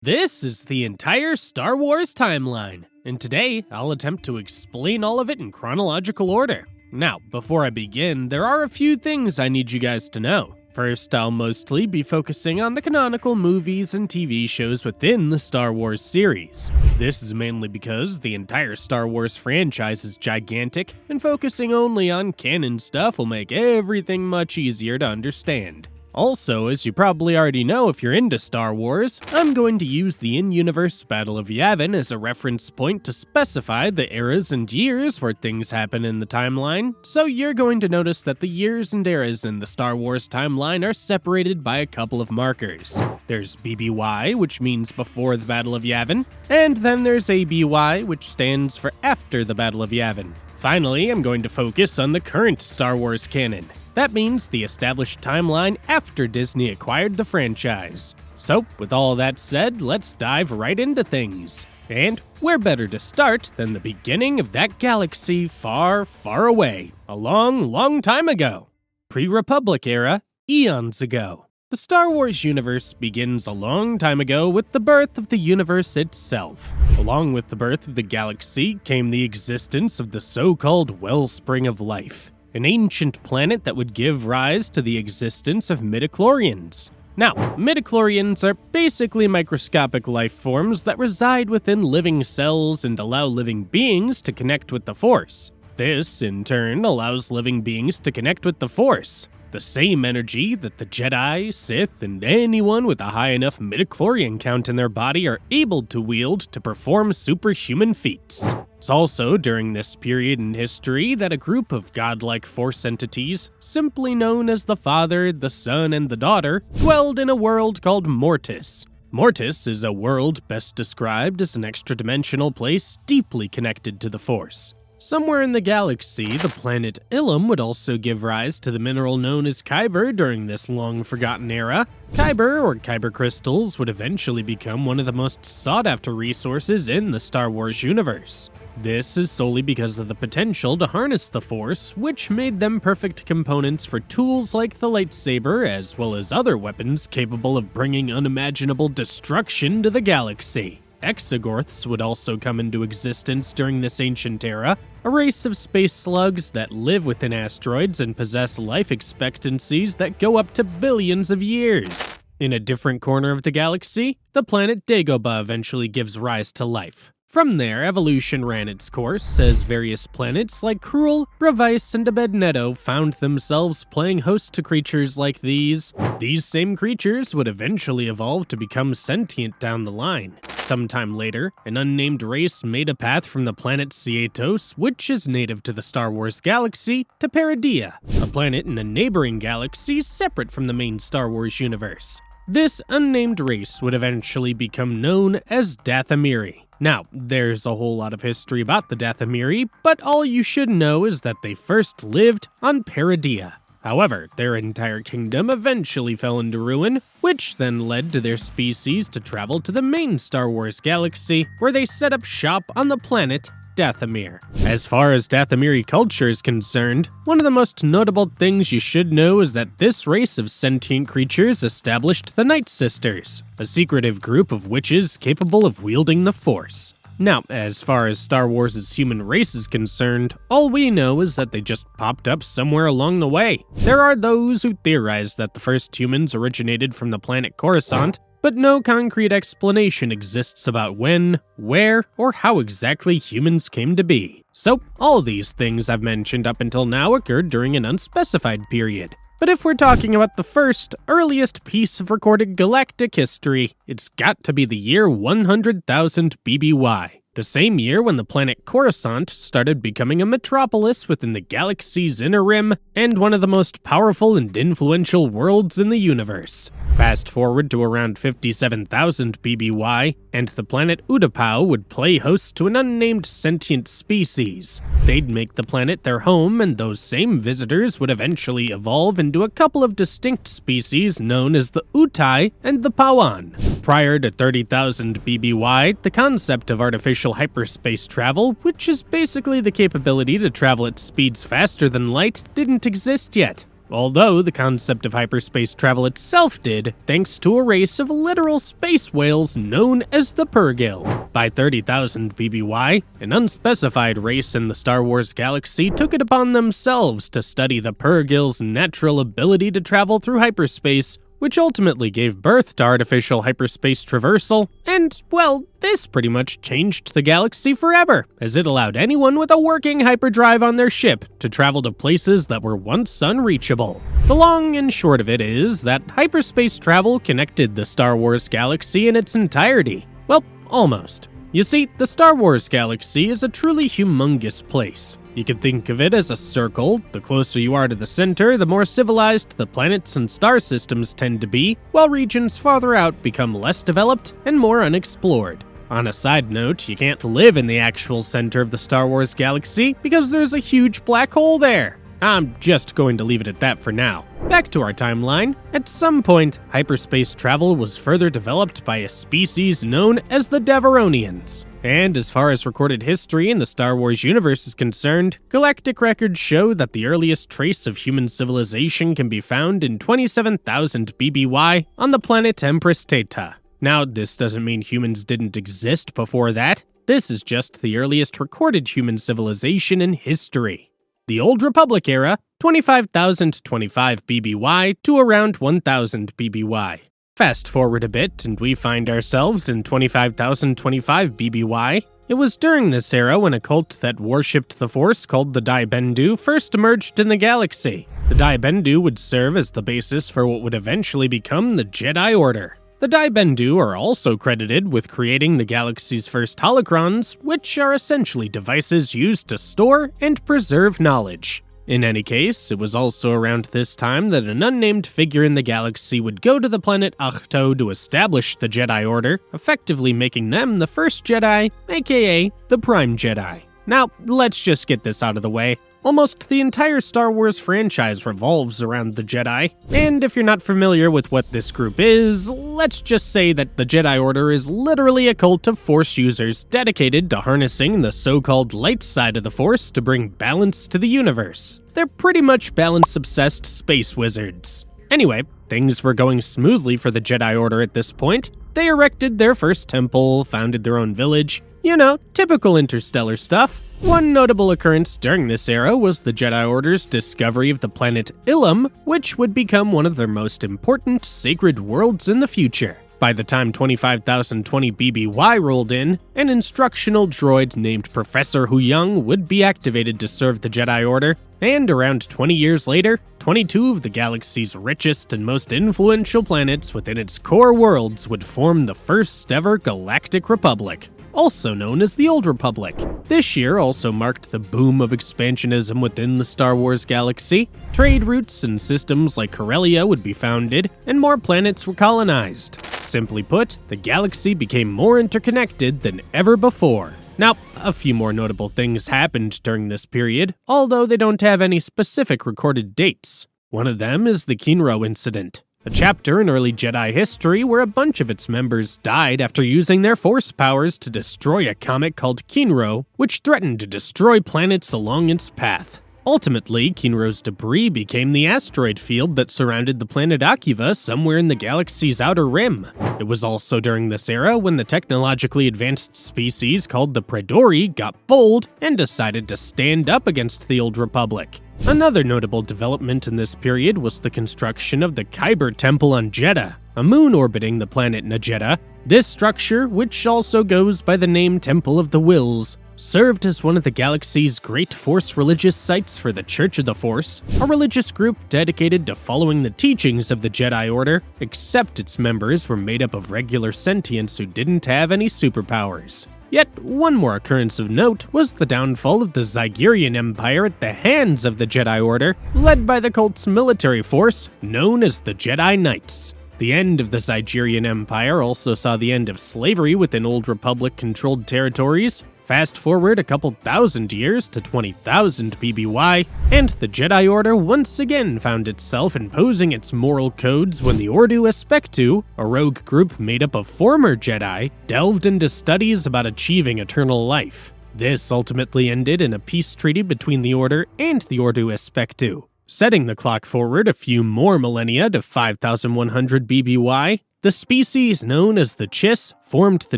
This is the entire Star Wars timeline, and today I'll attempt to explain all of it in chronological order. Now, before I begin, there are a few things I need you guys to know. First, I'll mostly be focusing on the canonical movies and TV shows within the Star Wars series. This is mainly because the entire Star Wars franchise is gigantic, and focusing only on canon stuff will make everything much easier to understand. Also, as you probably already know if you're into Star Wars, I'm going to use the in-universe Battle of Yavin as a reference point to specify the eras and years where things happen in the timeline, so you're going to notice that the years and eras in the Star Wars timeline are separated by a couple of markers. There's BBY, which means before the Battle of Yavin, and then there's ABY, which stands for after the Battle of Yavin. Finally, I'm going to focus on the current Star Wars canon. That means the established timeline after Disney acquired the franchise. So, with all that said, let's dive right into things. And where better to start than the beginning of that galaxy far, far away, a long, long time ago. Pre-Republic era, eons ago. The Star Wars universe begins a long time ago with the birth of the universe itself. Along with the birth of the galaxy came the existence of the so-called wellspring of life, an ancient planet that would give rise to the existence of midichlorians. Now, midichlorians are basically microscopic life forms that reside within living cells and allow living beings to connect with the Force. This, in turn, allows living beings to connect with the Force, the same energy that the Jedi, Sith, and anyone with a high enough midichlorian count in their body are able to wield to perform superhuman feats. It's also during this period in history that a group of godlike Force entities, simply known as the Father, the Son, and the Daughter, dwelled in a world called Mortis. Mortis is a world best described as an extra-dimensional place deeply connected to the Force. Somewhere in the galaxy, the planet Ilum would also give rise to the mineral known as Kyber during this long-forgotten era. Kyber, or Kyber crystals, would eventually become one of the most sought-after resources in the Star Wars universe. This is solely because of the potential to harness the Force, which made them perfect components for tools like the lightsaber, as well as other weapons capable of bringing unimaginable destruction to the galaxy. Exogorths would also come into existence during this ancient era, a race of space slugs that live within asteroids and possess life expectancies that go up to billions of years. In a different corner of the galaxy, the planet Dagobah eventually gives rise to life. From there, evolution ran its course, as various planets like Krul, Bravice, and Abednedo found themselves playing host to creatures like these. These same creatures would eventually evolve to become sentient down the line. Sometime later, an unnamed race made a path from the planet Sietos, which is native to the Star Wars galaxy, to Peridea, a planet in a neighboring galaxy separate from the main Star Wars universe. This unnamed race would eventually become known as Dathomiri. Now, there's a whole lot of history about the Dathomiri, but all you should know is that they first lived on Peridea. However, their entire kingdom eventually fell into ruin, which then led to their species to travel to the main Star Wars galaxy, where they set up shop on the planet Dathomir. As far as Dathomiri culture is concerned, one of the most notable things you should know is that this race of sentient creatures established the Night Sisters, a secretive group of witches capable of wielding the Force. Now, as far as Star Wars' human race is concerned, all we know is that they just popped up somewhere along the way. There are those who theorize that the first humans originated from the planet Coruscant, but no concrete explanation exists about when, where, or how exactly humans came to be. So, all these things I've mentioned up until now occurred during an unspecified period. But if we're talking about the first, earliest piece of recorded galactic history, it's got to be the year 100,000 BBY. The same year when the planet Coruscant started becoming a metropolis within the galaxy's inner rim, and one of the most powerful and influential worlds in the universe. Fast forward to around 57,000 BBY, and the planet Utapau would play host to an unnamed sentient species. They'd make the planet their home, and those same visitors would eventually evolve into a couple of distinct species known as the Utai and the Pawan. Prior to 30,000 BBY, the concept of artificial hyperspace travel, which is basically the capability to travel at speeds faster than light, didn't exist yet. although the concept of hyperspace travel itself did, thanks to a race of literal space whales known as the Purrgil. By 30,000 BBY, an unspecified race in the Star Wars galaxy took it upon themselves to study the Purrgil's natural ability to travel through hyperspace, which ultimately gave birth to artificial hyperspace traversal, and, well, this pretty much changed the galaxy forever, as it allowed anyone with a working hyperdrive on their ship to travel to places that were once unreachable. The long and short of it is that hyperspace travel connected the Star Wars galaxy in its entirety. Well, almost. You see, the Star Wars galaxy is a truly humongous place. You can think of it as a circle. The closer you are to the center, the more civilized the planets and star systems tend to be, while regions farther out become less developed and more unexplored. On a side note, you can't live in the actual center of the Star Wars galaxy because there's a huge black hole there. I'm just going to leave it at that for now. Back to our timeline. At some point, hyperspace travel was further developed by a species known as the Devaronians. And as far as recorded history in the Star Wars universe is concerned, galactic records show that the earliest trace of human civilization can be found in 27,000 BBY on the planet Empress Theta. Now, this doesn't mean humans didn't exist before that. This is just the earliest recorded human civilization in history. The Old Republic era, 25,025 BBY to around 1,000 BBY. Fast forward a bit, and we find ourselves in 25,025 BBY. It was during this era when a cult that worshipped the Force called the Dai Bendu first emerged in the galaxy. The Dai Bendu would serve as the basis for what would eventually become the Jedi Order. The Dai Bendu are also credited with creating the galaxy's first holocrons, which are essentially devices used to store and preserve knowledge. In any case, it was also around this time that an unnamed figure in the galaxy would go to the planet Ahto to establish the Jedi Order, effectively making them the first Jedi, aka the Prime Jedi. Now, let's just get this out of the way. Almost the entire Star Wars franchise revolves around the Jedi, and if you're not familiar with what this group is, let's just say that the Jedi Order is literally a cult of Force users dedicated to harnessing the so-called light side of the Force to bring balance to the universe. They're pretty much balance-obsessed space wizards. Anyway, things were going smoothly for the Jedi Order at this point. They erected their first temple, founded their own village, you know, typical interstellar stuff. One notable occurrence during this era was the Jedi Order's discovery of the planet Ilum, which would become one of their most important sacred worlds in the future. By the time 25,020 BBY rolled in, an instructional droid named Professor Huyang would be activated to serve the Jedi Order, and around 20 years later, 22 of the galaxy's richest and most influential planets within its core worlds would form the first ever Galactic Republic, also known as the Old Republic. This year also marked the boom of expansionism within the Star Wars galaxy. Trade routes and systems like Corellia would be founded, and more planets were colonized. Simply put, the galaxy became more interconnected than ever before. Now, a few more notable things happened during this period, although they don't have any specific recorded dates. One of them is the Kinro incident, a chapter in early Jedi history where a bunch of its members died after using their Force powers to destroy a comet called Kinro, which threatened to destroy planets along its path. Ultimately, Kinro's debris became the asteroid field that surrounded the planet Akiva somewhere in the galaxy's outer rim. It was also during this era when the technologically advanced species called the Praetori got bold and decided to stand up against the Old Republic. Another notable development in this period was the construction of the Kyber Temple on Jedha, a moon orbiting the planet Najeda. This structure, which also goes by the name Temple of the Wills, served as one of the galaxy's great Force religious sites for the Church of the Force, a religious group dedicated to following the teachings of the Jedi Order, except its members were made up of regular sentients who didn't have any superpowers. Yet, one more occurrence of note was the downfall of the Zygerian Empire at the hands of the Jedi Order, led by the cult's military force, known as the Jedi Knights. The end of the Zygerian Empire also saw the end of slavery within Old Republic-controlled territories. Fast forward a couple thousand years to 20,000 BBY, and the Jedi Order once again found itself imposing its moral codes when the Ordu Aspectu, a rogue group made up of former Jedi, delved into studies about achieving eternal life. This ultimately ended in a peace treaty between the Order and the Ordu Aspectu. Setting the clock forward a few more millennia to 5100 BBY, the species known as the Chiss formed the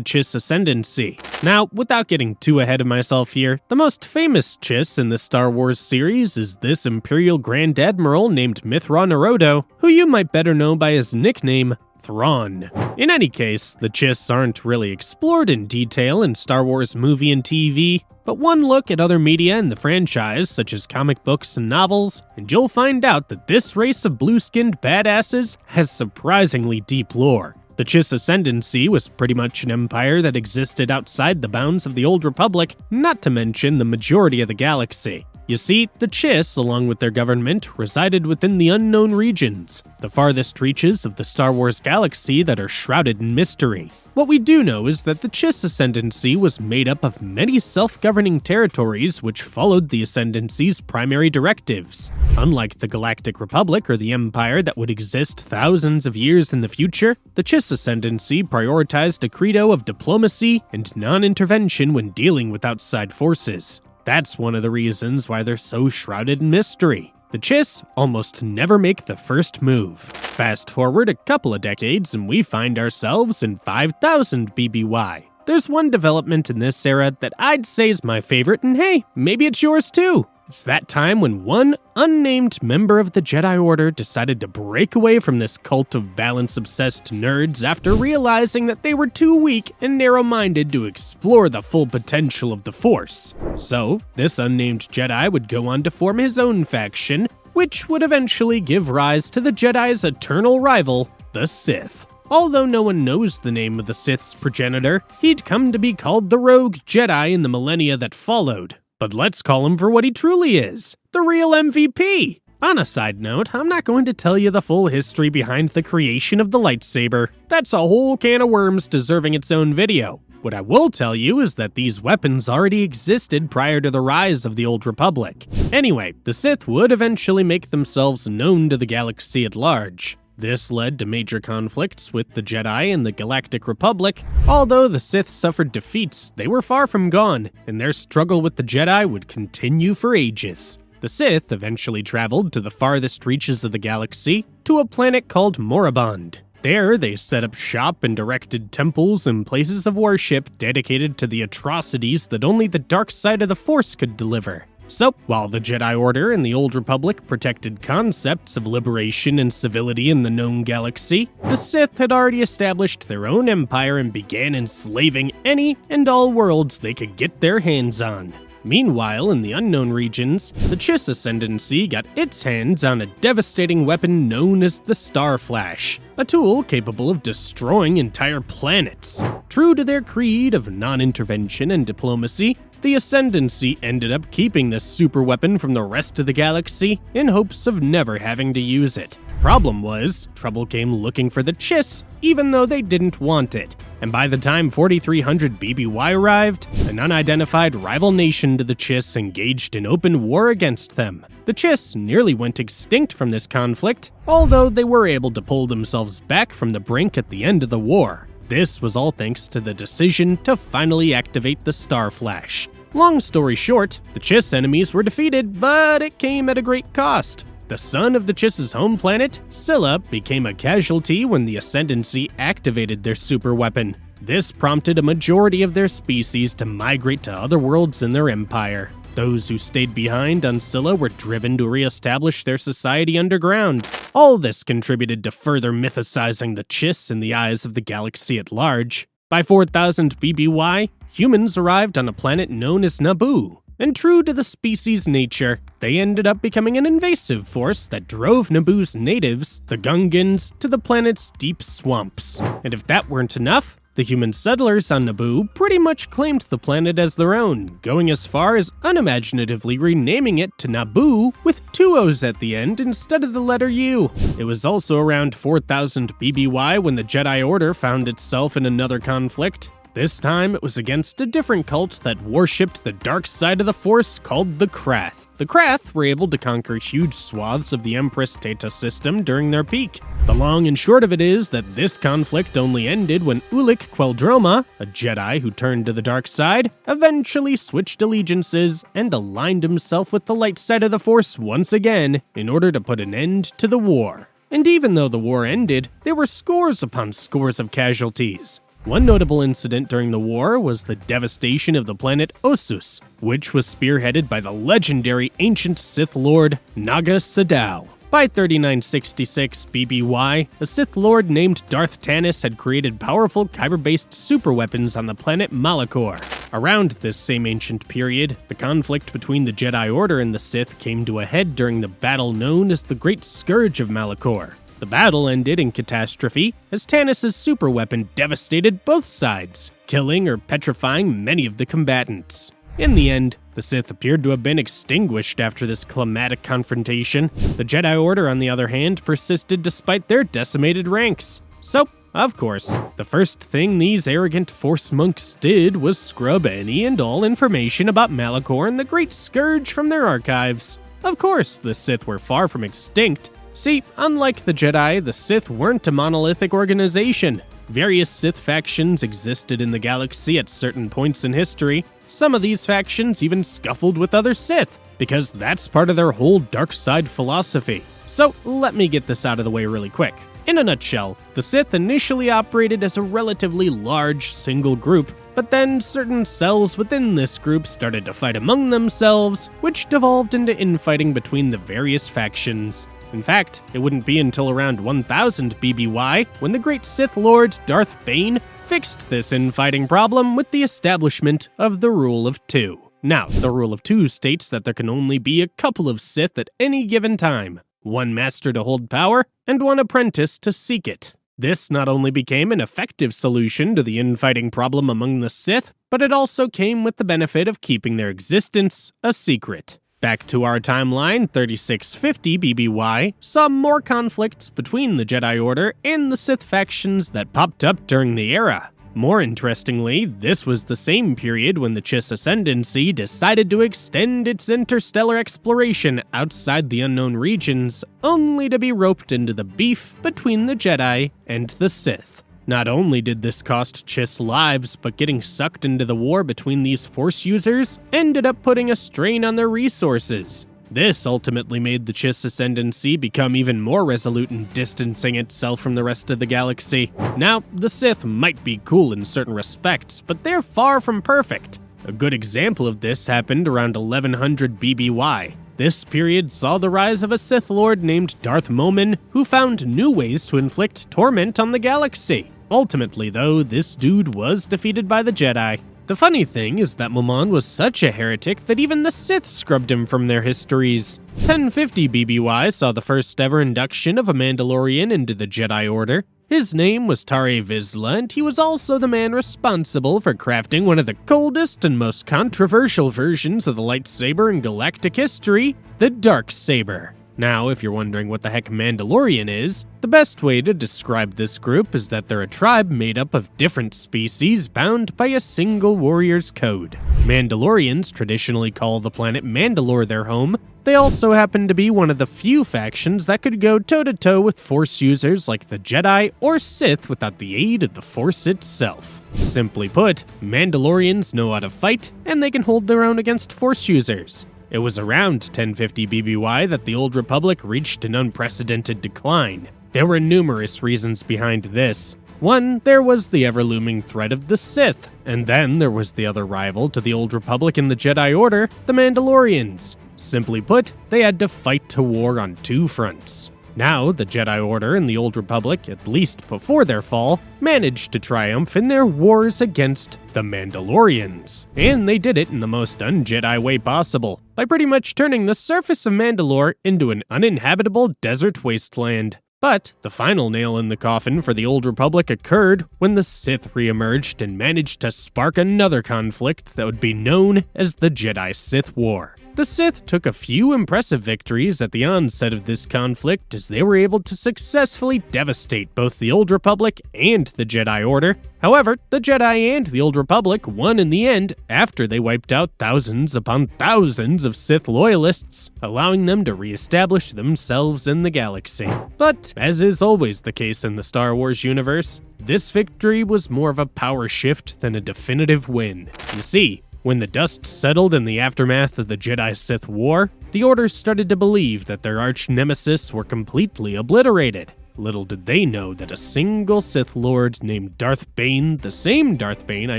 Chiss Ascendancy. Now, without getting too ahead of myself here, the most famous Chiss in the Star Wars series is this Imperial Grand Admiral named Mithra Narodo, who you might better know by his nickname, Thrawn. In any case, the Chiss aren't really explored in detail in Star Wars movie and TV, but one look at other media in the franchise, such as comic books and novels, and you'll find out that this race of blue-skinned badasses has surprisingly deep lore. The Chiss Ascendancy was pretty much an empire that existed outside the bounds of the Old Republic, not to mention the majority of the galaxy. You see, the Chiss, along with their government, resided within the unknown regions, the farthest reaches of the Star Wars galaxy that are shrouded in mystery. What we do know is that the Chiss Ascendancy was made up of many self-governing territories which followed the Ascendancy's primary directives. Unlike the Galactic Republic or the Empire that would exist thousands of years in the future, the Chiss Ascendancy prioritized a credo of diplomacy and non-intervention when dealing with outside forces. That's one of the reasons why they're so shrouded in mystery. The Chiss almost never make the first move. Fast forward a couple of decades and we find ourselves in 5000 BBY. There's one development in this era that I'd say is my favorite, and hey, maybe it's yours too. It's that time when one unnamed member of the Jedi Order decided to break away from this cult of balance-obsessed nerds after realizing that they were too weak and narrow-minded to explore the full potential of the Force. So, this unnamed Jedi would go on to form his own faction, which would eventually give rise to the Jedi's eternal rival, the Sith. Although no one knows the name of the Sith's progenitor, he'd come to be called the Rogue Jedi in the millennia that followed. But let's call him for what he truly is, the real MVP. On a side note, I'm not going to tell you the full history behind the creation of the lightsaber. That's a whole can of worms deserving its own video. What I will tell you is that these weapons already existed prior to the rise of the Old Republic. Anyway, the Sith would eventually make themselves known to the galaxy at large. This led to major conflicts with the Jedi and the Galactic Republic. Although the Sith suffered defeats, they were far from gone, and their struggle with the Jedi would continue for ages. The Sith eventually traveled to the farthest reaches of the galaxy, to a planet called Moribund. There, they set up shop and erected temples and places of worship dedicated to the atrocities that only the dark side of the Force could deliver. So, while the Jedi Order and the Old Republic protected concepts of liberation and civility in the known galaxy, the Sith had already established their own empire and began enslaving any and all worlds they could get their hands on. Meanwhile, in the unknown regions, the Chiss Ascendancy got its hands on a devastating weapon known as the Star Flash, a tool capable of destroying entire planets. True to their creed of non-intervention and diplomacy, the Ascendancy ended up keeping this super weapon from the rest of the galaxy in hopes of never having to use it. Problem was, trouble came looking for the Chiss, even though they didn't want it. And by the time 4300 BBY arrived, an unidentified rival nation to the Chiss engaged in open war against them. The Chiss nearly went extinct from this conflict, although they were able to pull themselves back from the brink at the end of the war. This was all thanks to the decision to finally activate the Star Flash. Long story short, the Chiss enemies were defeated, but it came at a great cost. The son of the Chiss's home planet, Scylla, became a casualty when the Ascendancy activated their super weapon. This prompted a majority of their species to migrate to other worlds in their empire. Those who stayed behind on Scylla were driven to re-establish their society underground. All this contributed to further mythicizing the Chiss in the eyes of the galaxy at large. By 4000 BBY, humans arrived on a planet known as Naboo. And true to the species' nature, they ended up becoming an invasive force that drove Naboo's natives, the Gungans, to the planet's deep swamps. And if that weren't enough, the human settlers on Naboo pretty much claimed the planet as their own, going as far as unimaginatively renaming it to Naboo with 2 O's at the end instead of the letter U. It was also around 4000 BBY when the Jedi Order found itself in another conflict. This time, it was against a different cult that worshipped the dark side of the Force called the Krath. The the Krath were able to conquer huge swaths of the Empress Theta system during their peak. The long and short of it is that this conflict only ended when Ulic Queldroma, a Jedi who turned to the dark side, eventually switched allegiances and aligned himself with the light side of the Force once again in order to put an end to the war. And even though the war ended, there were scores upon scores of casualties. One notable incident during the war was the devastation of the planet Ossus, which was spearheaded by the legendary ancient Sith Lord Naga Sadow. By 3966 BBY, a Sith Lord named Darth Tanis had created powerful kyber-based superweapons on the planet Malachor. Around this same ancient period, the conflict between the Jedi Order and the Sith came to a head during the battle known as the Great Scourge of Malachor. The battle ended in catastrophe as Tanis' superweapon devastated both sides, killing or petrifying many of the combatants. In the end, the Sith appeared to have been extinguished after this climatic confrontation. The Jedi Order, on the other hand, persisted despite their decimated ranks. So, of course, the first thing these arrogant Force monks did was scrub any and all information about Malachor and the Great Scourge from their archives. Of course, the Sith were far from extinct. See, unlike the Jedi, the Sith weren't a monolithic organization. Various Sith factions existed in the galaxy at certain points in history. Some of these factions even scuffled with other Sith, because that's part of their whole dark side philosophy. So let me get this out of the way really quick. In a nutshell, the Sith initially operated as a relatively large single group, but then certain cells within this group started to fight among themselves, which devolved into infighting between the various factions. In fact, it wouldn't be until around 1000 BBY when the great Sith Lord Darth Bane fixed this infighting problem with the establishment of the Rule of Two. Now, the Rule of Two states that there can only be a couple of Sith at any given time, one master to hold power and one apprentice to seek it. This not only became an effective solution to the infighting problem among the Sith, but it also came with the benefit of keeping their existence a secret. Back to our timeline, 3650 BBY saw more conflicts between the Jedi Order and the Sith factions that popped up during the era. More interestingly, this was the same period when the Chiss Ascendancy decided to extend its interstellar exploration outside the unknown regions, only to be roped into the beef between the Jedi and the Sith. Not only did this cost Chiss lives, but getting sucked into the war between these Force users ended up putting a strain on their resources. This ultimately made the Chiss Ascendancy become even more resolute in distancing itself from the rest of the galaxy. Now, the Sith might be cool in certain respects, but they're far from perfect. A good example of this happened around 1100 BBY. This period saw the rise of a Sith Lord named Darth Momin, who found new ways to inflict torment on the galaxy. Ultimately, though, this dude was defeated by the Jedi. The funny thing is that Momin was such a heretic that even the Sith scrubbed him from their histories. 1050 BBY saw the first ever induction of a Mandalorian into the Jedi Order. His name was Tare Vizsla, and he was also the man responsible for crafting one of the coldest and most controversial versions of the lightsaber in galactic history, the Darksaber. Now, if you're wondering what the heck Mandalorian is, the best way to describe this group is that they're a tribe made up of different species bound by a single warrior's code. Mandalorians traditionally call the planet Mandalore their home. They also happen to be one of the few factions that could go toe-to-toe with Force users like the Jedi or Sith without the aid of the Force itself. Simply put, Mandalorians know how to fight, and they can hold their own against Force users. It was around 1050 BBY that the Old Republic reached an unprecedented decline. There were numerous reasons behind this. One, there was the ever-looming threat of the Sith, and then there was the other rival to the Old Republic and the Jedi Order, the Mandalorians. Simply put, they had to fight to war on two fronts. Now, the Jedi Order and the Old Republic, at least before their fall, managed to triumph in their wars against the Mandalorians. And they did it in the most un-Jedi way possible, by pretty much turning the surface of Mandalore into an uninhabitable desert wasteland. But the final nail in the coffin for the Old Republic occurred when the Sith re-emerged and managed to spark another conflict that would be known as the Jedi-Sith War. The Sith took a few impressive victories at the onset of this conflict as they were able to successfully devastate both the Old Republic and the Jedi Order. However, the Jedi and the Old Republic won in the end after they wiped out thousands upon thousands of Sith loyalists, allowing them to reestablish themselves in the galaxy. But, as is always the case in the Star Wars universe, this victory was more of a power shift than a definitive win. You see, when the dust settled in the aftermath of the Jedi-Sith War, the Order started to believe that their arch-nemesis were completely obliterated. Little did they know that a single Sith Lord named Darth Bane, the same Darth Bane I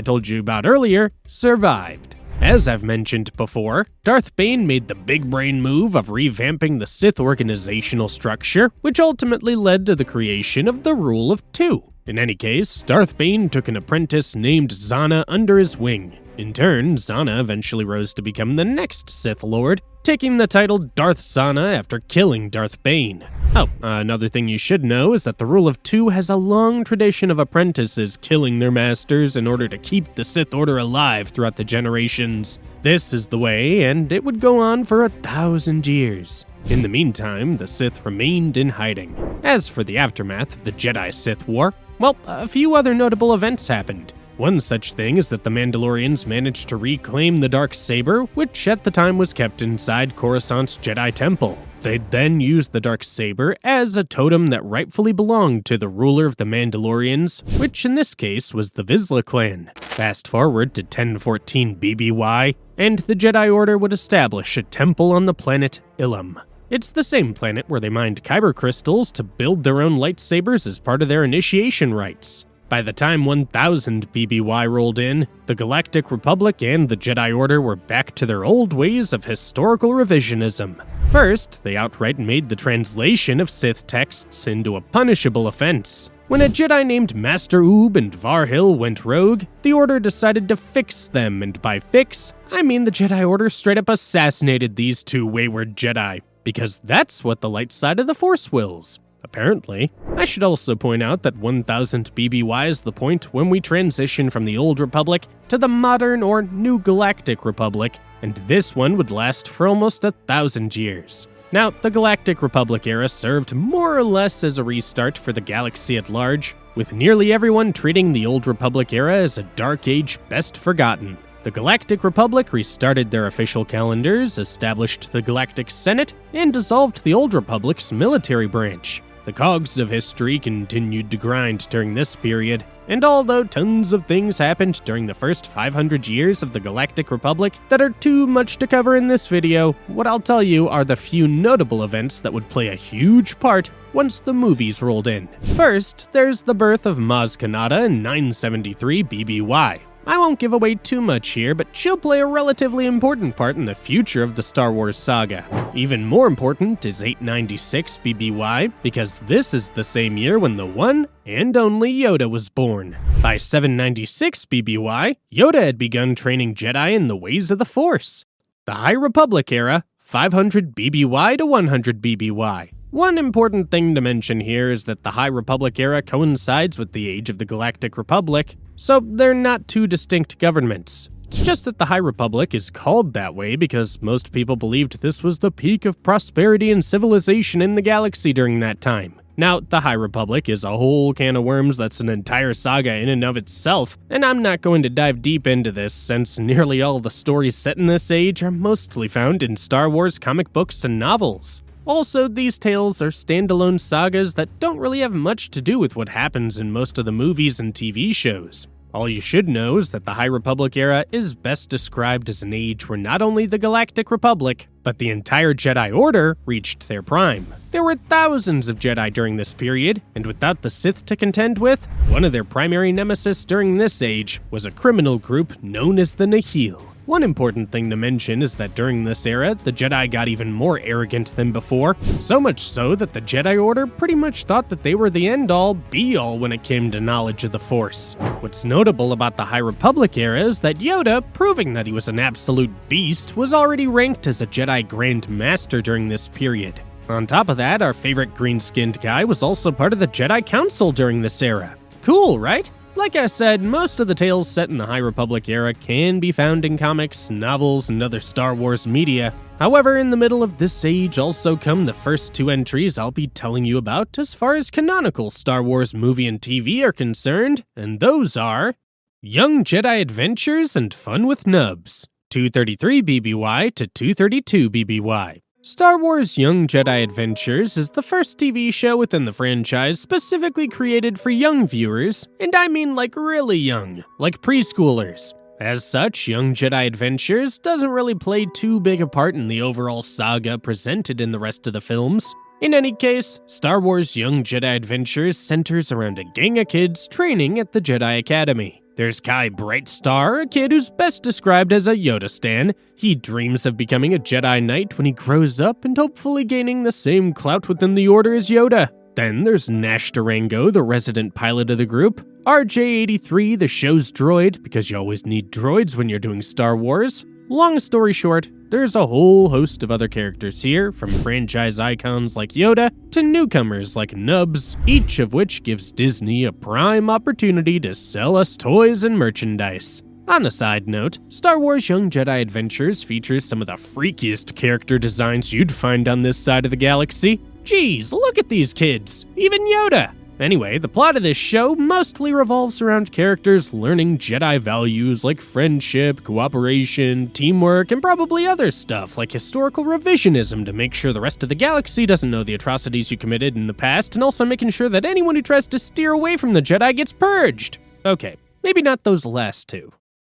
told you about earlier, survived. As I've mentioned before, Darth Bane made the big brain move of revamping the Sith organizational structure, which ultimately led to the creation of the Rule of Two. In any case, Darth Bane took an apprentice named Zana under his wing. In turn, Zana eventually rose to become the next Sith Lord, taking the title Darth Zana after killing Darth Bane. Oh, another thing you should know is that the Rule of Two has a long tradition of apprentices killing their masters in order to keep the Sith Order alive throughout the generations. This is the way, and it would go on for 1,000 years. In the meantime, the Sith remained in hiding. As for the aftermath of the Jedi-Sith War, well, a few other notable events happened. One such thing is that the Mandalorians managed to reclaim the Darksaber, which at the time was kept inside Coruscant's Jedi Temple. They'd then used the Darksaber as a totem that rightfully belonged to the ruler of the Mandalorians, which in this case was the Vizsla clan. Fast forward to 1014 BBY, and the Jedi Order would establish a temple on the planet Ilum. It's the same planet where they mined kyber crystals to build their own lightsabers as part of their initiation rites. By the time 1000 BBY rolled in, the Galactic Republic and the Jedi Order were back to their old ways of historical revisionism. First, they outright made the translation of Sith texts into a punishable offense. When a Jedi named Master Oob and Varhil went rogue, the Order decided to fix them, and by fix, I mean the Jedi Order straight up assassinated these two wayward Jedi, because that's what the light side of the Force wills. Apparently. I should also point out that 1000 BBY is the point when we transition from the Old Republic to the modern or New Galactic Republic, and this one would last for almost 1,000 years. Now, the Galactic Republic era served more or less as a restart for the galaxy at large, with nearly everyone treating the Old Republic era as a dark age best forgotten. The Galactic Republic restarted their official calendars, established the Galactic Senate, and dissolved the Old Republic's military branch. The cogs of history continued to grind during this period, and although tons of things happened during the first 500 years of the Galactic Republic that are too much to cover in this video, what I'll tell you are the few notable events that would play a huge part once the movies rolled in. First, there's the birth of Maz Kanata in 973 BBY. I won't give away too much here, but she'll play a relatively important part in the future of the Star Wars saga. Even more important is 896 BBY, because this is the same year when the one and only Yoda was born. By 796 BBY, Yoda had begun training Jedi in the ways of the Force. The High Republic era, 500 BBY to 100 BBY. One important thing to mention here is that the High Republic era coincides with the age of the Galactic Republic, so they're not two distinct governments. It's just that the High Republic is called that way because most people believed this was the peak of prosperity and civilization in the galaxy during that time. Now, the High Republic is a whole can of worms that's an entire saga in and of itself, and I'm not going to dive deep into this since nearly all the stories set in this age are mostly found in Star Wars comic books and novels. Also, these tales are standalone sagas that don't really have much to do with what happens in most of the movies and TV shows. All you should know is that the High Republic era is best described as an age where not only the Galactic Republic, but the entire Jedi Order reached their prime. There were thousands of Jedi during this period, and without the Sith to contend with, one of their primary nemesis during this age was a criminal group known as the Nihil. One important thing to mention is that during this era, the Jedi got even more arrogant than before, so much so that the Jedi Order pretty much thought that they were the end-all, be-all when it came to knowledge of the Force. What's notable about the High Republic era is that Yoda, proving that he was an absolute beast, was already ranked as a Jedi Grand Master during this period. On top of that, our favorite green-skinned guy was also part of the Jedi Council during this era. Cool, right? Like I said, most of the tales set in the High Republic era can be found in comics, novels, and other Star Wars media. However, in the middle of this age also come the first two entries I'll be telling you about as far as canonical Star Wars movie and TV are concerned, and those are Young Jedi Adventures and Fun with Nubs, 233 BBY to 232 BBY. Star Wars Young Jedi Adventures is the first TV show within the franchise specifically created for young viewers, and I mean like really young, like preschoolers. As such, Young Jedi Adventures doesn't really play too big a part in the overall saga presented in the rest of the films. In any case, Star Wars Young Jedi Adventures centers around a gang of kids training at the Jedi Academy. There's Kai Brightstar, a kid who's best described as a Yoda stan. He dreams of becoming a Jedi Knight when he grows up and hopefully gaining the same clout within the Order as Yoda. Then there's Nash Durango, the resident pilot of the group. RJ-83, the show's droid, because you always need droids when you're doing Star Wars. Long story short, there's a whole host of other characters here, from franchise icons like Yoda to newcomers like Nubs, each of which gives Disney a prime opportunity to sell us toys and merchandise. On a side note, Star Wars Young Jedi Adventures features some of the freakiest character designs you'd find on this side of the galaxy. Jeez, look at these kids! Even Yoda! Anyway, the plot of this show mostly revolves around characters learning Jedi values like friendship, cooperation, teamwork, and probably other stuff like historical revisionism to make sure the rest of the galaxy doesn't know the atrocities you committed in the past, and also making sure that anyone who tries to steer away from the Jedi gets purged. Okay, maybe not those last two.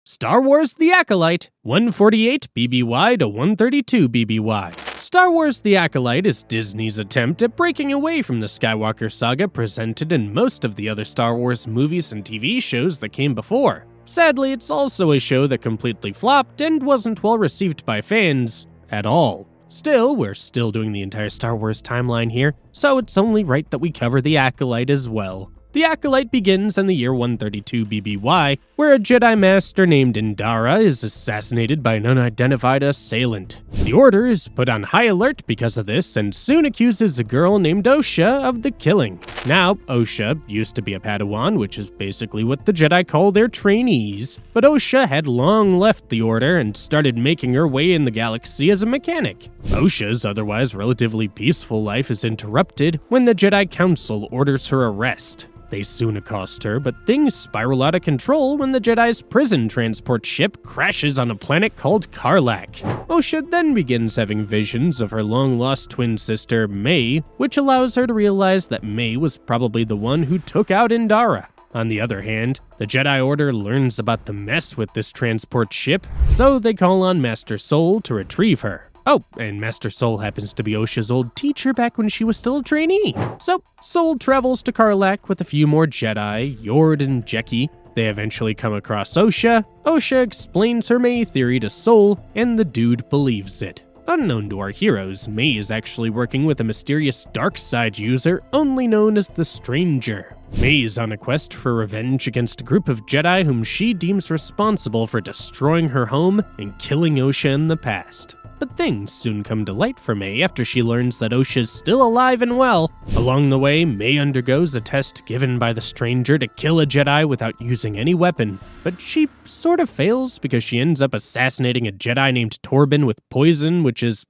Star Wars The Acolyte, 148 BBY to 132 BBY. Star Wars The Acolyte is Disney's attempt at breaking away from the Skywalker saga presented in most of the other Star Wars movies and TV shows that came before. Sadly, it's also a show that completely flopped and wasn't well received by fans at all. Still, we're still doing the entire Star Wars timeline here, so it's only right that we cover The Acolyte as well. The Acolyte begins in the year 132 BBY, where a Jedi Master named Indara is assassinated by an unidentified assailant. The Order is put on high alert because of this and soon accuses a girl named Osha of the killing. Now, Osha used to be a Padawan, which is basically what the Jedi call their trainees, but Osha had long left the Order and started making her way in the galaxy as a mechanic. Osha's otherwise relatively peaceful life is interrupted when the Jedi Council orders her arrest. They soon accost her, but things spiral out of control when the Jedi's prison transport ship crashes on a planet called Karlak. Osha then begins having visions of her long-lost twin sister, May, which allows her to realize that May was probably the one who took out Indara. On the other hand, the Jedi Order learns about the mess with this transport ship, so they call on Master Soul to retrieve her. Oh, and Master Soul happens to be Osha's old teacher back when she was still a trainee. So, Soul travels to Karlak with a few more Jedi, Yord and Jeki. They eventually come across Osha. Osha explains her May theory to Soul, and the dude believes it. Unknown to our heroes, May is actually working with a mysterious dark side user only known as the Stranger. May is on a quest for revenge against a group of Jedi whom she deems responsible for destroying her home and killing Osha in the past. But things soon come to light for May after she learns that Osha's still alive and well. Along the way, May undergoes a test given by the Stranger to kill a Jedi without using any weapon, but she sort of fails because she ends up assassinating a Jedi named Torben with poison, which is,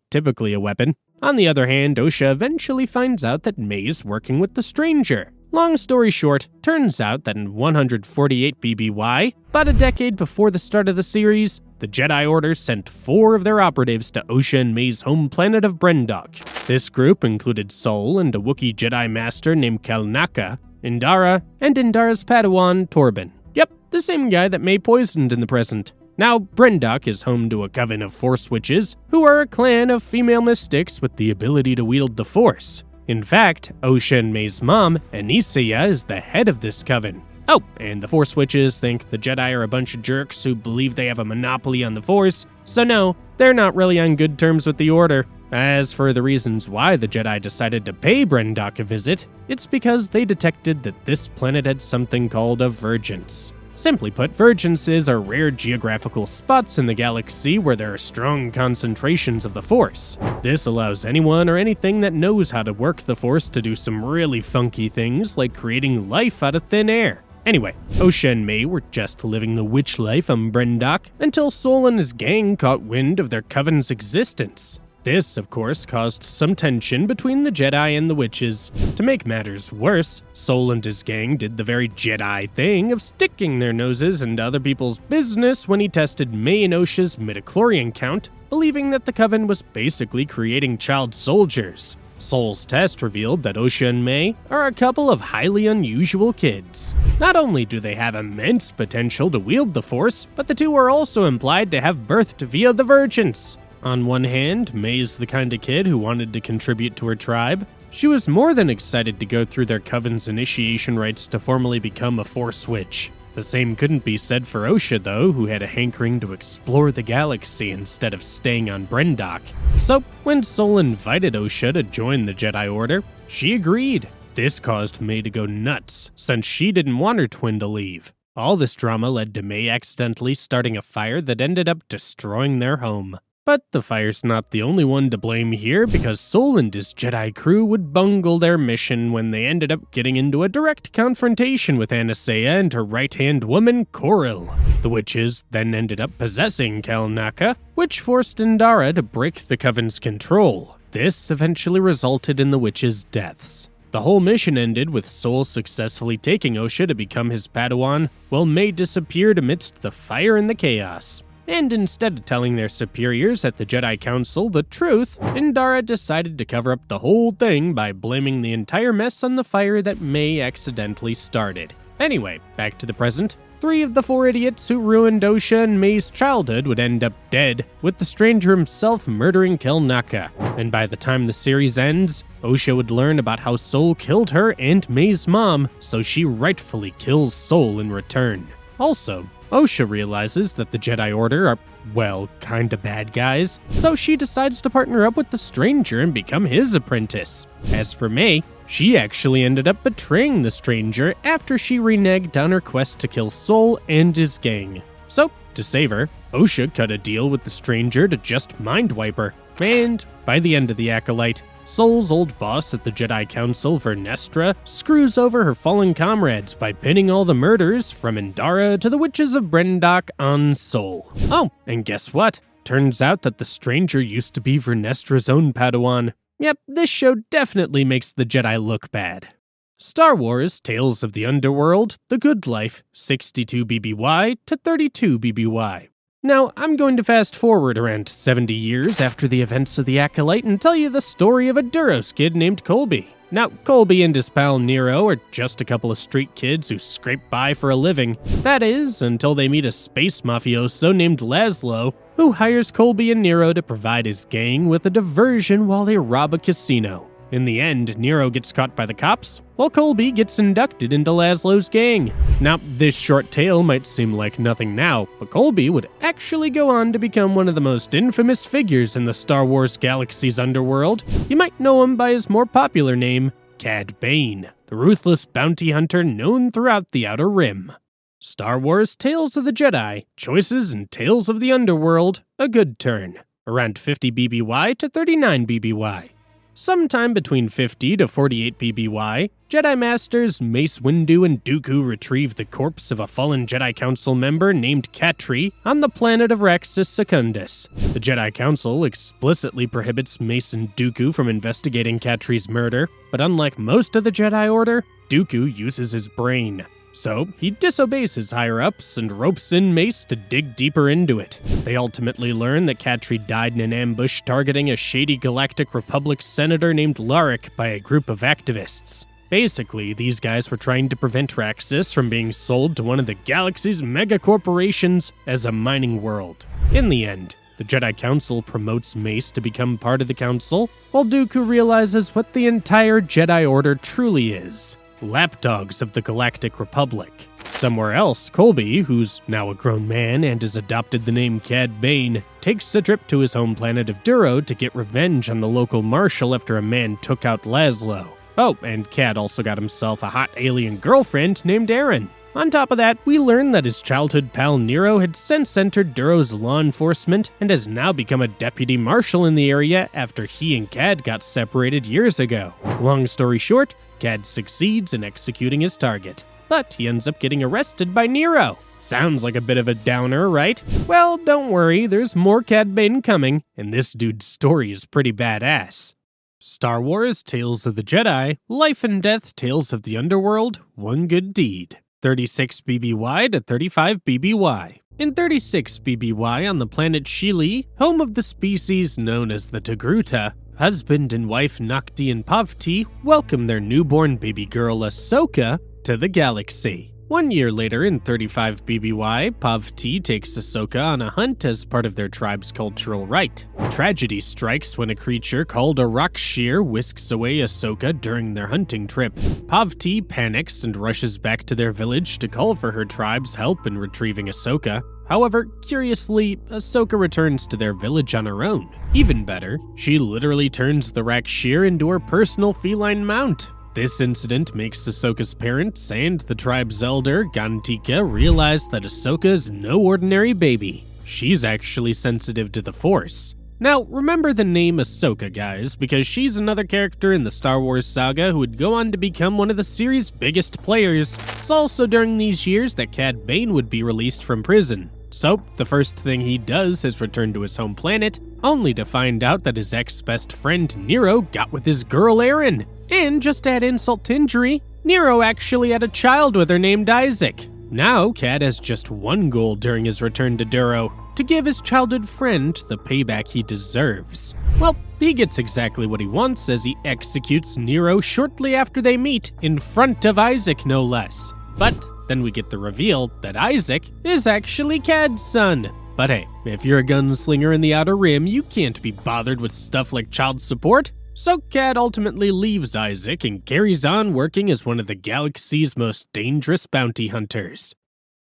typically a weapon. On the other hand, Osha eventually finds out that May is working with the Stranger. Long story short, turns out that in 148 BBY, about a decade before the start of the series, the Jedi Order sent 4 of their operatives to Osha and May's home planet of Brendok. This group included Soul and a Wookiee Jedi Master named Kalnaka, Indara, and Indara's Padawan, Torben. Yep, the same guy that May poisoned in the present. Now, Brendok is home to a coven of Force Witches, who are a clan of female mystics with the ability to wield the Force. In fact, Osha and May's mom, Anicia, is the head of this coven. Oh, and the Force Witches think the Jedi are a bunch of jerks who believe they have a monopoly on the Force, so no, they're not really on good terms with the Order. As for the reasons why the Jedi decided to pay Brendok a visit, it's because they detected that this planet had something called a Vergence. Simply put, Vergences are rare geographical spots in the galaxy where there are strong concentrations of the Force. This allows anyone or anything that knows how to work the Force to do some really funky things like creating life out of thin air. Anyway, Osha and May were just living the witch life on Brendok until Sol and his gang caught wind of their coven's existence. This, of course, caused some tension between the Jedi and the witches. To make matters worse, Sol and his gang did the very Jedi thing of sticking their noses into other people's business when he tested May and Osha's midichlorian count, believing that the coven was basically creating child soldiers. Sol's test revealed that Osha and May are a couple of highly unusual kids. Not only do they have immense potential to wield the Force, but the two are also implied to have birthed via the Virgins. On one hand, May's the kind of kid who wanted to contribute to her tribe. She was more than excited to go through their coven's initiation rites to formally become a Force witch. The same couldn't be said for Osha, though, who had a hankering to explore the galaxy instead of staying on Brendok. So, when Sol invited Osha to join the Jedi Order, she agreed. This caused May to go nuts, since she didn't want her twin to leave. All this drama led to May accidentally starting a fire that ended up destroying their home. But the fire's not the only one to blame here, because Sol and his Jedi crew would bungle their mission when they ended up getting into a direct confrontation with Anastasia and her right-hand woman, Koril. The witches then ended up possessing Cal Naka, which forced Indara to break the Coven's control. This eventually resulted in the witches' deaths. The whole mission ended with Sol successfully taking Osha to become his Padawan, while May disappeared amidst the fire and the chaos. And instead of telling their superiors at the Jedi Council the truth, Indara decided to cover up the whole thing by blaming the entire mess on the fire that May accidentally started. Anyway, back to the present. 3 of the 4 idiots who ruined Osha and May's childhood would end up dead, with the stranger himself murdering Kel Naka. And by the time the series ends, Osha would learn about how Sol killed her and May's mom, so she rightfully kills Sol in return. Also, Osha realizes that the Jedi Order are, well, kinda bad guys, so she decides to partner up with the stranger and become his apprentice. As for May, she actually ended up betraying the stranger after she reneged on her quest to kill Sol and his gang. So, to save her, Osha cut a deal with the stranger to just mind wipe her. And by the end of the Acolyte, Sol's old boss at the Jedi Council, Vernestra, screws over her fallen comrades by pinning all the murders from Indara to the Witches of Brendok on Sol. Oh, and guess what? Turns out that the stranger used to be Vernestra's own Padawan. Yep, this show definitely makes the Jedi look bad. Star Wars Tales of the Underworld, The Good Life, 62 BBY to 32 BBY. Now, I'm going to fast forward around 70 years after the events of the Acolyte and tell you the story of a Duros kid named Colby. Now, Colby and his pal Nero are just a couple of street kids who scrape by for a living. That is, until they meet a space mafioso named Laszlo, who hires Colby and Nero to provide his gang with a diversion while they rob a casino. In the end, Nero gets caught by the cops, while Colby gets inducted into Laszlo's gang. Now, this short tale might seem like nothing now, but Colby would actually go on to become one of the most infamous figures in the Star Wars galaxy's underworld. You might know him by his more popular name, Cad Bane, the ruthless bounty hunter known throughout the Outer Rim. Star Wars Tales of the Jedi, Choices and Tales of the Underworld, A Good Turn, around 50 BBY to 39 BBY. Sometime between 50 to 48 BBY, Jedi Masters Mace Windu and Dooku retrieve the corpse of a fallen Jedi Council member named Katri on the planet of Raxus Secundus. The Jedi Council explicitly prohibits Mace and Dooku from investigating Katri's murder, but unlike most of the Jedi Order, Dooku uses his brain. So, he disobeys his higher-ups and ropes in Mace to dig deeper into it. They ultimately learn that Katri died in an ambush targeting a shady Galactic Republic senator named Larik by a group of activists. Basically, these guys were trying to prevent Raxus from being sold to one of the galaxy's mega-corporations as a mining world. In the end, the Jedi Council promotes Mace to become part of the Council, while Dooku realizes what the entire Jedi Order truly is: lapdogs of the Galactic Republic. Somewhere else, Colby, who's now a grown man and has adopted the name Cad Bane, takes a trip to his home planet of Duro to get revenge on the local marshal after a man took out Laszlo. Oh, and Cad also got himself a hot alien girlfriend named Erin. On top of that, we learn that his childhood pal Nero had since entered Duro's law enforcement and has now become a deputy marshal in the area after he and Cad got separated years ago. Long story short, Cad succeeds in executing his target. but he ends up getting arrested by Nero. Sounds like a bit of a downer, right? Well, don't worry, there's more Cad Bane coming, and this dude's story is pretty badass. Star Wars Tales of the Jedi, Life and Death Tales of the Underworld, One Good Deed. 36 BBY to 35 BBY. In 36 BBY on the planet Shili, home of the species known as the Togruta, husband and wife Nakti and Pavti welcome their newborn baby girl Ahsoka to the galaxy. 1 year later, in 35 BBY, Pavti takes Ahsoka on a hunt as part of their tribe's cultural rite. Tragedy strikes when a creature called a Rakshir whisks away Ahsoka during their hunting trip. Pavti panics and rushes back to their village to call for her tribe's help in retrieving Ahsoka. However, curiously, Ahsoka returns to their village on her own. Even better, she literally turns the Rakshir into her personal feline mount. This incident makes Ahsoka's parents and the tribe's elder, Gantika, realize that Ahsoka is no ordinary baby. She's actually sensitive to the Force. Now, remember the name Ahsoka, guys, because she's another character in the Star Wars saga who would go on to become one of the series' biggest players. It's also during these years that Cad Bane would be released from prison. So, the first thing he does is return to his home planet, only to find out that his ex-best friend Nero got with his girl Erin. And just to add insult to injury, Nero actually had a child with her named Isaac. Now, Cad has just one goal during his return to Duro: to give his childhood friend the payback he deserves. Well, he gets exactly what he wants as he executes Nero shortly after they meet, in front of Isaac no less. But then we get the reveal that Isaac is actually Cad's son. But hey, if you're a gunslinger in the Outer Rim, you can't be bothered with stuff like child support. So Cad ultimately leaves Isaac and carries on working as one of the galaxy's most dangerous bounty hunters.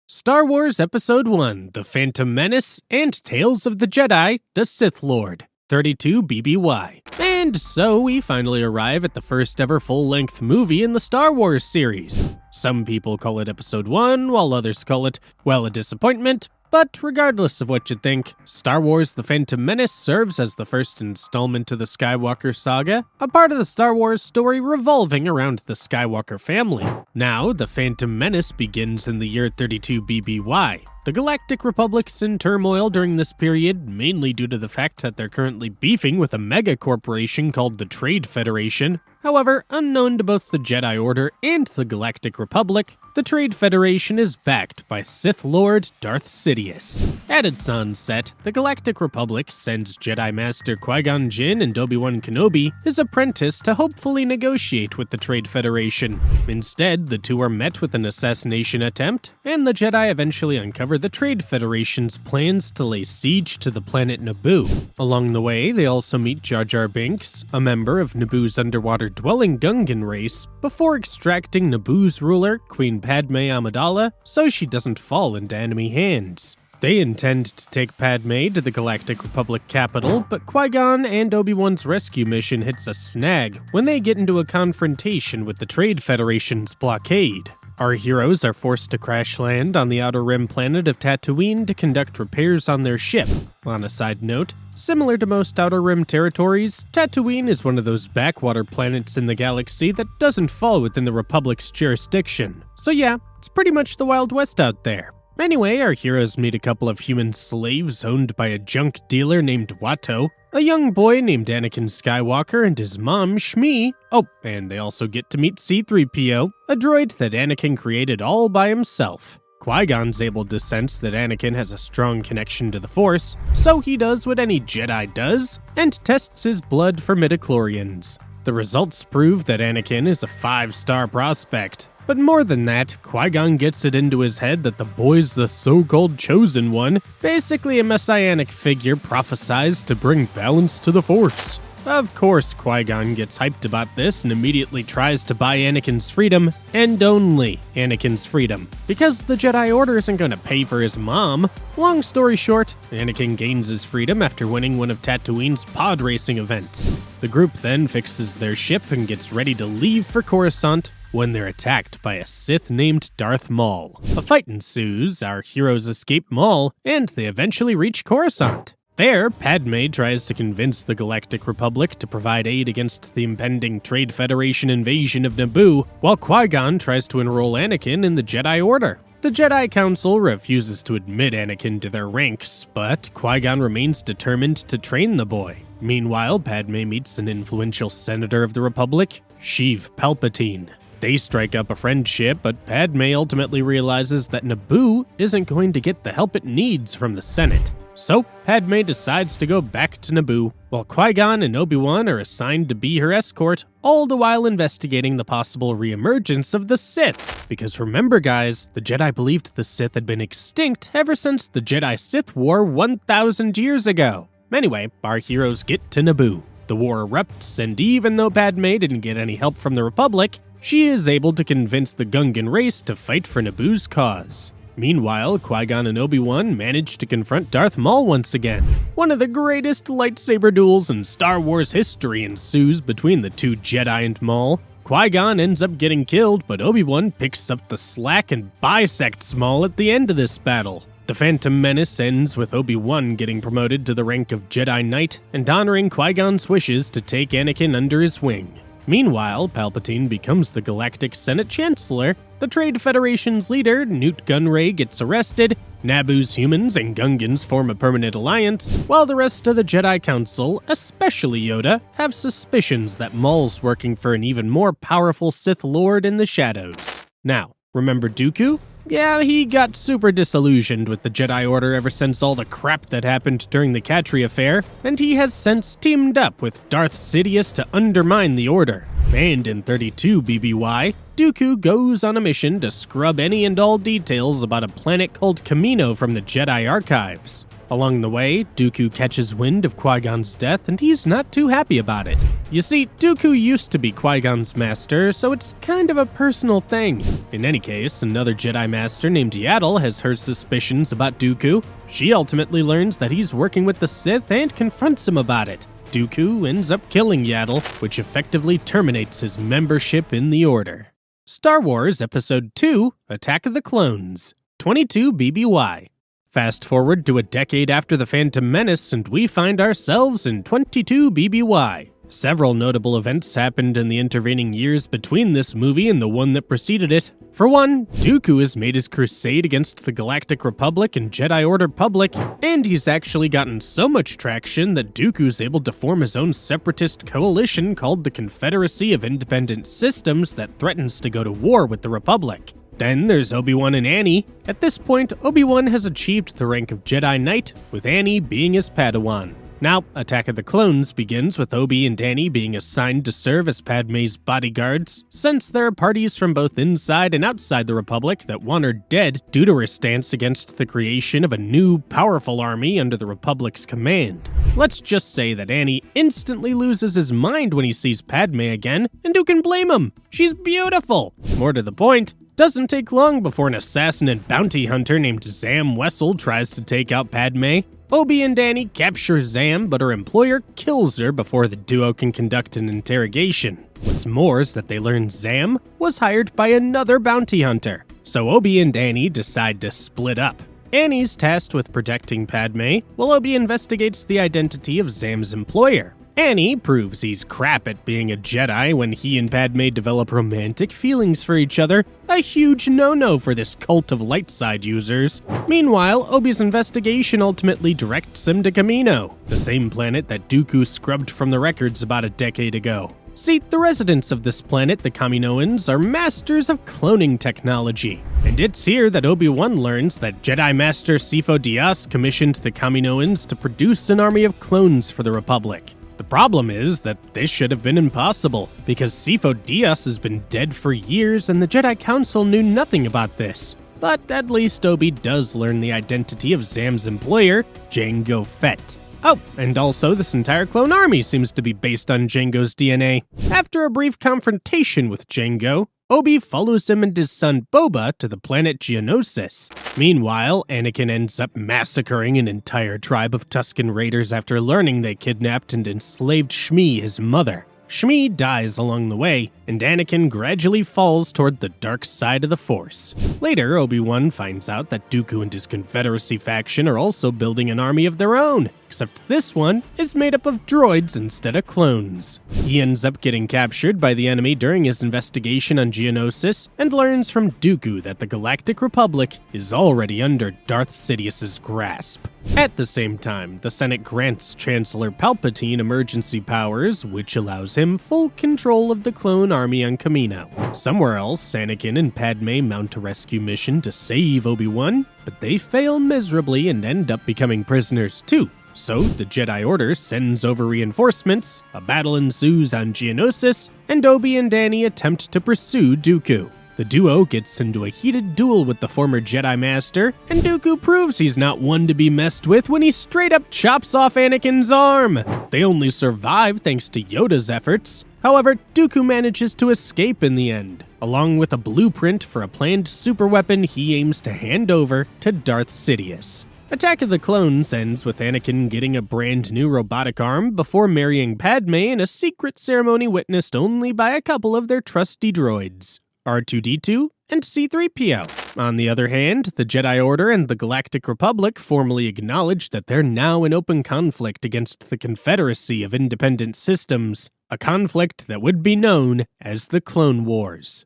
Star Wars Episode 1, The Phantom Menace, and Tales of the Jedi, The Sith Lord. 32 BBY. And so we finally arrive at the first ever full-length movie in the Star Wars series. Some people call it Episode 1, while others call it, well, a disappointment. But regardless of what you think, Star Wars The Phantom Menace serves as the first installment to the Skywalker saga, a part of the Star Wars story revolving around the Skywalker family. Now, The Phantom Menace begins in the year 32 BBY. The Galactic Republic's in turmoil during this period, mainly due to the fact that they're currently beefing with a mega corporation called the Trade Federation. However, unknown to both the Jedi Order and the Galactic Republic, the Trade Federation is backed by Sith Lord Darth Sidious. At its onset, the Galactic Republic sends Jedi Master Qui-Gon Jinn and Obi-Wan Kenobi, his apprentice, to hopefully negotiate with the Trade Federation. Instead, the two are met with an assassination attempt, and the Jedi eventually uncover the Trade Federation's plans to lay siege to the planet Naboo. Along the way, they also meet Jar Jar Binks, a member of Naboo's underwater-dwelling Gungan race, before extracting Naboo's ruler, Queen Padme Amidala, so she doesn't fall into enemy hands. They intend to take Padme to the Galactic Republic capital, but Qui-Gon and Obi-Wan's rescue mission hits a snag when they get into a confrontation with the Trade Federation's blockade. Our heroes are forced to crash land on the Outer Rim planet of Tatooine to conduct repairs on their ship. On a side note, similar to most Outer Rim territories, Tatooine is one of those backwater planets in the galaxy that doesn't fall within the Republic's jurisdiction. So yeah, it's pretty much the Wild West out there. Anyway, our heroes meet a couple of human slaves owned by a junk dealer named Watto, a young boy named Anakin Skywalker and his mom, Shmi. Oh, and they also get to meet C-3PO, a droid that Anakin created all by himself. Qui-Gon's able to sense that Anakin has a strong connection to the Force, so he does what any Jedi does, and tests his blood for midichlorians. The results prove that Anakin is a 5-star prospect. But more than that, Qui-Gon gets it into his head that the boy's the so-called Chosen One, basically a messianic figure prophesized to bring balance to the Force. Of course, Qui-Gon gets hyped about this and immediately tries to buy Anakin's freedom, and only Anakin's freedom, because the Jedi Order isn't going to pay for his mom. Long story short, Anakin gains his freedom after winning one of Tatooine's pod racing events. The group then fixes their ship and gets ready to leave for Coruscant, when they're attacked by a Sith named Darth Maul. A fight ensues, our heroes escape Maul, and they eventually reach Coruscant. There, Padme tries to convince the Galactic Republic to provide aid against the impending Trade Federation invasion of Naboo, while Qui-Gon tries to enroll Anakin in the Jedi Order. The Jedi Council refuses to admit Anakin to their ranks, but Qui-Gon remains determined to train the boy. Meanwhile, Padme meets an influential senator of the Republic, Sheev Palpatine. They strike up a friendship, but Padme ultimately realizes that Naboo isn't going to get the help it needs from the Senate. So, Padme decides to go back to Naboo, while Qui-Gon and Obi-Wan are assigned to be her escort, all the while investigating the possible reemergence of the Sith. Because remember guys, the Jedi believed the Sith had been extinct ever since the Jedi-Sith War 1,000 years ago. Anyway, our heroes get to Naboo. The war erupts, and even though Padme didn't get any help from the Republic, she is able to convince the Gungan race to fight for Naboo's cause. Meanwhile, Qui-Gon and Obi-Wan manage to confront Darth Maul once again. One of the greatest lightsaber duels in Star Wars history ensues between the two Jedi and Maul. Qui-Gon ends up getting killed, but Obi-Wan picks up the slack and bisects Maul at the end of this battle. The Phantom Menace ends with Obi-Wan getting promoted to the rank of Jedi Knight and honoring Qui-Gon's wishes to take Anakin under his wing. Meanwhile, Palpatine becomes the Galactic Senate Chancellor, the Trade Federation's leader, Newt Gunray, gets arrested, Naboo's humans and Gungans form a permanent alliance, while the rest of the Jedi Council, especially Yoda, have suspicions that Maul's working for an even more powerful Sith Lord in the shadows. Now, remember Dooku? Yeah, he got super disillusioned with the Jedi Order ever since all the crap that happened during the Katri affair, and he has since teamed up with Darth Sidious to undermine the Order. And in 32 BBY, Dooku goes on a mission to scrub any and all details about a planet called Kamino from the Jedi archives. Along the way, Dooku catches wind of Qui-Gon's death, and he's not too happy about it. You see, Dooku used to be Qui-Gon's master, so it's kind of a personal thing. In any case, another Jedi master named Yaddle has her suspicions about Dooku. She ultimately learns that he's working with the Sith and confronts him about it. Dooku ends up killing Yaddle, which effectively terminates his membership in the Order. Star Wars Episode 2: Attack of the Clones, 22 BBY. Fast forward to a decade after The Phantom Menace, and we find ourselves in 22 BBY. Several notable events happened in the intervening years between this movie and the one that preceded it. For one, Dooku has made his crusade against the Galactic Republic and Jedi Order public, and he's actually gotten so much traction that Dooku's able to form his own separatist coalition called the Confederacy of Independent Systems that threatens to go to war with the Republic. Then there's Obi-Wan and Annie. At this point, Obi-Wan has achieved the rank of Jedi Knight, with Annie being his Padawan. Now, Attack of the Clones begins with Obi and Annie being assigned to serve as Padme's bodyguards, since there are parties from both inside and outside the Republic that want her dead due to her stance against the creation of a new, powerful army under the Republic's command. Let's just say that Annie instantly loses his mind when he sees Padme again, and who can blame him? She's beautiful! More to the point, doesn't take long before an assassin and bounty hunter named Zam Wessel tries to take out Padme. Obi and Annie capture Zam, but her employer kills her before the duo can conduct an interrogation. What's more is that they learn Zam was hired by another bounty hunter. So Obi and Annie decide to split up. Annie's tasked with protecting Padme, while Obi investigates the identity of Zam's employer. Annie proves he's crap at being a Jedi when he and Padme develop romantic feelings for each other, a huge no-no for this cult of light side users. Meanwhile, Obi's investigation ultimately directs him to Kamino, the same planet that Dooku scrubbed from the records about a decade ago. See, the residents of this planet, the Kaminoans, are masters of cloning technology. And it's here that Obi-Wan learns that Jedi Master Sifo Dyas commissioned the Kaminoans to produce an army of clones for the Republic. The problem is that this should have been impossible, because Sifo Dyas has been dead for years and the Jedi Council knew nothing about this. But at least Obi does learn the identity of Zam's employer, Jango Fett. Oh, and also this entire clone army seems to be based on Jango's DNA. After a brief confrontation with Jango, Obi follows him and his son Boba to the planet Geonosis. Meanwhile, Anakin ends up massacring an entire tribe of Tusken Raiders after learning they kidnapped and enslaved Shmi, his mother. Shmi dies along the way, and Anakin gradually falls toward the dark side of the Force. Later, Obi-Wan finds out that Dooku and his Confederacy faction are also building an army of their own. except this one is made up of droids instead of clones. He ends up getting captured by the enemy during his investigation on Geonosis and learns from Dooku that the Galactic Republic is already under Darth Sidious's grasp. At the same time, the Senate grants Chancellor Palpatine emergency powers, which allows him full control of the clone army on Kamino. Somewhere else, Anakin and Padme mount a rescue mission to save Obi-Wan, but they fail miserably and end up becoming prisoners too. So the Jedi Order sends over reinforcements, a battle ensues on Geonosis, and Obi and Annie attempt to pursue Dooku. The duo gets into a heated duel with the former Jedi Master, and Dooku proves he's not one to be messed with when he straight up chops off Anakin's arm. They only survive thanks to Yoda's efforts. However, Dooku manages to escape in the end, along with a blueprint for a planned superweapon he aims to hand over to Darth Sidious. Attack of the Clones ends with Anakin getting a brand new robotic arm before marrying Padme in a secret ceremony witnessed only by a couple of their trusty droids, R2-D2 and C-3PO. On the other hand, the Jedi Order and the Galactic Republic formally acknowledge that they're now in open conflict against the Confederacy of Independent Systems, a conflict that would be known as the Clone Wars.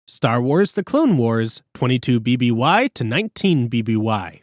Star Wars: The Clone Wars, 22 BBY to 19 BBY.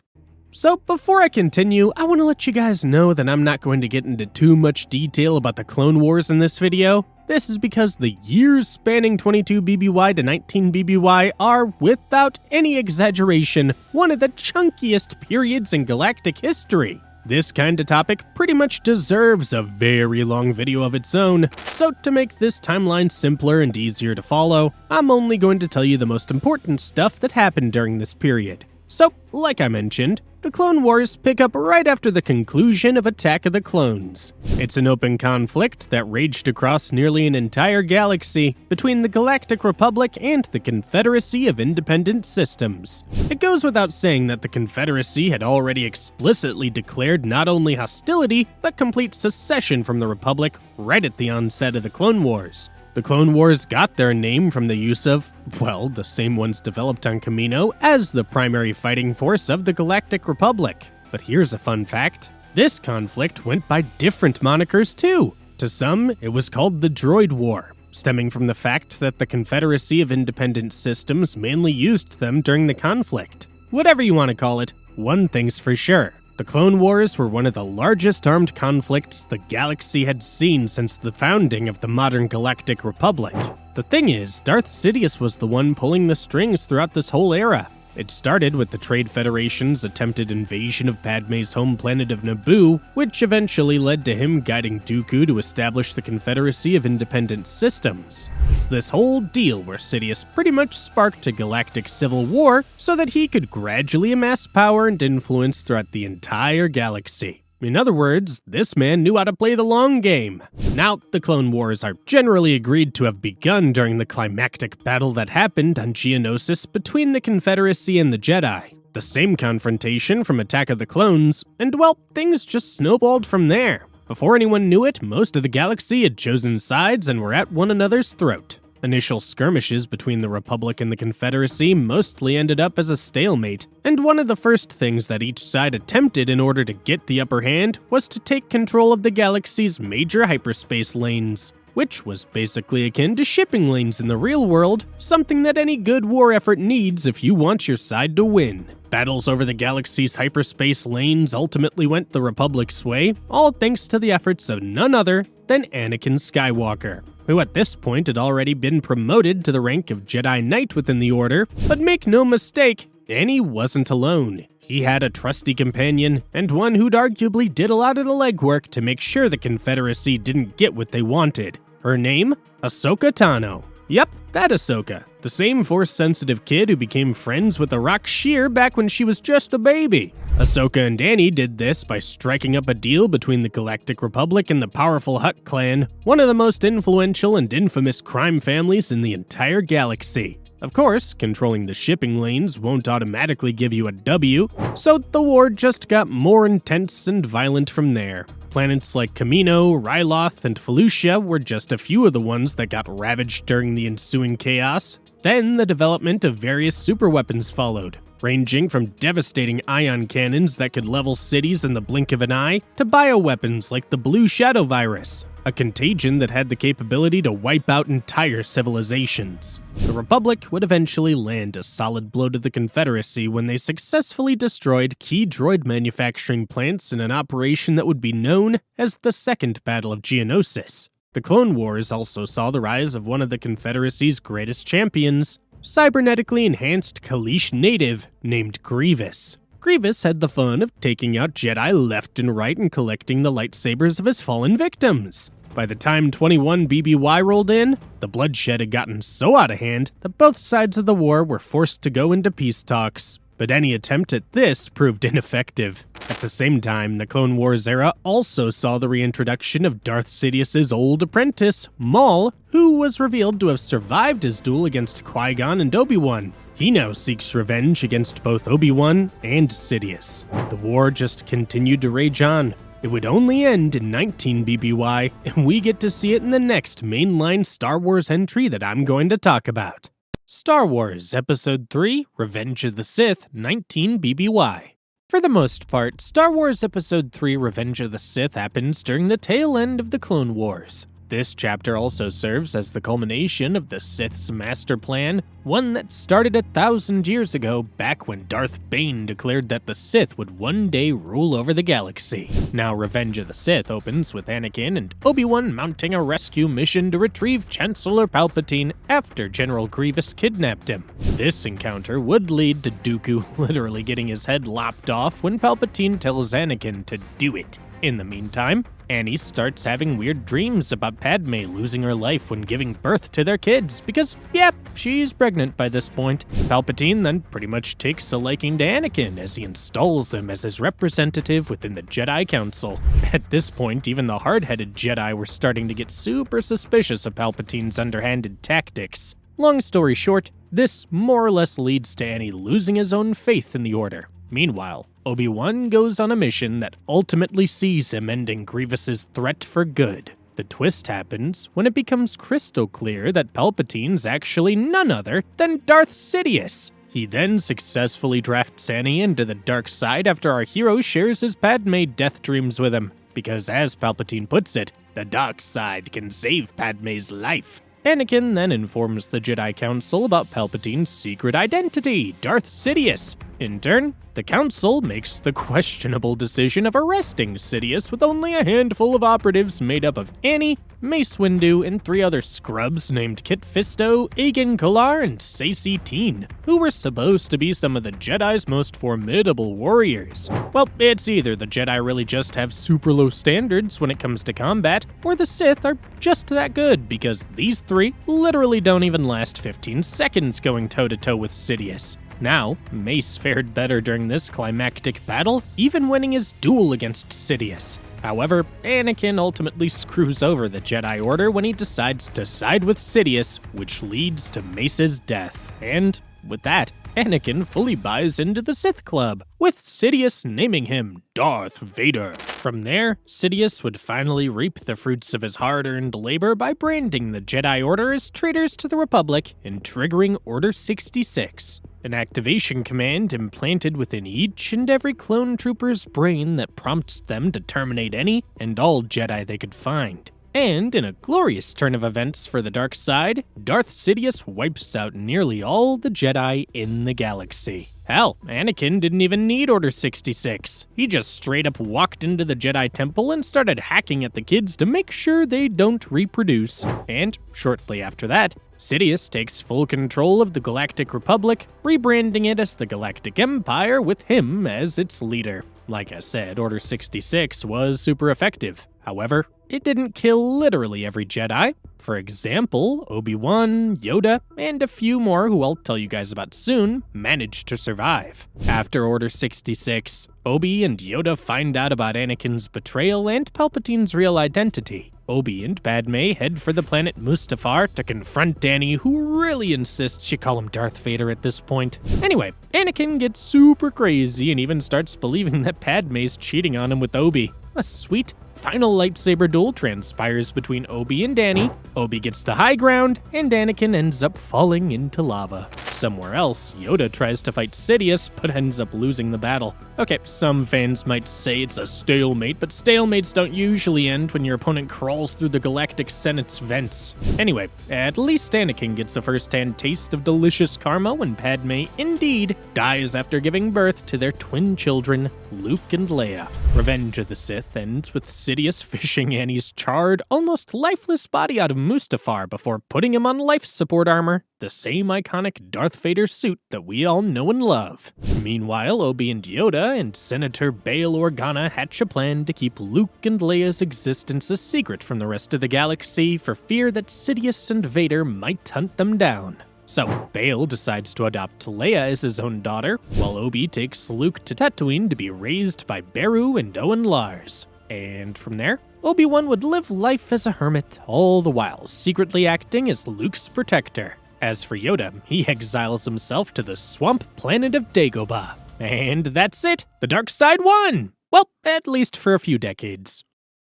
So before I continue, I want to let you guys know that I'm not going to get into too much detail about the Clone Wars in this video. This is because the years spanning 22 BBY to 19 BBY are, without any exaggeration, one of the chunkiest periods in galactic history. This kind of topic pretty much deserves a very long video of its own, so to make this timeline simpler and easier to follow, I'm only going to tell you the most important stuff that happened during this period. So, like I mentioned, the Clone Wars pick up right after the conclusion of Attack of the Clones. It's an open conflict that raged across nearly an entire galaxy between the Galactic Republic and the Confederacy of Independent Systems. It goes without saying that the Confederacy had already explicitly declared not only hostility, but complete secession from the Republic right at the onset of the Clone Wars. The Clone Wars got their name from the use of, well, the same ones developed on Kamino as the primary fighting force of the Galactic Republic. But here's a fun fact. This conflict went by different monikers too. To some, it was called the Droid War, stemming from the fact that the Confederacy of Independent Systems mainly used them during the conflict. Whatever you want to call it, one thing's for sure. The Clone Wars were one of the largest armed conflicts the galaxy had seen since the founding of the modern Galactic Republic. The thing is, Darth Sidious was the one pulling the strings throughout this whole era. It started with the Trade Federation's attempted invasion of Padme's home planet of Naboo, which eventually led to him guiding Dooku to establish the Confederacy of Independent Systems. It's this whole deal where Sidious pretty much sparked a galactic civil war so that he could gradually amass power and influence throughout the entire galaxy. In other words, this man knew how to play the long game. Now, the Clone Wars are generally agreed to have begun during the climactic battle that happened on Geonosis between the Confederacy and the Jedi. The same confrontation from Attack of the Clones, and well, things just snowballed from there. Before anyone knew it, most of the galaxy had chosen sides and were at one another's throat. Initial skirmishes between the Republic and the Confederacy mostly ended up as a stalemate, and one of the first things that each side attempted in order to get the upper hand was to take control of the galaxy's major hyperspace lanes, which was basically akin to shipping lanes in the real world, something that any good war effort needs if you want your side to win. Battles over the galaxy's hyperspace lanes ultimately went the Republic's way, all thanks to the efforts of none other than Anakin Skywalker, who at this point had already been promoted to the rank of Jedi Knight within the Order. But make no mistake, Annie wasn't alone. He had a trusty companion, and one who'd arguably did a lot of the legwork to make sure the Confederacy didn't get what they wanted. Her name? Ahsoka Tano. Yep, that Ahsoka. The same Force-sensitive kid who became friends with the Rock Sheer back when she was just a baby. Ahsoka and Annie did this by striking up a deal between the Galactic Republic and the powerful Hutt clan, one of the most influential and infamous crime families in the entire galaxy. Of course, controlling the shipping lanes won't automatically give you a W, so the war just got more intense and violent from there. Planets like Kamino, Ryloth, and Felucia were just a few of the ones that got ravaged during the ensuing chaos. Then the development of various superweapons followed. ranging from devastating ion cannons that could level cities in the blink of an eye, to bioweapons like the Blue Shadow virus, a contagion that had the capability to wipe out entire civilizations. The Republic would eventually land a solid blow to the Confederacy when they successfully destroyed key droid manufacturing plants in an operation that would be known as the Second Battle of Geonosis. The Clone Wars also saw the rise of one of the Confederacy's greatest champions, cybernetically enhanced Kaleesh native named Grievous. Grievous had the fun of taking out Jedi left and right and collecting the lightsabers of his fallen victims. By the time 21 BBY rolled in, the bloodshed had gotten so out of hand that both sides of the war were forced to go into peace talks. But any attempt at this proved ineffective. At the same time, the Clone Wars era also saw the reintroduction of Darth Sidious's old apprentice, Maul, who was revealed to have survived his duel against Qui-Gon and Obi-Wan. He now seeks revenge against both Obi-Wan and Sidious. The war just continued to rage on. It would only end in 19 BBY, and we get to see it in the next mainline Star Wars entry that I'm going to talk about. Star Wars Episode 3, Revenge of the Sith, 19 BBY. For the most part, Star Wars Episode 3, Revenge of the Sith happens during the tail end of the Clone Wars. This chapter also serves as the culmination of the Sith's master plan, one that started 1,000 years ago, back when Darth Bane declared that the Sith would one day rule over the galaxy. Now Revenge of the Sith opens with Anakin and Obi-Wan mounting a rescue mission to retrieve Chancellor Palpatine after General Grievous kidnapped him. This encounter would lead to Dooku literally getting his head lopped off when Palpatine tells Anakin to do it. In the meantime, Annie starts having weird dreams about Padme losing her life when giving birth to their kids because, yep, she's pregnant by this point. Palpatine then pretty much takes a liking to Anakin as he installs him as his representative within the Jedi Council. At this point, even the hard-headed Jedi were starting to get super suspicious of Palpatine's underhanded tactics. Long story short, this more or less leads to Annie losing his own faith in the Order. Meanwhile, Obi-Wan goes on a mission that ultimately sees him ending Grievous's threat for good. The twist happens when it becomes crystal clear that Palpatine's actually none other than Darth Sidious. He then successfully drafts Annie into the dark side after our hero shares his Padme death dreams with him, because as Palpatine puts it, the dark side can save Padme's life. Anakin then informs the Jedi Council about Palpatine's secret identity, Darth Sidious. In turn, the Council makes the questionable decision of arresting Sidious with only a handful of operatives made up of Annie, Mace Windu, and 3 other scrubs named Kit Fisto, Agen Kolar, and Saesee Tiin, who were supposed to be some of the Jedi's most formidable warriors. Well, it's either the Jedi really just have super low standards when it comes to combat, or the Sith are just that good, because these 3 literally don't even last 15 seconds going toe-to-toe with Sidious. Now, Mace fared better during this climactic battle, even winning his duel against Sidious. However, Anakin ultimately screws over the Jedi Order when he decides to side with Sidious, which leads to Mace's death. And with that, Anakin fully buys into the Sith Club, with Sidious naming him Darth Vader. From there, Sidious would finally reap the fruits of his hard-earned labor by branding the Jedi Order as traitors to the Republic and triggering Order 66, an activation command implanted within each and every clone trooper's brain that prompts them to terminate any and all Jedi they could find. And in a glorious turn of events for the dark side, Darth Sidious wipes out nearly all the Jedi in the galaxy. Hell, Anakin didn't even need Order 66. He just straight up walked into the Jedi Temple and started hacking at the kids to make sure they don't reproduce. And shortly after that, Sidious takes full control of the Galactic Republic, rebranding it as the Galactic Empire with him as its leader. Like I said, Order 66 was super effective. However, it didn't kill literally every Jedi. For example, Obi-Wan, Yoda, and a few more who I'll tell you guys about soon managed to survive. After Order 66, Obi and Yoda find out about Anakin's betrayal and Palpatine's real identity. Obi and Padme head for the planet Mustafar to confront Annie, who really insists she call him Darth Vader at this point. Anyway, Anakin gets super crazy and even starts believing that Padme's cheating on him with Obi. a sweet, final lightsaber duel transpires between Obi and Danny. Obi gets the high ground, and Anakin ends up falling into lava. Somewhere else, Yoda tries to fight Sidious, but ends up losing the battle. Okay, some fans might say it's a stalemate, but stalemates don't usually end when your opponent crawls through the Galactic Senate's vents. Anyway, at least Anakin gets a first-hand taste of delicious karma when Padme, indeed, dies after giving birth to their twin children, Luke and Leia. Revenge of the Sith ends with Sidious fishing Annie's charred, almost lifeless body out of Mustafar before putting him on life support armor, the same iconic Darth Vader suit that we all know and love. Meanwhile, Obi and Yoda and Senator Bail Organa hatch a plan to keep Luke and Leia's existence a secret from the rest of the galaxy for fear that Sidious and Vader might hunt them down. So, Bail decides to adopt Leia as his own daughter, while Obi takes Luke to Tatooine to be raised by Beru and Owen Lars. And from there, Obi-Wan would live life as a hermit, all the while secretly acting as Luke's protector. As for Yoda, he exiles himself to the swamp planet of Dagobah. And that's it! The dark side won! Well, at least for a few decades.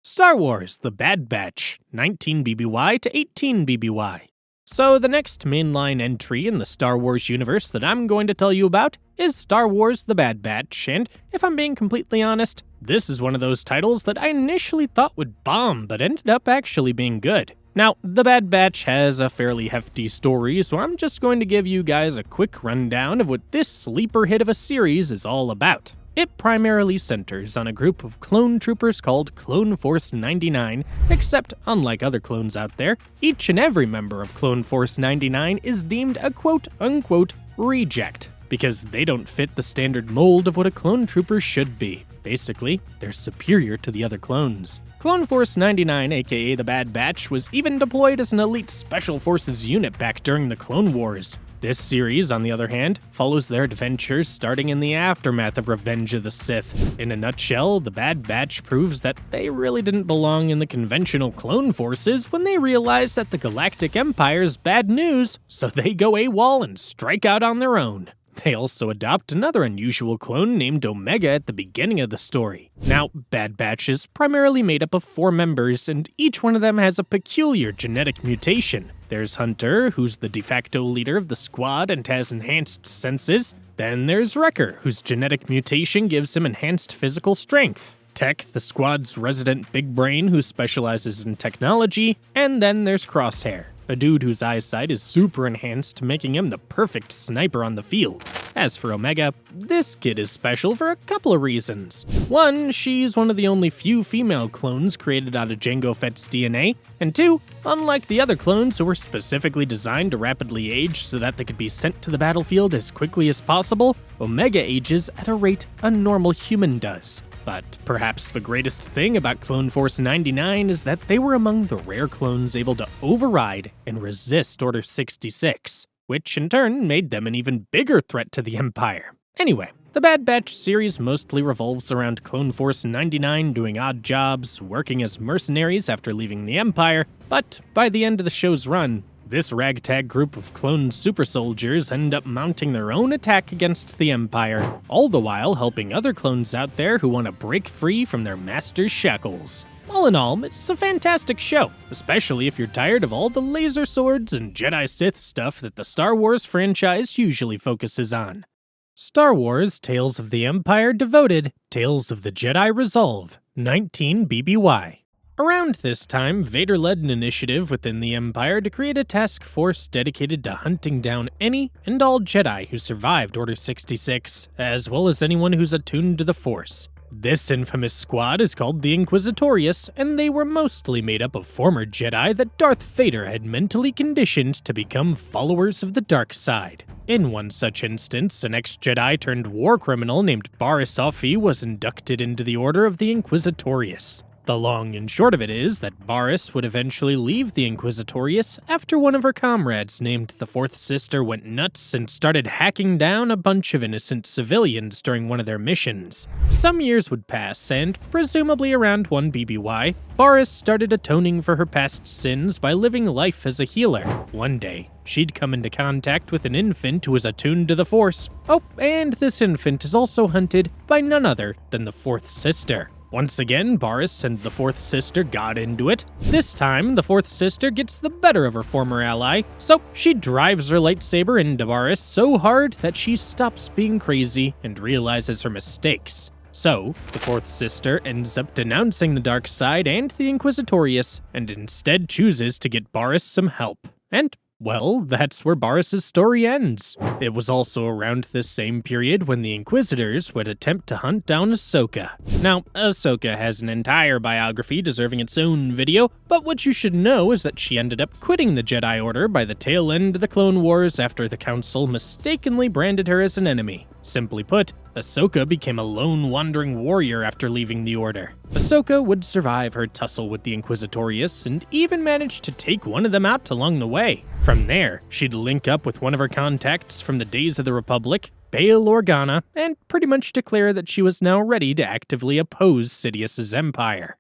Star Wars: The Bad Batch, 19 BBY to 18 BBY. So the next mainline entry in the Star Wars universe that I'm going to tell you about is Star Wars: The Bad Batch, and if I'm being completely honest, this is one of those titles that I initially thought would bomb, but ended up actually being good. Now, The Bad Batch has a fairly hefty story, so I'm just going to give you guys a quick rundown of what this sleeper hit of a series is all about. It primarily centers on a group of clone troopers called Clone Force 99, except unlike other clones out there, each and every member of Clone Force 99 is deemed a quote-unquote reject, because they don't fit the standard mold of what a clone trooper should be. Basically, they're superior to the other clones. Clone Force 99, aka the Bad Batch, was even deployed as an elite Special Forces unit back during the Clone Wars. This series, on the other hand, follows their adventures starting in the aftermath of Revenge of the Sith. In a nutshell, the Bad Batch proves that they really didn't belong in the conventional clone forces when they realize that the Galactic Empire is bad news, so they go AWOL and strike out on their own. They also adopt another unusual clone named Omega at the beginning of the story. Now, Bad Batch is primarily made up of 4 members, and each one of them has a peculiar genetic mutation. There's Hunter, who's the de facto leader of the squad and has enhanced senses. Then there's Wrecker, whose genetic mutation gives him enhanced physical strength. Tech, the squad's resident big brain who specializes in technology. And then there's Crosshair, a dude whose eyesight is super enhanced, making him the perfect sniper on the field. As for Omega, this kid is special for a couple of reasons. One, she's one of the only few female clones created out of Jango Fett's DNA, and 2, unlike the other clones who were specifically designed to rapidly age so that they could be sent to the battlefield as quickly as possible, Omega ages at a rate a normal human does. But perhaps the greatest thing about Clone Force 99 is that they were among the rare clones able to override and resist Order 66, which in turn made them an even bigger threat to the Empire. Anyway, the Bad Batch series mostly revolves around Clone Force 99 doing odd jobs, working as mercenaries after leaving the Empire, but by the end of the show's run, this ragtag group of clone super soldiers end up mounting their own attack against the Empire, all the while helping other clones out there who want to break free from their master's shackles. All in all, it's a fantastic show, especially if you're tired of all the laser swords and Jedi Sith stuff that the Star Wars franchise usually focuses on. Star Wars: Tales of the Empire Devoted, Tales of the Jedi Resolve, 19 BBY. Around this time, Vader led an initiative within the Empire to create a task force dedicated to hunting down any and all Jedi who survived Order 66, as well as anyone who's attuned to the Force. This infamous squad is called the Inquisitorius, and they were mostly made up of former Jedi that Darth Vader had mentally conditioned to become followers of the dark side. In one such instance, an ex-Jedi turned war criminal named Barriss Offee was inducted into the Order of the Inquisitorius. The long and short of it is that Barriss would eventually leave the Inquisitorius after one of her comrades named the Fourth Sister went nuts and started hacking down a bunch of innocent civilians during one of their missions. Some years would pass, and presumably around 1 BBY, Barriss started atoning for her past sins by living life as a healer. One day, she'd come into contact with an infant who was attuned to the Force. Oh, and this infant is also hunted by none other than the Fourth Sister. Once again, Barriss and the fourth sister got into it. This time, the fourth sister gets the better of her former ally, so she drives her lightsaber into Barriss so hard that she stops being crazy and realizes her mistakes. So, the fourth sister ends up denouncing the dark side and the Inquisitorius, and instead chooses to get Barriss some help. And well, that's where Barriss' story ends. It was also around this same period when the Inquisitors would attempt to hunt down Ahsoka. Now, Ahsoka has an entire biography deserving its own video, but what you should know is that she ended up quitting the Jedi Order by the tail end of the Clone Wars after the Council mistakenly branded her as an enemy. Simply put, Ahsoka became a lone wandering warrior after leaving the Order. Ahsoka would survive her tussle with the Inquisitorius and even managed to take one of them out along the way. From there, she'd link up with one of her contacts from the days of the Republic, Bail Organa, and pretty much declare that she was now ready to actively oppose Sidious's empire.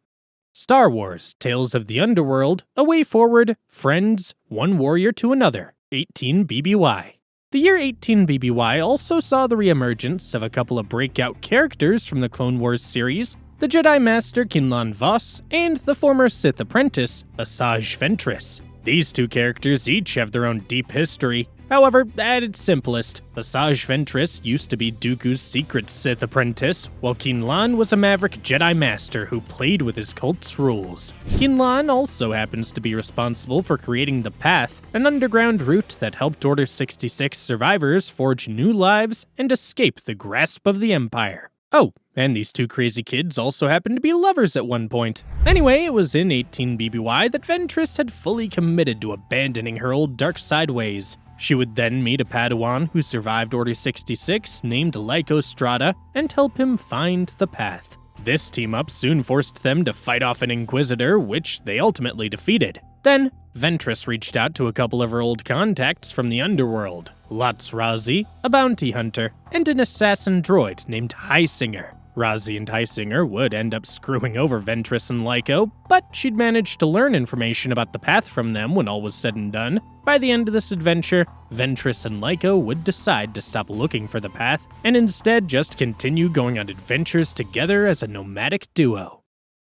Star Wars, Tales of the Underworld, A Way Forward, Friends, One Warrior to Another, 18 BBY. The year 18 BBY also saw the reemergence of a couple of breakout characters from the Clone Wars series, the Jedi Master Kinlan Vos and the former Sith apprentice, Asajj Ventress. These two characters each have their own deep history. However, at its simplest, Asajj Ventress used to be Dooku's secret Sith apprentice, while Kinlan was a maverick Jedi Master who played with his cult's rules. Kinlan also happens to be responsible for creating the Path, an underground route that helped Order 66 survivors forge new lives and escape the grasp of the Empire. Oh, and these two crazy kids also happened to be lovers at one point. Anyway, it was in 18 BBY that Ventress had fully committed to abandoning her old dark side ways. She would then meet a Padawan who survived Order 66 named Lyco Strada and help him find the Path. This team-up soon forced them to fight off an Inquisitor, which they ultimately defeated. Then, Ventress reached out to a couple of her old contacts from the Underworld, Lotz Razi, a bounty hunter, and an assassin droid named Highsinger. Razi and Highsinger would end up screwing over Ventress and Lyco, but she'd managed to learn information about the Path from them when all was said and done. By the end of this adventure, Ventress and Lyco would decide to stop looking for the Path and instead just continue going on adventures together as a nomadic duo.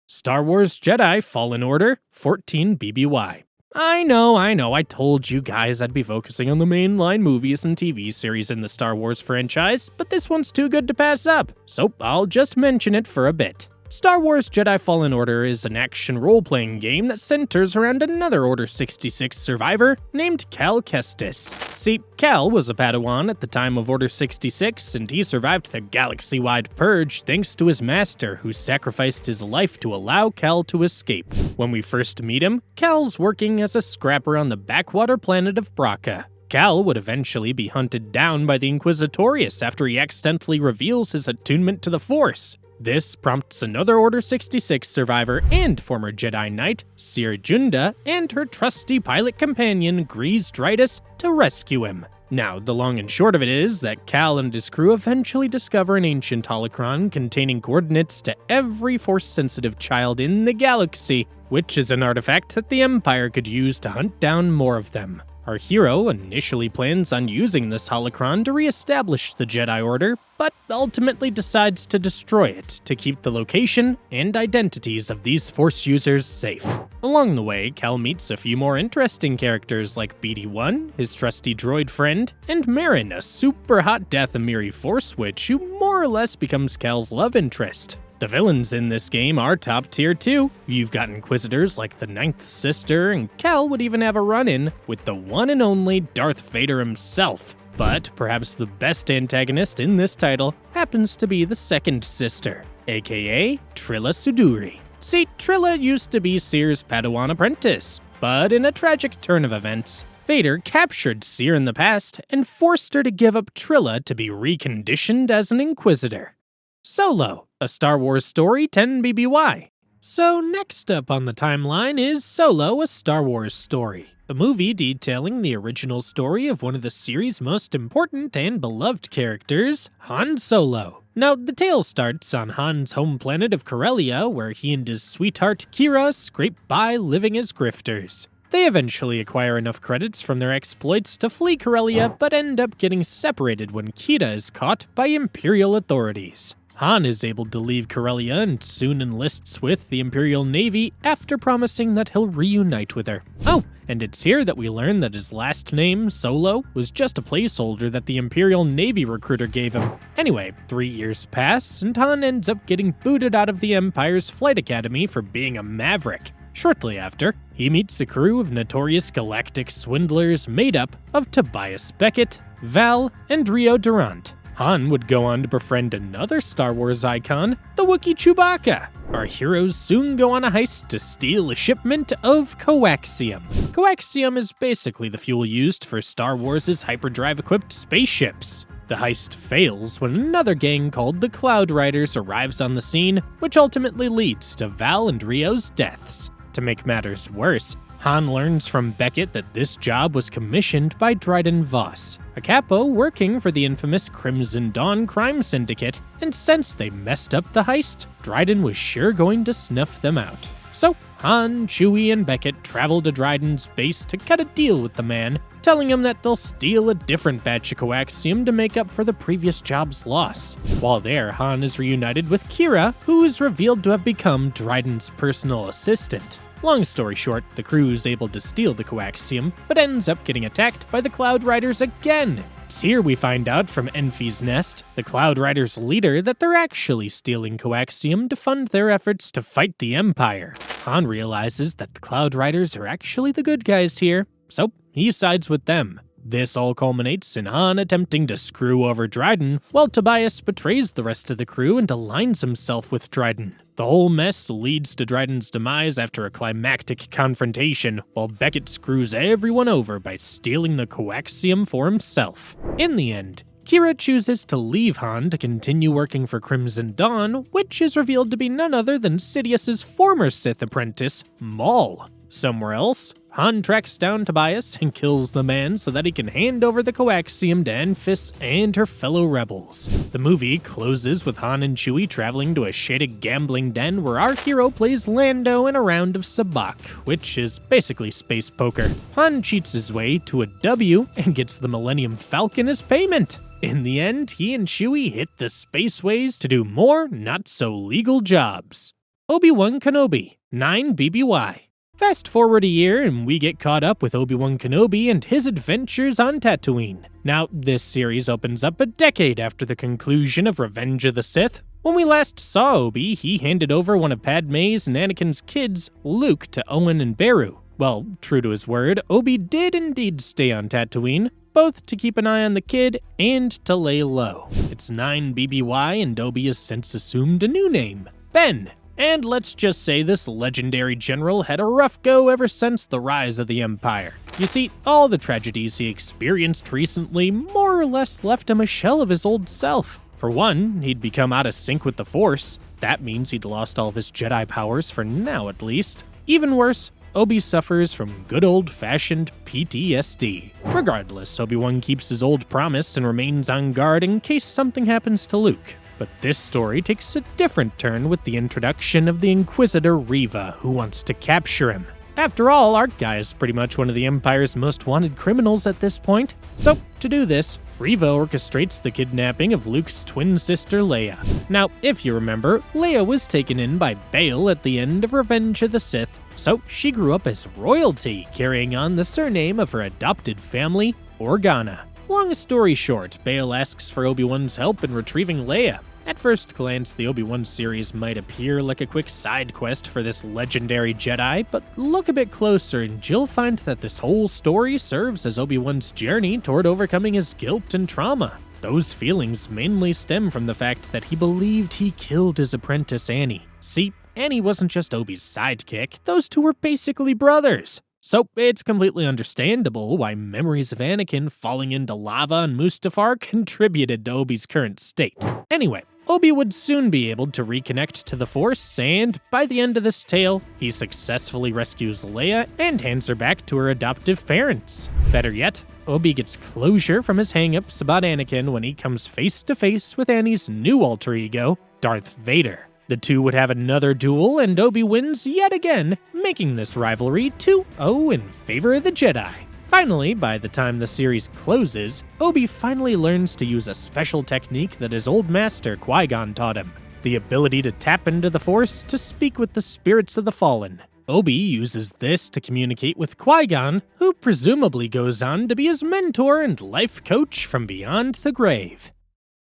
Star Wars Jedi Fallen Order, 14 BBY. I know, I told you guys I'd be focusing on the mainline movies and TV series in the Star Wars franchise, but this one's too good to pass up, so I'll just mention it for a bit. Star Wars Jedi Fallen Order is an action role-playing game that centers around another Order 66 survivor named Cal Kestis. See, Cal was a Padawan at the time of Order 66, and he survived the galaxy-wide purge thanks to his master, who sacrificed his life to allow Cal to escape. When we first meet him, Cal's working as a scrapper on the backwater planet of Bracca. Cal would eventually be hunted down by the Inquisitorius after he accidentally reveals his attunement to the Force. This prompts another Order 66 survivor and former Jedi Knight, Cere Junda, and her trusty pilot companion, Grease Dritus, to rescue him. Now, the long and short of it is that Cal and his crew eventually discover an ancient holocron containing coordinates to every Force-sensitive child in the galaxy, which is an artifact that the Empire could use to hunt down more of them. Our hero initially plans on using this holocron to re-establish the Jedi Order, but ultimately decides to destroy it to keep the location and identities of these Force users safe. Along the way, Cal meets a few more interesting characters like BD-1, his trusty droid friend, and Marin, a super hot Dathomiri Force witch who more or less becomes Cal's love interest. The villains in this game are top tier too. You've got Inquisitors like the Ninth Sister, and Cal would even have a run-in with the one and only Darth Vader himself. But perhaps the best antagonist in this title happens to be the Second Sister, aka Trilla Suduri. See, Trilla used to be Cere's Padawan apprentice, but in a tragic turn of events, Vader captured Cere in the past and forced her to give up Trilla to be reconditioned as an Inquisitor. Solo, a Star Wars story 10 BBY. So next up on the timeline is Solo, a Star Wars story, a movie detailing the original story of one of the series' most important and beloved characters, Han Solo. Now, the tale starts on Han's home planet of Corellia, where he and his sweetheart Kira scrape by living as grifters. They eventually acquire enough credits from their exploits to flee Corellia, but end up getting separated when Kira is caught by Imperial authorities. Han is able to leave Corellia and soon enlists with the Imperial Navy after promising that he'll reunite with her. Oh, and it's here that we learn that his last name, Solo, was just a placeholder that the Imperial Navy recruiter gave him. Anyway, 3 years pass, and Han ends up getting booted out of the Empire's flight academy for being a maverick. Shortly after, he meets a crew of notorious galactic swindlers made up of Tobias Beckett, Val, and Rio Durant. Han would go on to befriend another Star Wars icon, the Wookiee Chewbacca. Our heroes soon go on a heist to steal a shipment of coaxium. Coaxium is basically the fuel used for Star Wars' hyperdrive-equipped spaceships. The heist fails when another gang called the Cloud Riders arrives on the scene, which ultimately leads to Val and Rio's deaths. To make matters worse, Han learns from Beckett that this job was commissioned by Dryden Voss, a capo working for the infamous Crimson Dawn crime syndicate, and since they messed up the heist, Dryden was sure going to snuff them out. So Han, Chewie, and Beckett travel to Dryden's base to cut a deal with the man, telling him that they'll steal a different batch of coaxium to make up for the previous job's loss. While there, Han is reunited with Kira, who is revealed to have become Dryden's personal assistant. Long story short, the crew is able to steal the coaxium, but ends up getting attacked by the Cloud Riders again. It's here we find out from Enfy's Nest, the Cloud Riders' leader, that they're actually stealing coaxium to fund their efforts to fight the Empire. Han realizes that the Cloud Riders are actually the good guys here, so he sides with them. This all culminates in Han attempting to screw over Dryden, while Tobias betrays the rest of the crew and aligns himself with Dryden. The whole mess leads to Dryden's demise after a climactic confrontation, while Beckett screws everyone over by stealing the coaxium for himself. In the end, Kira chooses to leave Han to continue working for Crimson Dawn, which is revealed to be none other than Sidious's former Sith apprentice, Maul. Somewhere else, Han tracks down Tobias and kills the man so that he can hand over the coaxium to Enfys and her fellow rebels. The movie closes with Han and Chewie traveling to a shaded gambling den where our hero plays Lando in a round of sabacc, which is basically space poker. Han cheats his way to a W and gets the Millennium Falcon as payment. In the end, he and Chewie hit the spaceways to do more not-so-legal jobs. Obi-Wan Kenobi, 9 BBY. Fast forward a year and we get caught up with Obi-Wan Kenobi and his adventures on Tatooine. Now, this series opens up a decade after the conclusion of Revenge of the Sith. When we last saw Obi, he handed over one of Padme's and Anakin's kids, Luke, to Owen and Beru. Well, true to his word, Obi did indeed stay on Tatooine, both to keep an eye on the kid and to lay low. It's 9 BBY and Obi has since assumed a new name, Ben. And let's just say this legendary general had a rough go ever since the rise of the Empire. You see, all the tragedies he experienced recently more or less left him a shell of his old self. For one, he'd become out of sync with the Force. That means he'd lost all of his Jedi powers, for now at least. Even worse, Obi suffers from good old-fashioned PTSD. Regardless, Obi-Wan keeps his old promise and remains on guard in case something happens to Luke. But this story takes a different turn with the introduction of the Inquisitor Reva, who wants to capture him. After all, our guy is pretty much one of the Empire's most wanted criminals at this point. So, to do this, Reva orchestrates the kidnapping of Luke's twin sister Leia. Now, if you remember, Leia was taken in by Bail at the end of Revenge of the Sith, so she grew up as royalty, carrying on the surname of her adopted family, Organa. Long story short, Bail asks for Obi-Wan's help in retrieving Leia. At first glance, the Obi-Wan series might appear like a quick side quest for this legendary Jedi, but look a bit closer and you'll find that this whole story serves as Obi-Wan's journey toward overcoming his guilt and trauma. Those feelings mainly stem from the fact that he believed he killed his apprentice Annie. See, Annie wasn't just Obi's sidekick, those two were basically brothers. So it's completely understandable why memories of Anakin falling into lava on Mustafar contributed to Obi's current state. Anyway, Obi would soon be able to reconnect to the Force, and by the end of this tale, he successfully rescues Leia and hands her back to her adoptive parents. Better yet, Obi gets closure from his hang-ups about Anakin when he comes face to face with Annie's new alter ego, Darth Vader. The two would have another duel, and Obi wins yet again, making this rivalry 2-0 in favor of the Jedi. Finally, by the time the series closes, Obi finally learns to use a special technique that his old master Qui-Gon taught him, the ability to tap into the Force to speak with the spirits of the fallen. Obi uses this to communicate with Qui-Gon, who presumably goes on to be his mentor and life coach from beyond the grave.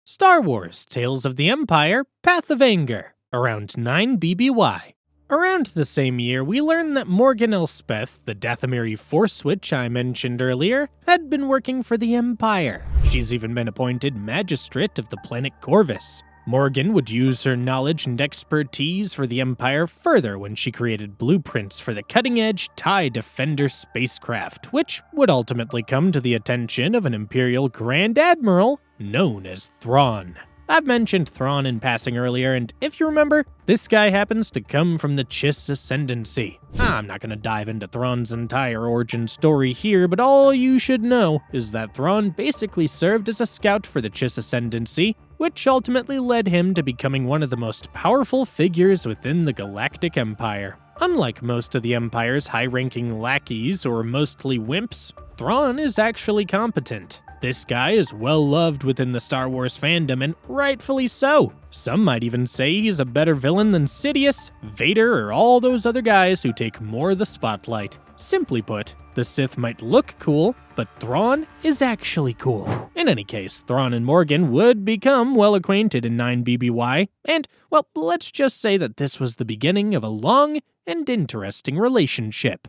Star Wars Tales of the Empire Path of Anger, around 9 BBY. Around the same year, we learn that Morgan Elspeth, the Dathomiri Force Witch I mentioned earlier, had been working for the Empire. She's even been appointed Magistrate of the planet Corvus. Morgan would use her knowledge and expertise for the Empire further when she created blueprints for the cutting-edge TIE Defender spacecraft, which would ultimately come to the attention of an Imperial Grand Admiral known as Thrawn. I've mentioned Thrawn in passing earlier, and if you remember, this guy happens to come from the Chiss Ascendancy. I'm not going to dive into Thrawn's entire origin story here, but all you should know is that Thrawn basically served as a scout for the Chiss Ascendancy, which ultimately led him to becoming one of the most powerful figures within the Galactic Empire. Unlike most of the Empire's high-ranking lackeys or mostly wimps, Thrawn is actually competent. This guy is well-loved within the Star Wars fandom, and rightfully so. Some might even say he's a better villain than Sidious, Vader, or all those other guys who take more of the spotlight. Simply put, the Sith might look cool, but Thrawn is actually cool. In any case, Thrawn and Morgan would become well acquainted in 9 BBY, and, well, let's just say that this was the beginning of a long and interesting relationship.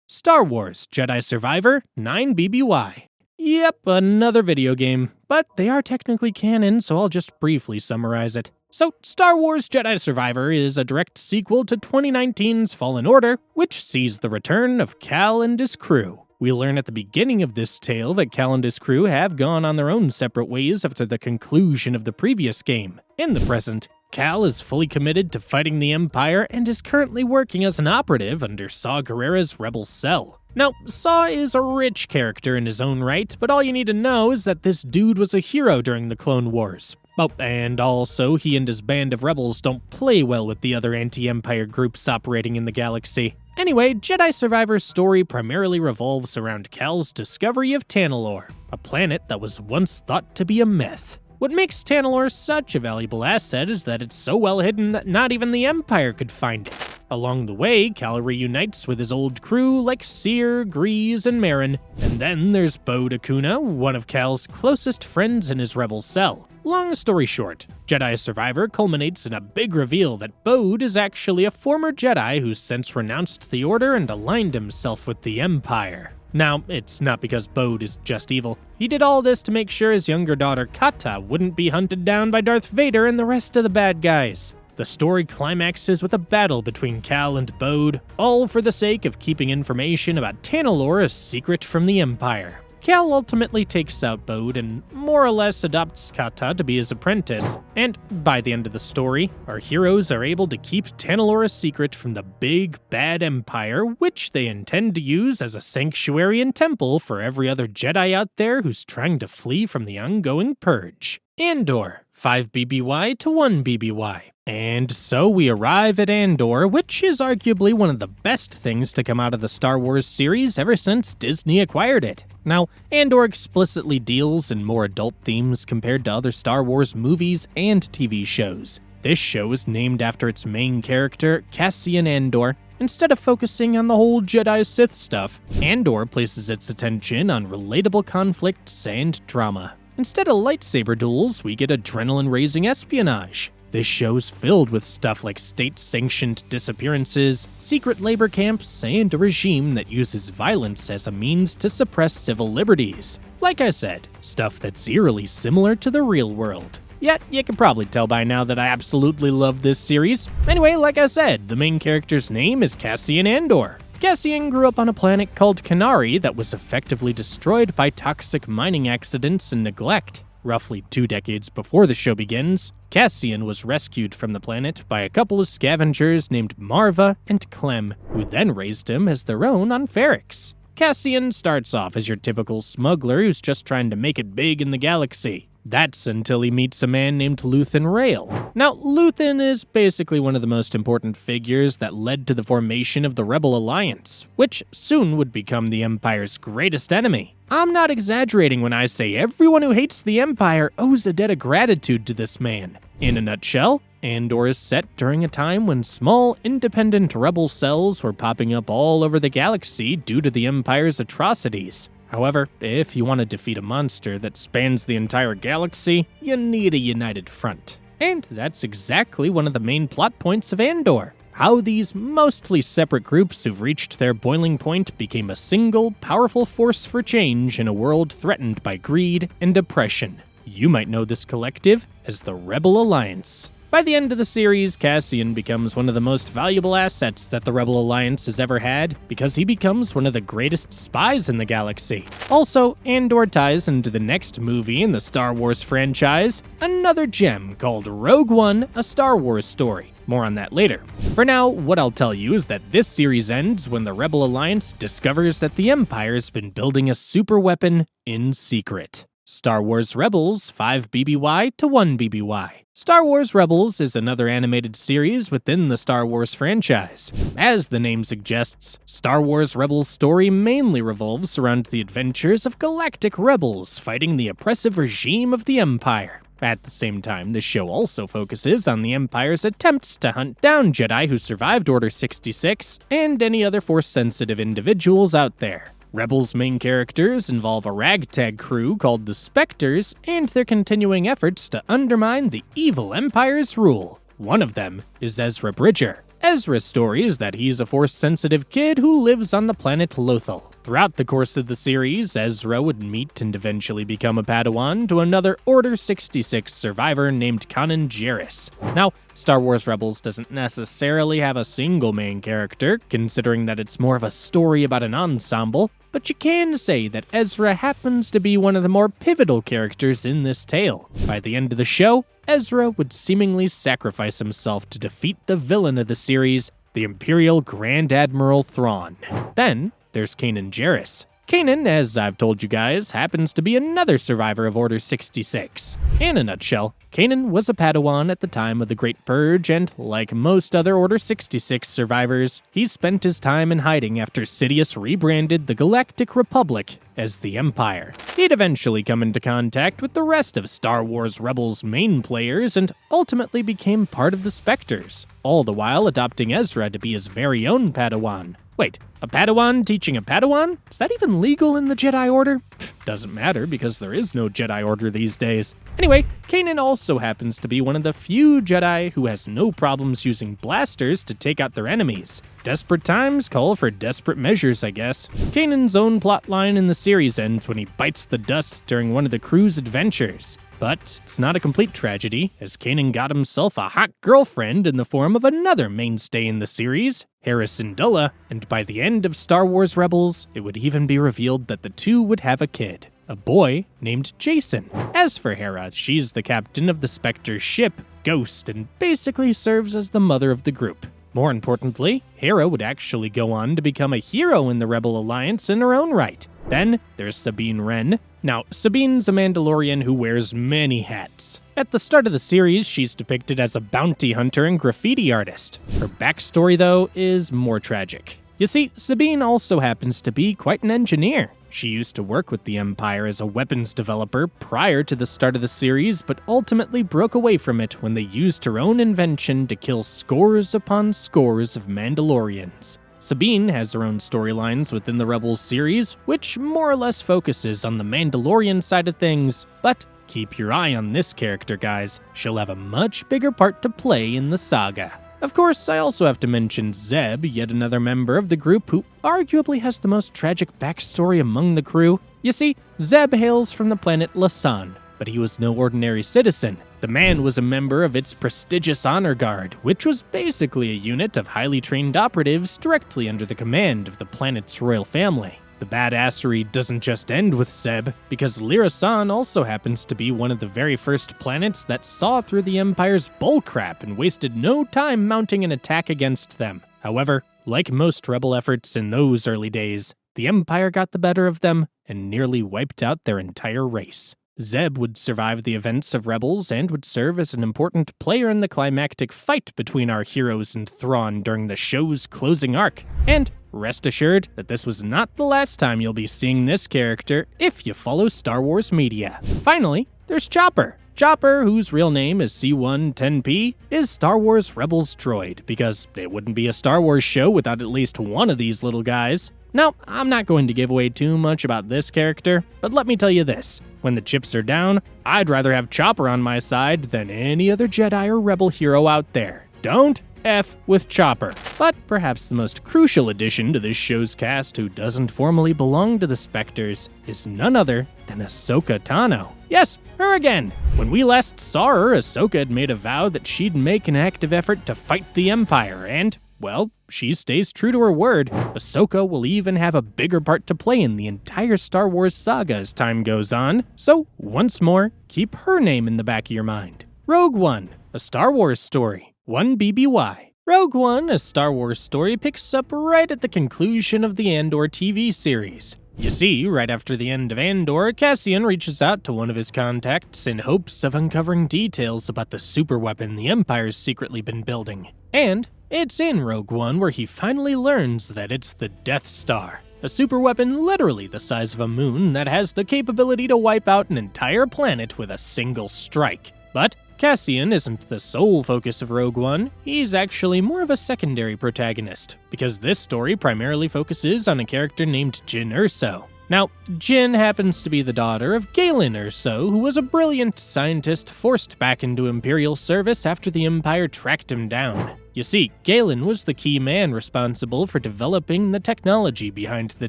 Star Wars Jedi Survivor 9 BBY. Yep, another video game, but they are technically canon, so I'll just briefly summarize it. So, Star Wars Jedi Survivor is a direct sequel to 2019's Fallen Order, which sees the return of Cal and his crew. We learn at the beginning of this tale that Cal and his crew have gone on their own separate ways after the conclusion of the previous game. In the present, Cal is fully committed to fighting the Empire and is currently working as an operative under Saw Gerrera's Rebel Cell. Now, Saw is a rich character in his own right, but all you need to know is that this dude was a hero during the Clone Wars. Oh, and also, he and his band of rebels don't play well with the other anti-Empire groups operating in the galaxy. Anyway, Jedi Survivor's story primarily revolves around Cal's discovery of Tanalorr, a planet that was once thought to be a myth. What makes Tanalorr such a valuable asset is that it's so well hidden that not even the Empire could find it. Along the way, Cal reunites with his old crew like Seer, Grease, and Marin, and then there's Bo Dakuna, one of Cal's closest friends in his rebel cell. Long story short, Jedi Survivor culminates in a big reveal that Bode is actually a former Jedi who's since renounced the Order and aligned himself with the Empire. Now, it's not because Bode is just evil. He did all this to make sure his younger daughter Kata wouldn't be hunted down by Darth Vader and the rest of the bad guys. The story climaxes with a battle between Cal and Bode, all for the sake of keeping information about Tanalorr a secret from the Empire. Cal ultimately takes out Bode and more or less adopts Kata to be his apprentice, and by the end of the story, our heroes are able to keep Tanalorr a secret from the big bad Empire, which they intend to use as a sanctuary and temple for every other Jedi out there who's trying to flee from the ongoing purge. Andor, 5 BBY to 1 BBY. And so we arrive at Andor, which is arguably one of the best things to come out of the Star Wars series ever since Disney acquired it. Now, Andor explicitly deals in more adult themes compared to other Star Wars movies and TV shows. This show is named after its main character, Cassian Andor. Instead of focusing on the whole Jedi-Sith stuff, Andor places its attention on relatable conflicts and drama. Instead of lightsaber duels, we get adrenaline-raising espionage. This show's filled with stuff like state-sanctioned disappearances, secret labor camps, and a regime that uses violence as a means to suppress civil liberties. Like I said, stuff that's eerily similar to the real world. Yet, you can probably tell by now that I absolutely love this series. Anyway, like I said, the main character's name is Cassian Andor. Cassian grew up on a planet called Kenari that was effectively destroyed by toxic mining accidents and neglect. Roughly 2 decades before the show begins, Cassian was rescued from the planet by a couple of scavengers named Marva and Clem, who then raised him as their own on Ferrix. Cassian starts off as your typical smuggler who's just trying to make it big in the galaxy. That's until he meets a man named Luthen Rael. Now, Luthen is basically one of the most important figures that led to the formation of the Rebel Alliance, which soon would become the Empire's greatest enemy. I'm not exaggerating when I say everyone who hates the Empire owes a debt of gratitude to this man. In a nutshell, Andor is set during a time when small, independent rebel cells were popping up all over the galaxy due to the Empire's atrocities. However, if you want to defeat a monster that spans the entire galaxy, you need a united front. And that's exactly one of the main plot points of Andor. How these mostly separate groups who've reached their boiling point became a single, powerful force for change in a world threatened by greed and oppression. You might know this collective as the Rebel Alliance. By the end of the series, Cassian becomes one of the most valuable assets that the Rebel Alliance has ever had because he becomes one of the greatest spies in the galaxy. Also, Andor ties into the next movie in the Star Wars franchise, another gem called Rogue One, a Star Wars story. More on that later. For now, what I'll tell you is that this series ends when the Rebel Alliance discovers that the Empire's been building a super weapon in secret. Star Wars Rebels 5 BBY to 1 BBY. Star Wars Rebels is another animated series within the Star Wars franchise. As the name suggests, Star Wars Rebels' story mainly revolves around the adventures of galactic rebels fighting the oppressive regime of the Empire. At the same time, the show also focuses on the Empire's attempts to hunt down Jedi who survived Order 66 and any other Force-sensitive individuals out there. Rebels' main characters involve a ragtag crew called the Spectres and their continuing efforts to undermine the evil Empire's rule. One of them is Ezra Bridger. Ezra's story is that he's a Force-sensitive kid who lives on the planet Lothal. Throughout the course of the series, Ezra would meet and eventually become a Padawan to another Order 66 survivor named Kanan Jarrus. Now, Star Wars Rebels doesn't necessarily have a single main character, considering that it's more of a story about an ensemble, but you can say that Ezra happens to be one of the more pivotal characters in this tale. By the end of the show, Ezra would seemingly sacrifice himself to defeat the villain of the series, the Imperial Grand Admiral Thrawn. Then, there's Kanan Jarrus. Kanan, as I've told you guys, happens to be another survivor of Order 66. In a nutshell, Kanan was a Padawan at the time of the Great Purge, and like most other Order 66 survivors, he spent his time in hiding after Sidious rebranded the Galactic Republic as the Empire. He'd eventually come into contact with the rest of Star Wars Rebels' main players and ultimately became part of the Spectres, all the while adopting Ezra to be his very own Padawan. Wait, a Padawan teaching a Padawan? Is that even legal in the Jedi Order? Doesn't matter because there is no Jedi Order these days. Anyway, Kanan also happens to be one of the few Jedi who has no problems using blasters to take out their enemies. Desperate times call for desperate measures, I guess. Kanan's own plotline in the series ends when he bites the dust during one of the crew's adventures. But it's not a complete tragedy, as Kanan got himself a hot girlfriend in the form of another mainstay in the series, Hera Syndulla, and by the end of Star Wars Rebels, it would even be revealed that the two would have a kid, a boy named Jason. As for Hera, she's the captain of the Spectre ship, Ghost, and basically serves as the mother of the group. More importantly, Hera would actually go on to become a hero in the Rebel Alliance in her own right. Then there's Sabine Wren. Now, Sabine's a Mandalorian who wears many hats. At the start of the series, she's depicted as a bounty hunter and graffiti artist. Her backstory, though, is more tragic. You see, Sabine also happens to be quite an engineer. She used to work with the Empire as a weapons developer prior to the start of the series, but ultimately broke away from it when they used her own invention to kill scores upon scores of Mandalorians. Sabine has her own storylines within the Rebels series, which more or less focuses on the Mandalorian side of things, but keep your eye on this character, guys. She'll have a much bigger part to play in the saga. Of course, I also have to mention Zeb, yet another member of the group who arguably has the most tragic backstory among the crew. You see, Zeb hails from the planet Lasan, but he was no ordinary citizen. The man was a member of its prestigious Honor Guard, which was basically a unit of highly trained operatives directly under the command of the planet's royal family. The badassery doesn't just end with Zeb, because Lyra-San also happens to be one of the very first planets that saw through the Empire's bullcrap and wasted no time mounting an attack against them. However, like most rebel efforts in those early days, the Empire got the better of them and nearly wiped out their entire race. Zeb would survive the events of Rebels and would serve as an important player in the climactic fight between our heroes and Thrawn during the show's closing arc. And rest assured that this was not the last time you'll be seeing this character if you follow Star Wars media. Finally, there's Chopper. Chopper, whose real name is C-110P, is Star Wars Rebels droid, because it wouldn't be a Star Wars show without at least one of these little guys. Now, I'm not going to give away too much about this character, but let me tell you this. When the chips are down, I'd rather have Chopper on my side than any other Jedi or Rebel hero out there. Don't F with Chopper. But perhaps the most crucial addition to this show's cast who doesn't formally belong to the Spectres is none other than Ahsoka Tano. Yes, her again. When we last saw her, Ahsoka had made a vow that she'd make an active effort to fight the Empire, and, well, she stays true to her word. Ahsoka will even have a bigger part to play in the entire Star Wars saga as time goes on, so once more, keep her name in the back of your mind. Rogue One, a Star Wars story. 1 BBY. Rogue One, a Star Wars story, picks up right at the conclusion of the Andor TV series. You see, right after the end of Andor, Cassian reaches out to one of his contacts in hopes of uncovering details about the superweapon the Empire's secretly been building. And it's in Rogue One where he finally learns that it's the Death Star, a superweapon literally the size of a moon that has the capability to wipe out an entire planet with a single strike. But Cassian isn't the sole focus of Rogue One, he's actually more of a secondary protagonist, because this story primarily focuses on a character named Jyn Erso. Now, Jyn happens to be the daughter of Galen Erso, who was a brilliant scientist forced back into Imperial service after the Empire tracked him down. You see, Galen was the key man responsible for developing the technology behind the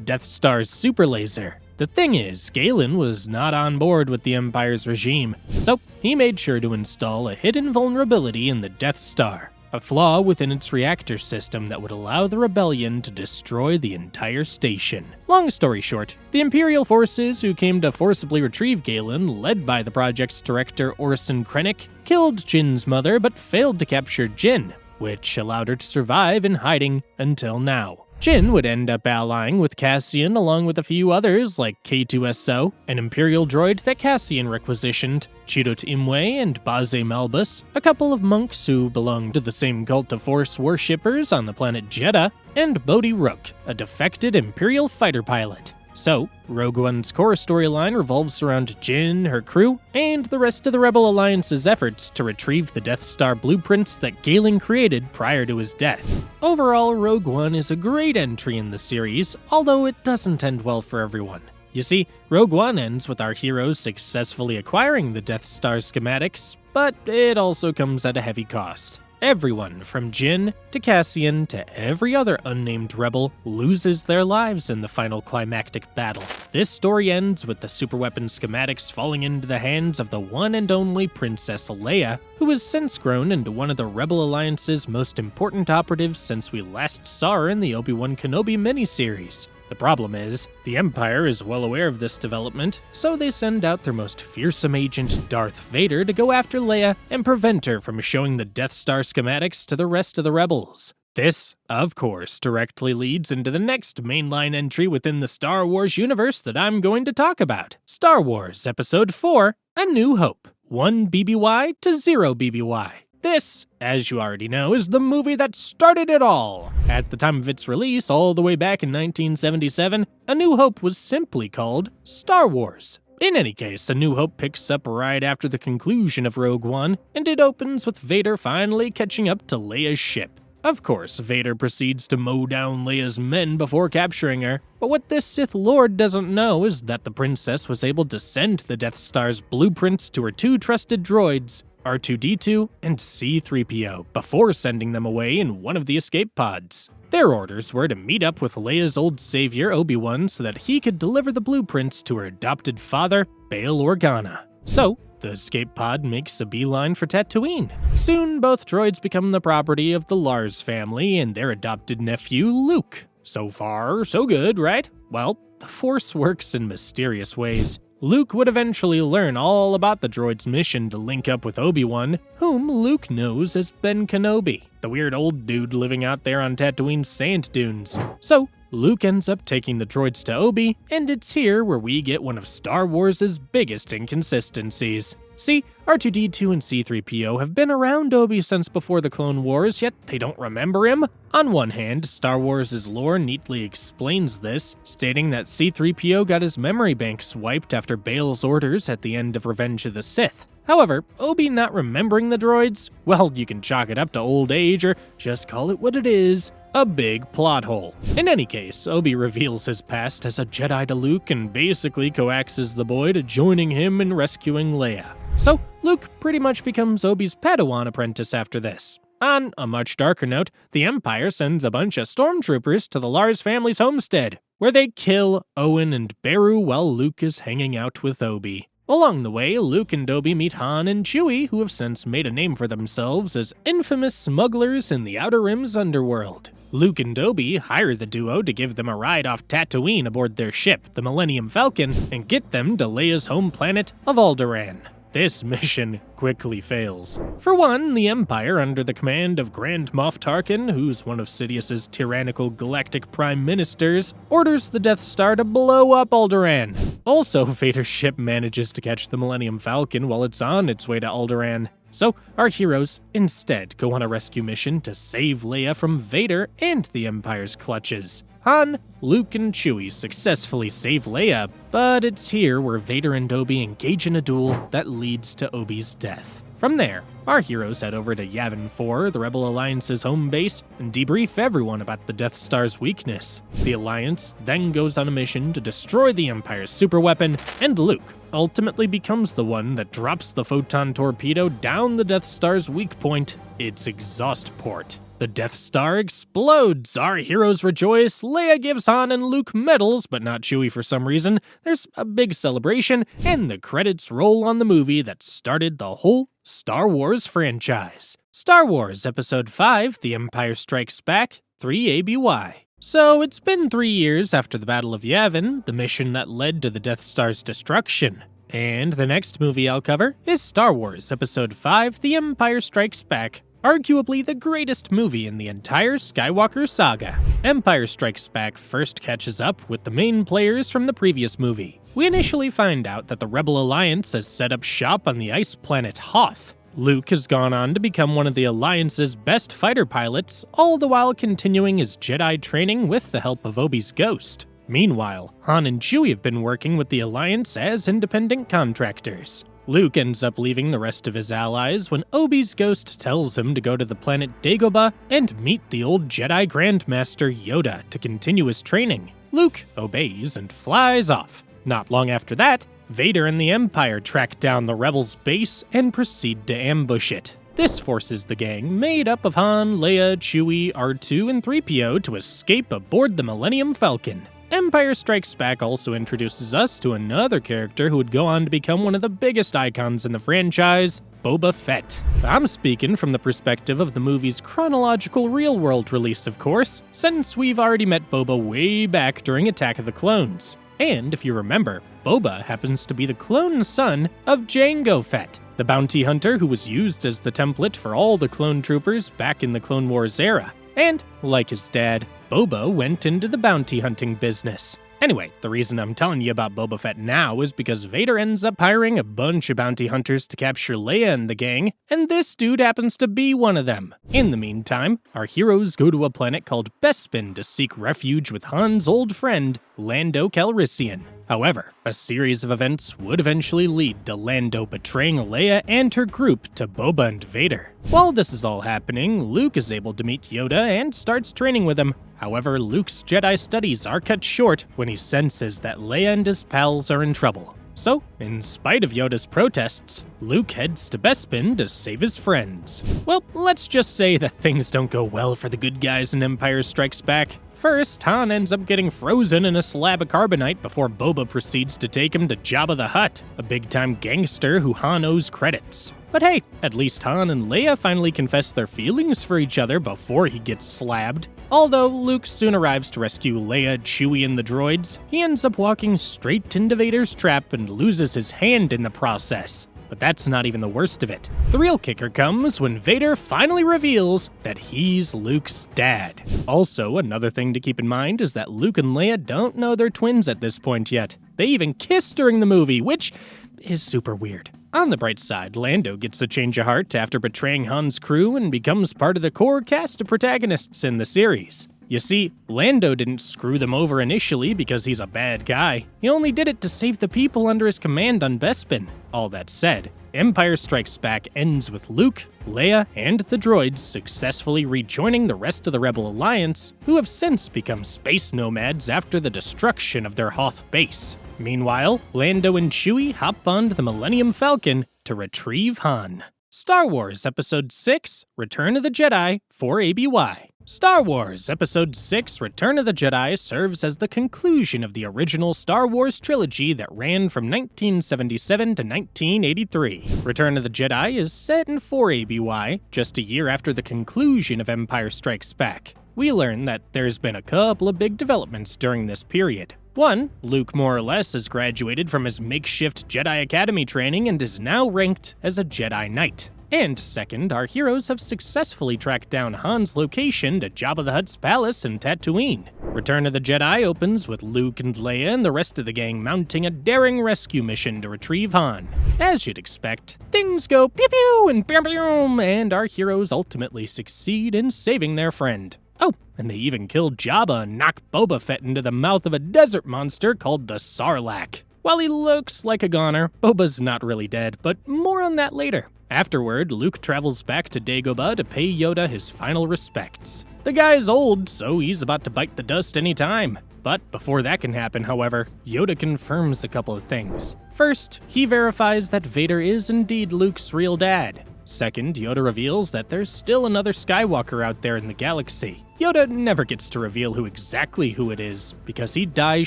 Death Star's super laser. The thing is, Galen was not on board with the Empire's regime, so he made sure to install a hidden vulnerability in the Death Star, a flaw within its reactor system that would allow the rebellion to destroy the entire station. Long story short, the Imperial forces who came to forcibly retrieve Galen, led by the project's director Orson Krennic, killed Jyn's mother but failed to capture Jyn, which allowed her to survive in hiding until now. Jyn would end up allying with Cassian along with a few others like K2SO, an Imperial droid that Cassian requisitioned, Chirrut Imwe and Baze Malbus, a couple of monks who belonged to the same cult of Force worshippers on the planet Jedha, and Bodhi Rook, a defected Imperial fighter pilot. So, Rogue One's core storyline revolves around Jyn, her crew, and the rest of the Rebel Alliance's efforts to retrieve the Death Star blueprints that Galen created prior to his death. Overall, Rogue One is a great entry in the series, although it doesn't end well for everyone. You see, Rogue One ends with our heroes successfully acquiring the Death Star schematics, but it also comes at a heavy cost. Everyone, from Jyn to Cassian to every other unnamed rebel, loses their lives in the final climactic battle. This story ends with the superweapon schematics falling into the hands of the one and only Princess Leia, who has since grown into one of the Rebel Alliance's most important operatives since we last saw her in the Obi-Wan Kenobi miniseries. The problem is, the Empire is well aware of this development, so they send out their most fearsome agent, Darth Vader, to go after Leia and prevent her from showing the Death Star schematics to the rest of the rebels. This, of course, directly leads into the next mainline entry within the Star Wars universe that I'm going to talk about. Star Wars Episode 4, A New Hope. 1 BBY to 0 BBY. This, as you already know, is the movie that started it all. At the time of its release, all the way back in 1977, A New Hope was simply called Star Wars. In any case, A New Hope picks up right after the conclusion of Rogue One, and it opens with Vader finally catching up to Leia's ship. Of course, Vader proceeds to mow down Leia's men before capturing her, but what this Sith Lord doesn't know is that the princess was able to send the Death Star's blueprints to her two trusted droids, R2-D2 and C-3PO, before sending them away in one of the escape pods. Their orders were to meet up with Leia's old savior, Obi-Wan, so that he could deliver the blueprints to her adopted father, Bail Organa. So, the escape pod makes a beeline for Tatooine. Soon, both droids become the property of the Lars family and their adopted nephew, Luke. So far, so good, right? Well, the Force works in mysterious ways. Luke would eventually learn all about the droid's mission to link up with Obi-Wan, whom Luke knows as Ben Kenobi, the weird old dude living out there on Tatooine's sand dunes. So, Luke ends up taking the droids to Obi, and it's here where we get one of Star Wars' biggest inconsistencies. See, R2-D2 and C-3PO have been around Obi since before the Clone Wars, yet they don't remember him. On one hand, Star Wars' lore neatly explains this, stating that C-3PO got his memory banks wiped after Bail's orders at the end of Revenge of the Sith. However, Obi not remembering the droids? Well, you can chalk it up to old age or just call it what it is. A big plot hole. In any case, Obi reveals his past as a Jedi to Luke and basically coaxes the boy to joining him in rescuing Leia. So, Luke pretty much becomes Obi's Padawan apprentice after this. On a much darker note, the Empire sends a bunch of stormtroopers to the Lars family's homestead, where they kill Owen and Beru while Luke is hanging out with Obi. Along the way, Luke and Obi meet Han and Chewie, who have since made a name for themselves as infamous smugglers in the Outer Rim's Underworld. Luke and Obi hire the duo to give them a ride off Tatooine aboard their ship, the Millennium Falcon, and get them to Leia's home planet of Alderaan. This mission quickly fails. For one, the Empire, under the command of Grand Moff Tarkin, who's one of Sidious's tyrannical galactic prime ministers, orders the Death Star to blow up Alderaan. Also, Vader's ship manages to catch the Millennium Falcon while it's on its way to Alderaan. So, our heroes instead go on a rescue mission to save Leia from Vader and the Empire's clutches. Han, Luke, and Chewie successfully save Leia, but it's here where Vader and Obi engage in a duel that leads to Obi's death. From there, our heroes head over to Yavin 4, the Rebel Alliance's home base, and debrief everyone about the Death Star's weakness. The Alliance then goes on a mission to destroy the Empire's superweapon, and Luke ultimately becomes the one that drops the photon torpedo down the Death Star's weak point, its exhaust port. The Death Star explodes, our heroes rejoice, Leia gives Han and Luke medals, but not Chewie for some reason, there's a big celebration, and the credits roll on the movie that started the whole Star Wars franchise. Star Wars Episode 5, The Empire Strikes Back, 3 ABY. So it's been 3 years after the Battle of Yavin, the mission that led to the Death Star's destruction. And the next movie I'll cover is Star Wars Episode 5, The Empire Strikes Back, arguably the greatest movie in the entire Skywalker saga. Empire Strikes Back first catches up with the main players from the previous movie. We initially find out that the Rebel Alliance has set up shop on the ice planet Hoth. Luke has gone on to become one of the Alliance's best fighter pilots, all the while continuing his Jedi training with the help of Obi's ghost. Meanwhile, Han and Chewie have been working with the Alliance as independent contractors. Luke ends up leaving the rest of his allies when Obi's ghost tells him to go to the planet Dagobah and meet the old Jedi Grandmaster Yoda to continue his training. Luke obeys and flies off. Not long after that, Vader and the Empire track down the Rebels' base and proceed to ambush it. This forces the gang, made up of Han, Leia, Chewie, R2, and 3PO, to escape aboard the Millennium Falcon. Empire Strikes Back also introduces us to another character who would go on to become one of the biggest icons in the franchise, Boba Fett. I'm speaking from the perspective of the movie's chronological real-world release, of course, since we've already met Boba way back during Attack of the Clones. And if you remember, Boba happens to be the clone son of Jango Fett, the bounty hunter who was used as the template for all the clone troopers back in the Clone Wars era. And, like his dad, Boba went into the bounty hunting business. Anyway, the reason I'm telling you about Boba Fett now is because Vader ends up hiring a bunch of bounty hunters to capture Leia and the gang, and this dude happens to be one of them. In the meantime, our heroes go to a planet called Bespin to seek refuge with Han's old friend, Lando Calrissian. However, a series of events would eventually lead to Lando betraying Leia and her group to Boba and Vader. While this is all happening, Luke is able to meet Yoda and starts training with him. However, Luke's Jedi studies are cut short when he senses that Leia and his pals are in trouble. So, in spite of Yoda's protests, Luke heads to Bespin to save his friends. Well, let's just say that things don't go well for the good guys in Empire Strikes Back. First, Han ends up getting frozen in a slab of carbonite before Boba proceeds to take him to Jabba the Hutt, a big-time gangster who Han owes credits. But hey, at least Han and Leia finally confess their feelings for each other before he gets slabbed. Although Luke soon arrives to rescue Leia, Chewie, and the droids, he ends up walking straight into Vader's trap and loses his hand in the process. But that's not even the worst of it. The real kicker comes when Vader finally reveals that he's Luke's dad. Also, another thing to keep in mind is that Luke and Leia don't know they're twins at this point yet. They even kiss during the movie, which is super weird. On the bright side, Lando gets a change of heart after betraying Han's crew and becomes part of the core cast of protagonists in the series. You see, Lando didn't screw them over initially because he's a bad guy. He only did it to save the people under his command on Bespin. All that said, Empire Strikes Back ends with Luke, Leia, and the droids successfully rejoining the rest of the Rebel Alliance, who have since become space nomads after the destruction of their Hoth base. Meanwhile, Lando and Chewie hop onto the Millennium Falcon to retrieve Han. Star Wars Episode 6, Return of the Jedi, 4ABY. Star Wars Episode 6 Return of the Jedi serves as the conclusion of the original Star Wars trilogy that ran from 1977 to 1983. Return of the Jedi is set in 4ABY, just a year after the conclusion of Empire Strikes Back. We learn that there's been a couple of big developments during this period. One, Luke more or less has graduated from his makeshift Jedi Academy training and is now ranked as a Jedi Knight. And second, our heroes have successfully tracked down Han's location to Jabba the Hutt's palace in Tatooine. Return of the Jedi opens with Luke and Leia and the rest of the gang mounting a daring rescue mission to retrieve Han. As you'd expect, things go pew-pew and bam-bam, and our heroes ultimately succeed in saving their friend. Oh, and they even kill Jabba and knock Boba Fett into the mouth of a desert monster called the Sarlacc. While he looks like a goner, Boba's not really dead, but more on that later. Afterward, Luke travels back to Dagobah to pay Yoda his final respects. The guy's old, so he's about to bite the dust anytime. But before that can happen, however, Yoda confirms a couple of things. First, he verifies that Vader is indeed Luke's real dad. Second, Yoda reveals that there's still another Skywalker out there in the galaxy. Yoda never gets to reveal who it is, because he dies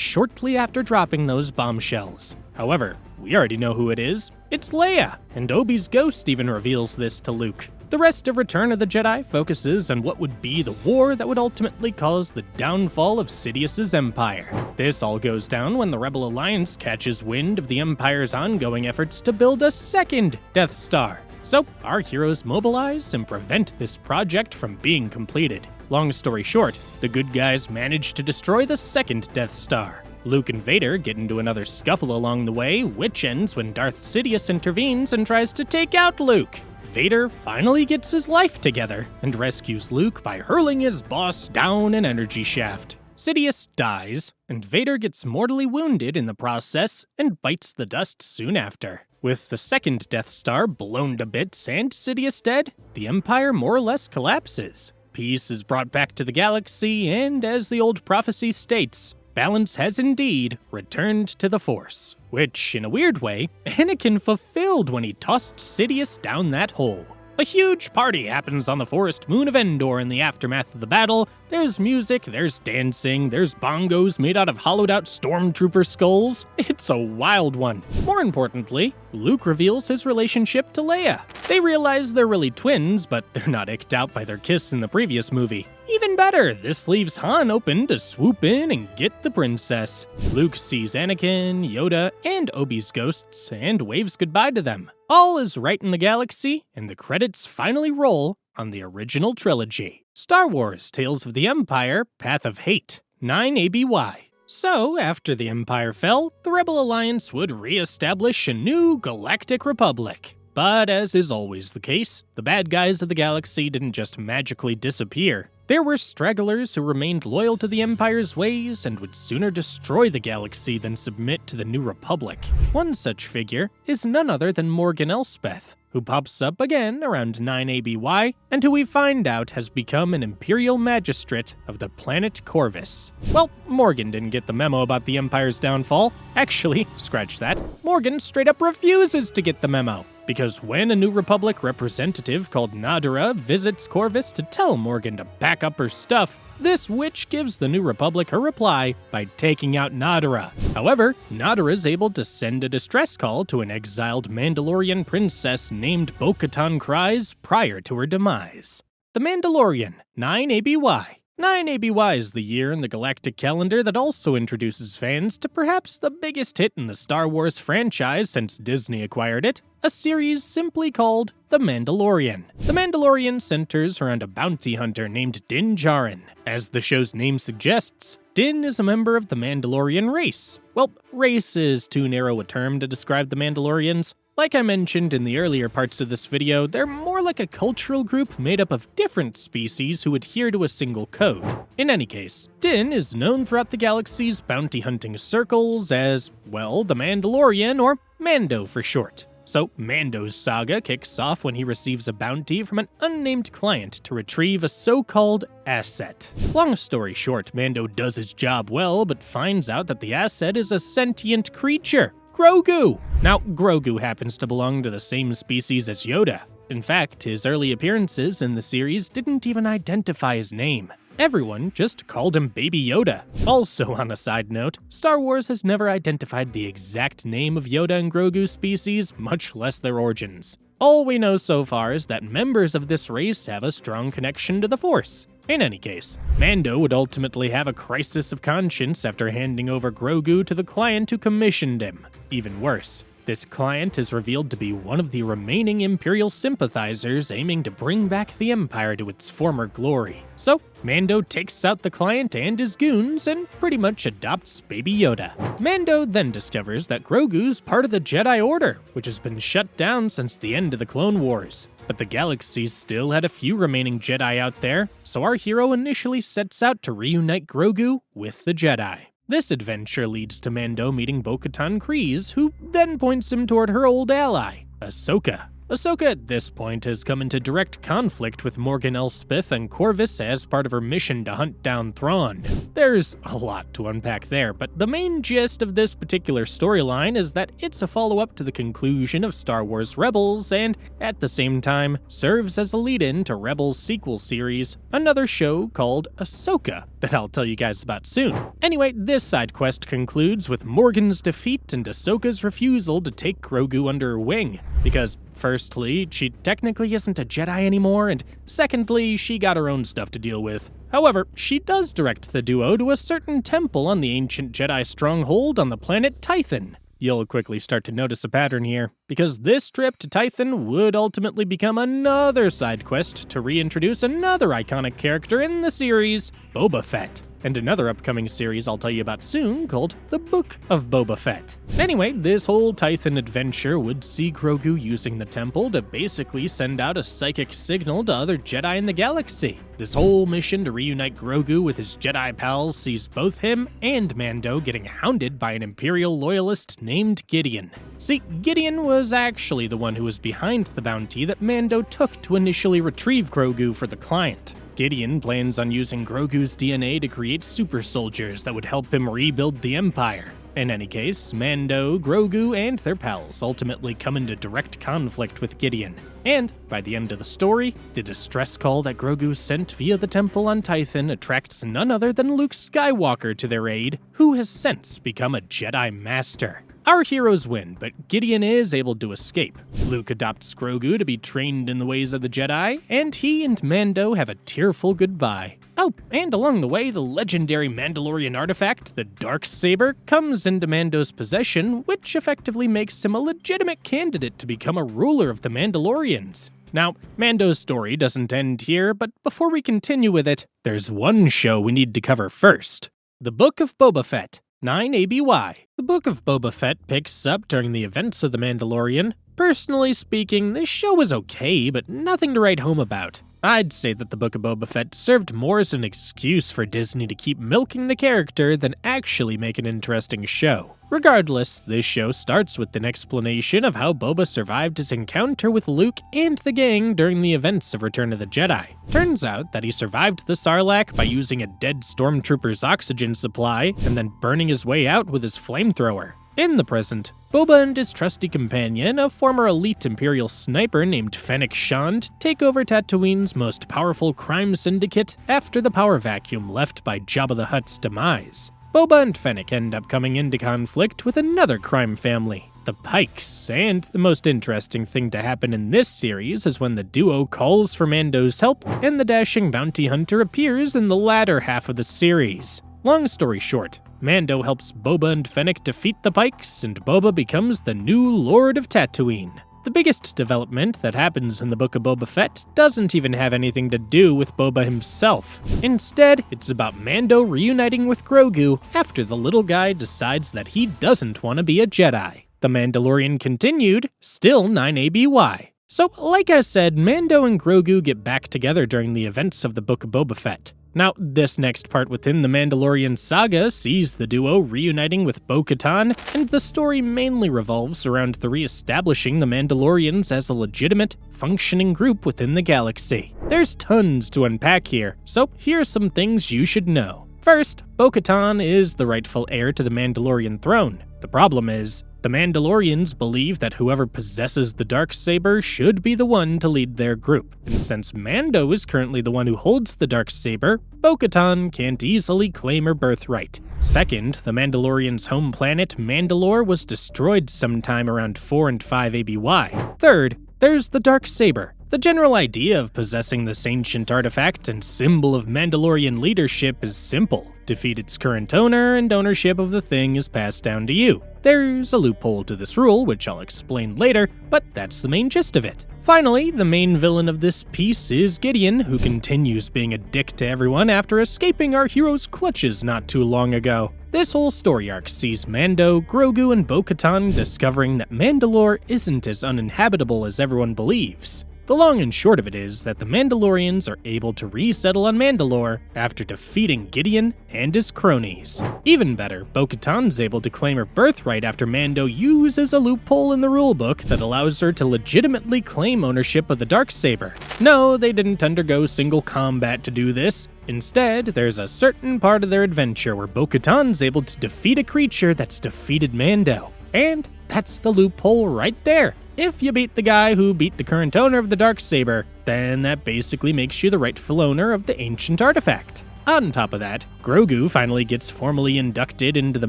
shortly after dropping those bombshells. However, we already know who it is. It's Leia, and Obi's ghost even reveals this to Luke. The rest of Return of the Jedi focuses on what would be the war that would ultimately cause the downfall of Sidious's empire. This all goes down when the Rebel Alliance catches wind of the Empire's ongoing efforts to build a second Death Star. So, our heroes mobilize and prevent this project from being completed. Long story short, the good guys manage to destroy the second Death Star. Luke and Vader get into another scuffle along the way, which ends when Darth Sidious intervenes and tries to take out Luke. Vader finally gets his life together and rescues Luke by hurling his boss down an energy shaft. Sidious dies, and Vader gets mortally wounded in the process and bites the dust soon after. With the second Death Star blown to bits and Sidious dead, the Empire more or less collapses. Peace is brought back to the galaxy, and as the old prophecy states, balance has indeed returned to the Force, which, in a weird way, Anakin fulfilled when he tossed Sidious down that hole. A huge party happens on the forest moon of Andor in the aftermath of the battle. There's music, there's dancing, there's bongos made out of hollowed-out stormtrooper skulls. It's a wild one. More importantly, Luke reveals his relationship to Leia. They realize they're really twins, but they're not icked out by their kiss in the previous movie. Even better, this leaves Han open to swoop in and get the princess. Luke sees Anakin, Yoda, and Obi's ghosts and waves goodbye to them. All is right in the galaxy, and the credits finally roll on the original trilogy. Star Wars Tales of the Empire, Path of Hate, 9ABY. So, after the Empire fell, the Rebel Alliance would re-establish a new galactic republic. But as is always the case, the bad guys of the galaxy didn't just magically disappear. There were stragglers who remained loyal to the Empire's ways and would sooner destroy the galaxy than submit to the New Republic. One such figure is none other than Morgan Elspeth, who pops up again around 9ABY, and who we find out has become an Imperial Magistrate of the planet Corvus. Well, Morgan didn't get the memo about the Empire's downfall. Actually, scratch that, Morgan straight up refuses to get the memo. Because when a New Republic representative called Nadara visits Corvus to tell Morgan to pack up her stuff, this witch gives the New Republic her reply by taking out Nadara. However, Nadara is able to send a distress call to an exiled Mandalorian princess named Bo-Katan Kryze prior to her demise. The Mandalorian, 9ABY. 9 ABY is the year in the galactic calendar that also introduces fans to perhaps the biggest hit in the Star Wars franchise since Disney acquired it, a series simply called The Mandalorian. The Mandalorian centers around a bounty hunter named Din Djarin. As the show's name suggests, Din is a member of the Mandalorian race. Well, race is too narrow a term to describe the Mandalorians. Like I mentioned in the earlier parts of this video, they're more like a cultural group made up of different species who adhere to a single code. In any case, Din is known throughout the galaxy's bounty hunting circles as, well, the Mandalorian, or Mando for short. So Mando's saga kicks off when he receives a bounty from an unnamed client to retrieve a so-called asset. Long story short, Mando does his job well, but finds out that the asset is a sentient creature, Grogu. Now, Grogu happens to belong to the same species as Yoda. In fact, his early appearances in the series didn't even identify his name. Everyone just called him Baby Yoda. Also, on a side note, Star Wars has never identified the exact name of Yoda and Grogu's species, much less their origins. All we know so far is that members of this race have a strong connection to the Force. In any case, Mando would ultimately have a crisis of conscience after handing over Grogu to the client who commissioned him. Even worse, this client is revealed to be one of the remaining Imperial sympathizers aiming to bring back the Empire to its former glory. So, Mando takes out the client and his goons and pretty much adopts Baby Yoda. Mando then discovers that Grogu's part of the Jedi Order, which has been shut down since the end of the Clone Wars. But the galaxy still had a few remaining Jedi out there, so our hero initially sets out to reunite Grogu with the Jedi. This adventure leads to Mando meeting Bo-Katan Kryze, who then points him toward her old ally, Ahsoka. Ahsoka at this point has come into direct conflict with Morgan Elspeth and Corvus as part of her mission to hunt down Thrawn. There's a lot to unpack there, but the main gist of this particular storyline is that it's a follow-up to the conclusion of Star Wars Rebels and, at the same time, serves as a lead-in to Rebels' sequel series, another show called Ahsoka, that I'll tell you guys about soon. Anyway, this side quest concludes with Morgan's defeat and Ahsoka's refusal to take Grogu under her wing, because firstly, she technically isn't a Jedi anymore, and secondly, she got her own stuff to deal with. However, she does direct the duo to a certain temple on the ancient Jedi stronghold on the planet Tython. You'll quickly start to notice a pattern here, because this trip to Tython would ultimately become another side quest to reintroduce another iconic character in the series, Boba Fett, and another upcoming series I'll tell you about soon called The Book of Boba Fett. Anyway, this whole Tython adventure would see Grogu using the temple to basically send out a psychic signal to other Jedi in the galaxy. This whole mission to reunite Grogu with his Jedi pals sees both him and Mando getting hounded by an Imperial loyalist named Gideon. See, Gideon was actually the one who was behind the bounty that Mando took to initially retrieve Grogu for the client. Gideon plans on using Grogu's DNA to create super soldiers that would help him rebuild the Empire. In any case, Mando, Grogu, and their pals ultimately come into direct conflict with Gideon. And, by the end of the story, the distress call that Grogu sent via the temple on Tython attracts none other than Luke Skywalker to their aid, who has since become a Jedi Master. Our heroes win, but Gideon is able to escape. Luke adopts Grogu to be trained in the ways of the Jedi, and he and Mando have a tearful goodbye. Oh, and along the way, the legendary Mandalorian artifact, the Darksaber, comes into Mando's possession, which effectively makes him a legitimate candidate to become a ruler of the Mandalorians. Now, Mando's story doesn't end here, but before we continue with it, there's one show we need to cover first. The Book of Boba Fett, 9 ABY. The Book of Boba Fett picks up during the events of The Mandalorian. Personally speaking, this show was okay, but nothing to write home about. I'd say that the Book of Boba Fett served more as an excuse for Disney to keep milking the character than actually make an interesting show. Regardless, this show starts with an explanation of how Boba survived his encounter with Luke and the gang during the events of Return of the Jedi. Turns out that he survived the Sarlacc by using a dead stormtrooper's oxygen supply and then burning his way out with his flamethrower. In the present, Boba and his trusty companion, a former elite Imperial sniper named Fennec Shand, take over Tatooine's most powerful crime syndicate after the power vacuum left by Jabba the Hutt's demise. Boba and Fennec end up coming into conflict with another crime family, the the Pikes, and the most interesting thing to happen in this series is when the duo calls for Mando's help, and the dashing bounty hunter appears in the latter half of the series. Long story short, Mando helps Boba and Fennec defeat the Pikes, and Boba becomes the new Lord of Tatooine. The biggest development that happens in the Book of Boba Fett doesn't even have anything to do with Boba himself. Instead, it's about Mando reuniting with Grogu after the little guy decides that he doesn't want to be a Jedi. The Mandalorian continued, still 9 ABY. So, like I said, Mando and Grogu get back together during the events of the Book of Boba Fett. Now, this next part within the Mandalorian saga sees the duo reuniting with Bo-Katan, and the story mainly revolves around the re-establishing the Mandalorians as a legitimate, functioning group within the galaxy. There's tons to unpack here, so here's some things you should know. First, Bo-Katan is the rightful heir to the Mandalorian throne. The problem is, the Mandalorians believe that whoever possesses the Darksaber should be the one to lead their group, and since Mando is currently the one who holds the Darksaber, Bo-Katan can't easily claim her birthright. Second, the Mandalorians' home planet, Mandalore, was destroyed sometime around 4 and 5 ABY. Third, there's the Darksaber. The general idea of possessing this ancient artifact and symbol of Mandalorian leadership is simple. Defeat its current owner, and ownership of the thing is passed down to you. There's a loophole to this rule, which I'll explain later, but that's the main gist of it. Finally, the main villain of this piece is Gideon, who continues being a dick to everyone after escaping our hero's clutches not too long ago. This whole story arc sees Mando, Grogu, and Bo-Katan discovering that Mandalore isn't as uninhabitable as everyone believes. The long and short of it is that the Mandalorians are able to resettle on Mandalore after defeating Gideon and his cronies. Even better, Bo-Katan's able to claim her birthright after Mando uses a loophole in the rulebook that allows her to legitimately claim ownership of the Darksaber. No, they didn't undergo single combat to do this. Instead, there's a certain part of their adventure where Bo-Katan's able to defeat a creature that's defeated Mando. And that's the loophole right there. If you beat the guy who beat the current owner of the Darksaber, then that basically makes you the rightful owner of the ancient artifact. On top of that, Grogu finally gets formally inducted into the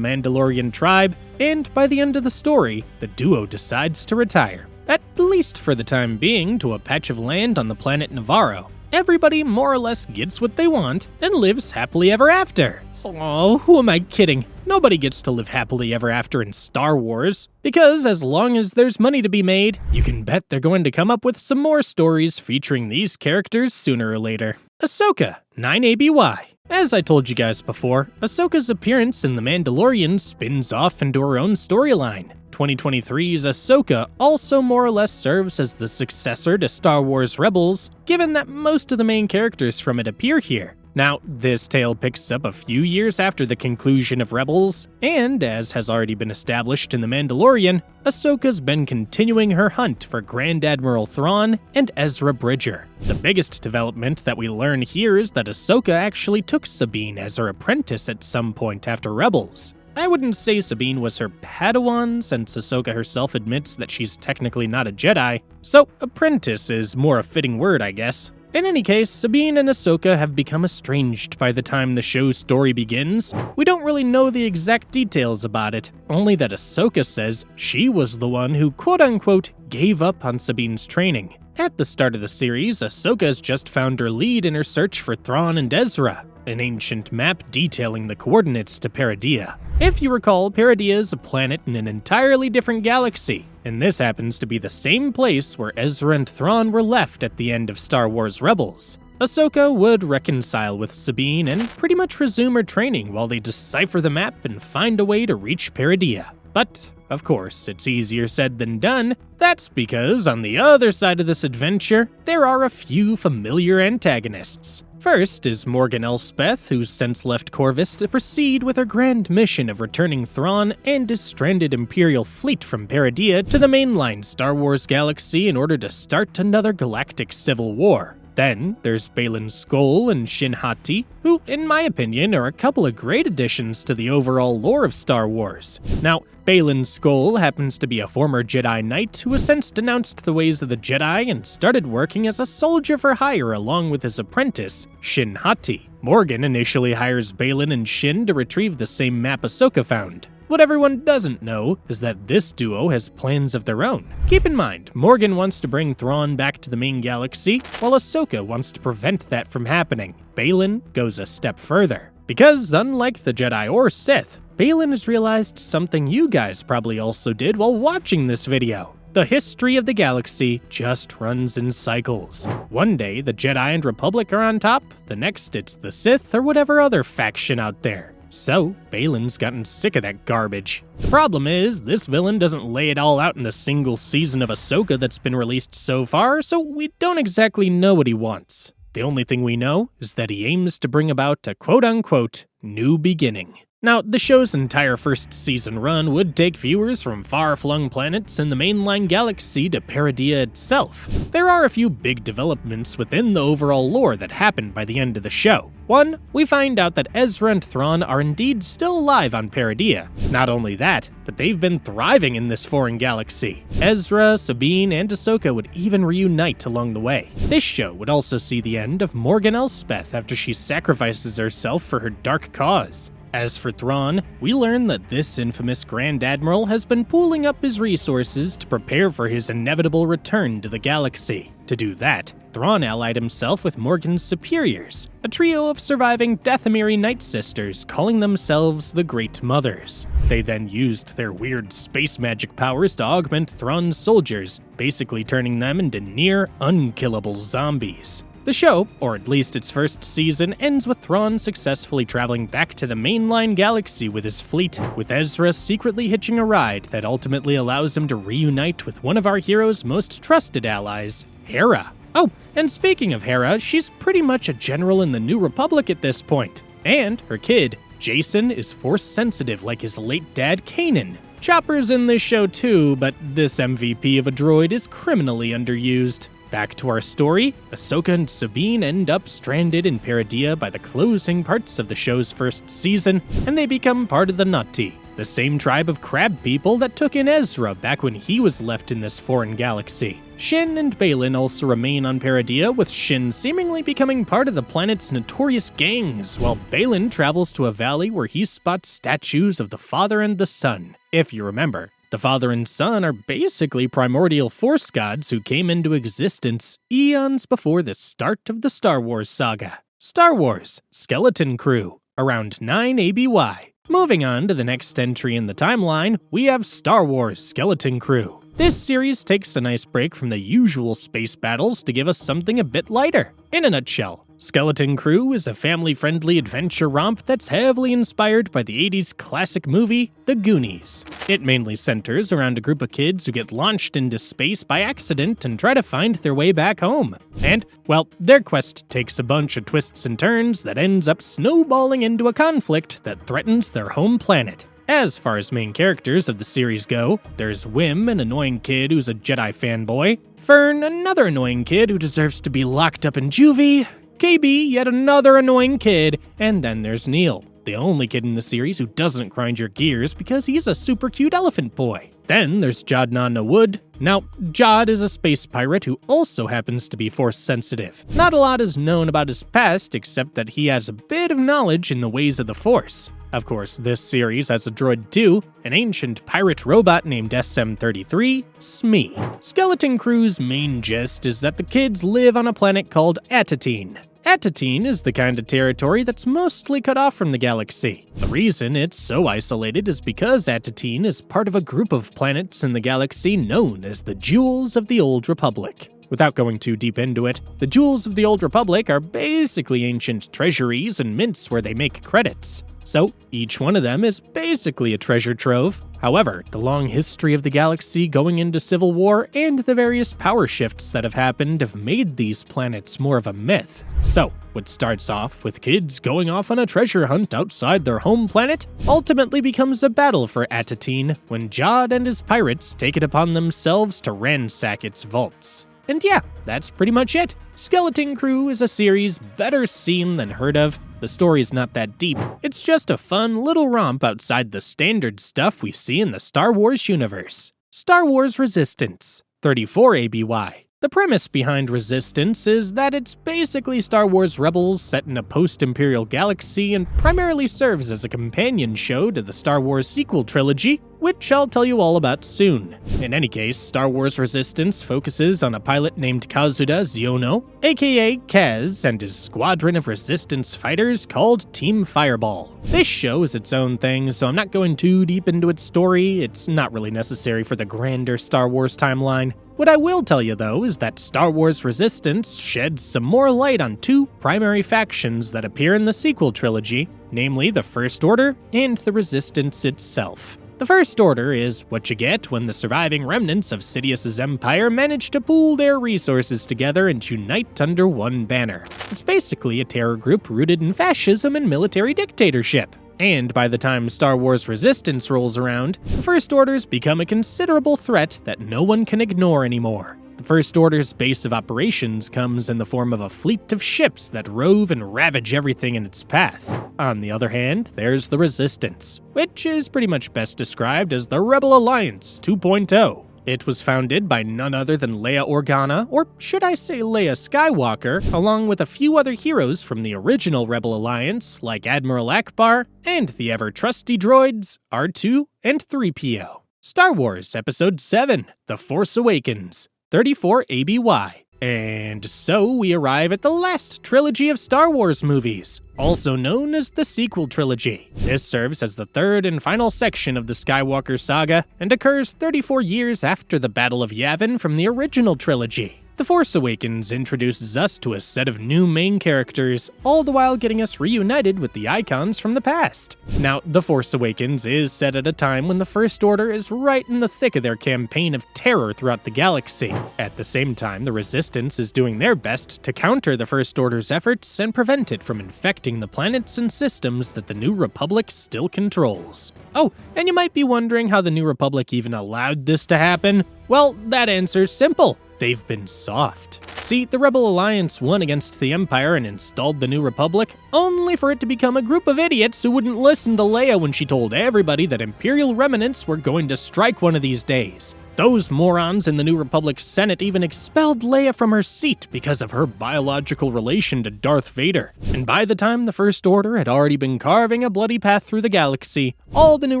Mandalorian tribe, and by the end of the story, the duo decides to retire. At least for the time being, to a patch of land on the planet Navarro. Everybody more or less gets what they want and lives happily ever after. Oh, who am I kidding? Nobody gets to live happily ever after in Star Wars, because as long as there's money to be made, you can bet they're going to come up with some more stories featuring these characters sooner or later. Ahsoka, 9 ABY. As I told you guys before, Ahsoka's appearance in The Mandalorian spins off into her own storyline. 2023's Ahsoka also more or less serves as the successor to Star Wars Rebels, given that most of the main characters from it appear here. Now, this tale picks up a few years after the conclusion of Rebels, and as has already been established in The Mandalorian, Ahsoka's been continuing her hunt for Grand Admiral Thrawn and Ezra Bridger. The biggest development that we learn here is that Ahsoka actually took Sabine as her apprentice at some point after Rebels. I wouldn't say Sabine was her Padawan, since Ahsoka herself admits that she's technically not a Jedi, so apprentice is more a fitting word, I guess. In any case, Sabine and Ahsoka have become estranged by the time the show's story begins. We don't really know the exact details about it, only that Ahsoka says she was the one who quote-unquote gave up on Sabine's training. At the start of the series, Ahsoka's just found her lead in her search for Thrawn and Ezra, an ancient map detailing the coordinates to Peridea. If you recall, Peridea is a planet in an entirely different galaxy, and this happens to be the same place where Ezra and Thrawn were left at the end of Star Wars Rebels. Ahsoka would reconcile with Sabine and pretty much resume her training while they decipher the map and find a way to reach Peridea. But, of course, it's easier said than done. That's because, on the other side of this adventure, there are a few familiar antagonists. First is Morgan Elspeth, who's since left Corvus to proceed with her grand mission of returning Thrawn and his stranded Imperial fleet from Peridea to the mainline Star Wars galaxy in order to start another galactic civil war. Then there's Baylan Skoll and Shin Hati, who, in my opinion, are a couple of great additions to the overall lore of Star Wars. Now, Baylan Skoll happens to be a former Jedi Knight who has since denounced the ways of the Jedi and started working as a soldier for hire along with his apprentice, Shin Hati. Morgan initially hires Baylan and Shin to retrieve the same map Ahsoka found. What everyone doesn't know is that this duo has plans of their own. Keep in mind, Morgan wants to bring Thrawn back to the main galaxy, while Ahsoka wants to prevent that from happening. Baylan goes a step further. Because unlike the Jedi or Sith, Baylan has realized something you guys probably also did while watching this video. The history of the galaxy just runs in cycles. One day, the Jedi and Republic are on top, the next it's the Sith or whatever other faction out there. So, Baylan's gotten sick of that garbage. The problem is, this villain doesn't lay it all out in the single season of Ahsoka that's been released so far, so we don't exactly know what he wants. The only thing we know is that he aims to bring about a quote-unquote new beginning. Now, the show's entire first season run would take viewers from far-flung planets in the mainline galaxy to Peridea itself. There are a few big developments within the overall lore that happened by the end of the show. One, we find out that Ezra and Thrawn are indeed still alive on Peridea. Not only that, but they've been thriving in this foreign galaxy. Ezra, Sabine, and Ahsoka would even reunite along the way. This show would also see the end of Morgan Elspeth after she sacrifices herself for her dark cause. As for Thrawn, we learn that this infamous Grand Admiral has been pooling up his resources to prepare for his inevitable return to the galaxy. To do that, Thrawn allied himself with Morgan's superiors, a trio of surviving Dathomiri Night Sisters calling themselves the Great Mothers. They then used their weird space magic powers to augment Thrawn's soldiers, basically turning them into near unkillable zombies. The show, or at least its first season, ends with Thrawn successfully traveling back to the mainline galaxy with his fleet, with Ezra secretly hitching a ride that ultimately allows him to reunite with one of our hero's most trusted allies, Hera. Oh, and speaking of Hera, she's pretty much a general in the New Republic at this point. And her kid, Jason, is Force-sensitive like his late dad, Kanan. Chopper's in this show too, but this MVP of a droid is criminally underused. Back to our story, Ahsoka and Sabine end up stranded in Peridea by the closing parts of the show's first season, and they become part of the Na'ti, the same tribe of crab people that took in Ezra back when he was left in this foreign galaxy. Shin and Baylan also remain on Peridea, with Shin seemingly becoming part of the planet's notorious gangs, while Baylan travels to a valley where he spots statues of the Father and the Son. If you remember, the Father and Son are basically primordial Force gods who came into existence eons before the start of the Star Wars saga. Star Wars Skeleton Crew, around 9 ABY. Moving on to the next entry in the timeline, we have Star Wars Skeleton Crew. This series takes a nice break from the usual space battles to give us something a bit lighter. In a nutshell, Skeleton Crew is a family-friendly adventure romp that's heavily inspired by the 80s classic movie, The Goonies. It mainly centers around a group of kids who get launched into space by accident and try to find their way back home. And, well, their quest takes a bunch of twists and turns that ends up snowballing into a conflict that threatens their home planet. As far as main characters of the series go, there's Wim, an annoying kid who's a Jedi fanboy, Fern, another annoying kid who deserves to be locked up in juvie, KB, yet another annoying kid, and then there's Neil, the only kid in the series who doesn't grind your gears because he's a super cute elephant boy. Then there's Jadna Nawood. Now, Jad is a space pirate who also happens to be Force-sensitive. Not a lot is known about his past, except that he has a bit of knowledge in the ways of the Force. Of course, this series has a droid too, an ancient pirate robot named SM-33, Smee. Skeleton Crew's main gist is that the kids live on a planet called Atatine. Atatine is the kind of territory that's mostly cut off from the galaxy. The reason it's so isolated is because Atatine is part of a group of planets in the galaxy known as the Jewels of the Old Republic. Without going too deep into it, the Jewels of the Old Republic are basically ancient treasuries and mints where they make credits. So, each one of them is basically a treasure trove. However, the long history of the galaxy going into civil war and the various power shifts that have happened have made these planets more of a myth. So, what starts off with kids going off on a treasure hunt outside their home planet ultimately becomes a battle for Atatine when Jad and his pirates take it upon themselves to ransack its vaults. And yeah, that's pretty much it. Skeleton Crew is a series better seen than heard of. The story's not that deep. It's just a fun little romp outside the standard stuff we see in the Star Wars universe. Star Wars Resistance, 34 ABY. The premise behind Resistance is that it's basically Star Wars Rebels set in a post-Imperial galaxy and primarily serves as a companion show to the Star Wars sequel trilogy, which I'll tell you all about soon. In any case, Star Wars Resistance focuses on a pilot named Kazuda Ziono, aka Kaz, and his squadron of Resistance fighters called Team Fireball. This show is its own thing, so I'm not going too deep into its story. It's not really necessary for the grander Star Wars timeline. What I will tell you, though, is that Star Wars Resistance sheds some more light on two primary factions that appear in the sequel trilogy, namely the First Order and the Resistance itself. The First Order is what you get when the surviving remnants of Sidious's empire manage to pool their resources together and unite under one banner. It's basically a terror group rooted in fascism and military dictatorship. And by the time Star Wars Resistance rolls around, the First Order's become a considerable threat that no one can ignore anymore. The First Order's base of operations comes in the form of a fleet of ships that rove and ravage everything in its path. On the other hand, there's the Resistance, which is pretty much best described as the Rebel Alliance 2.0. It was founded by none other than Leia Organa, or should I say Leia Skywalker, along with a few other heroes from the original Rebel Alliance, like Admiral Akbar, and the ever-trusty droids R2 and 3PO. Star Wars Episode 7, The Force Awakens, 34 ABY. And so we arrive at the last trilogy of Star Wars movies, also known as the sequel trilogy. This serves as the third and final section of the Skywalker saga and occurs 34 years after the Battle of Yavin from the original trilogy. The Force Awakens introduces us to a set of new main characters, all the while getting us reunited with the icons from the past. Now, The Force Awakens is set at a time when the First Order is right in the thick of their campaign of terror throughout the galaxy. At the same time, the Resistance is doing their best to counter the First Order's efforts and prevent it from infecting the planets and systems that the New Republic still controls. Oh, and you might be wondering how the New Republic even allowed this to happen? Well, that answer's simple. They've been soft. See, the Rebel Alliance won against the Empire and installed the New Republic, only for it to become a group of idiots who wouldn't listen to Leia when she told everybody that Imperial remnants were going to strike one of these days. Those morons in the New Republic's Senate even expelled Leia from her seat because of her biological relation to Darth Vader. And by the time the First Order had already been carving a bloody path through the galaxy, all the New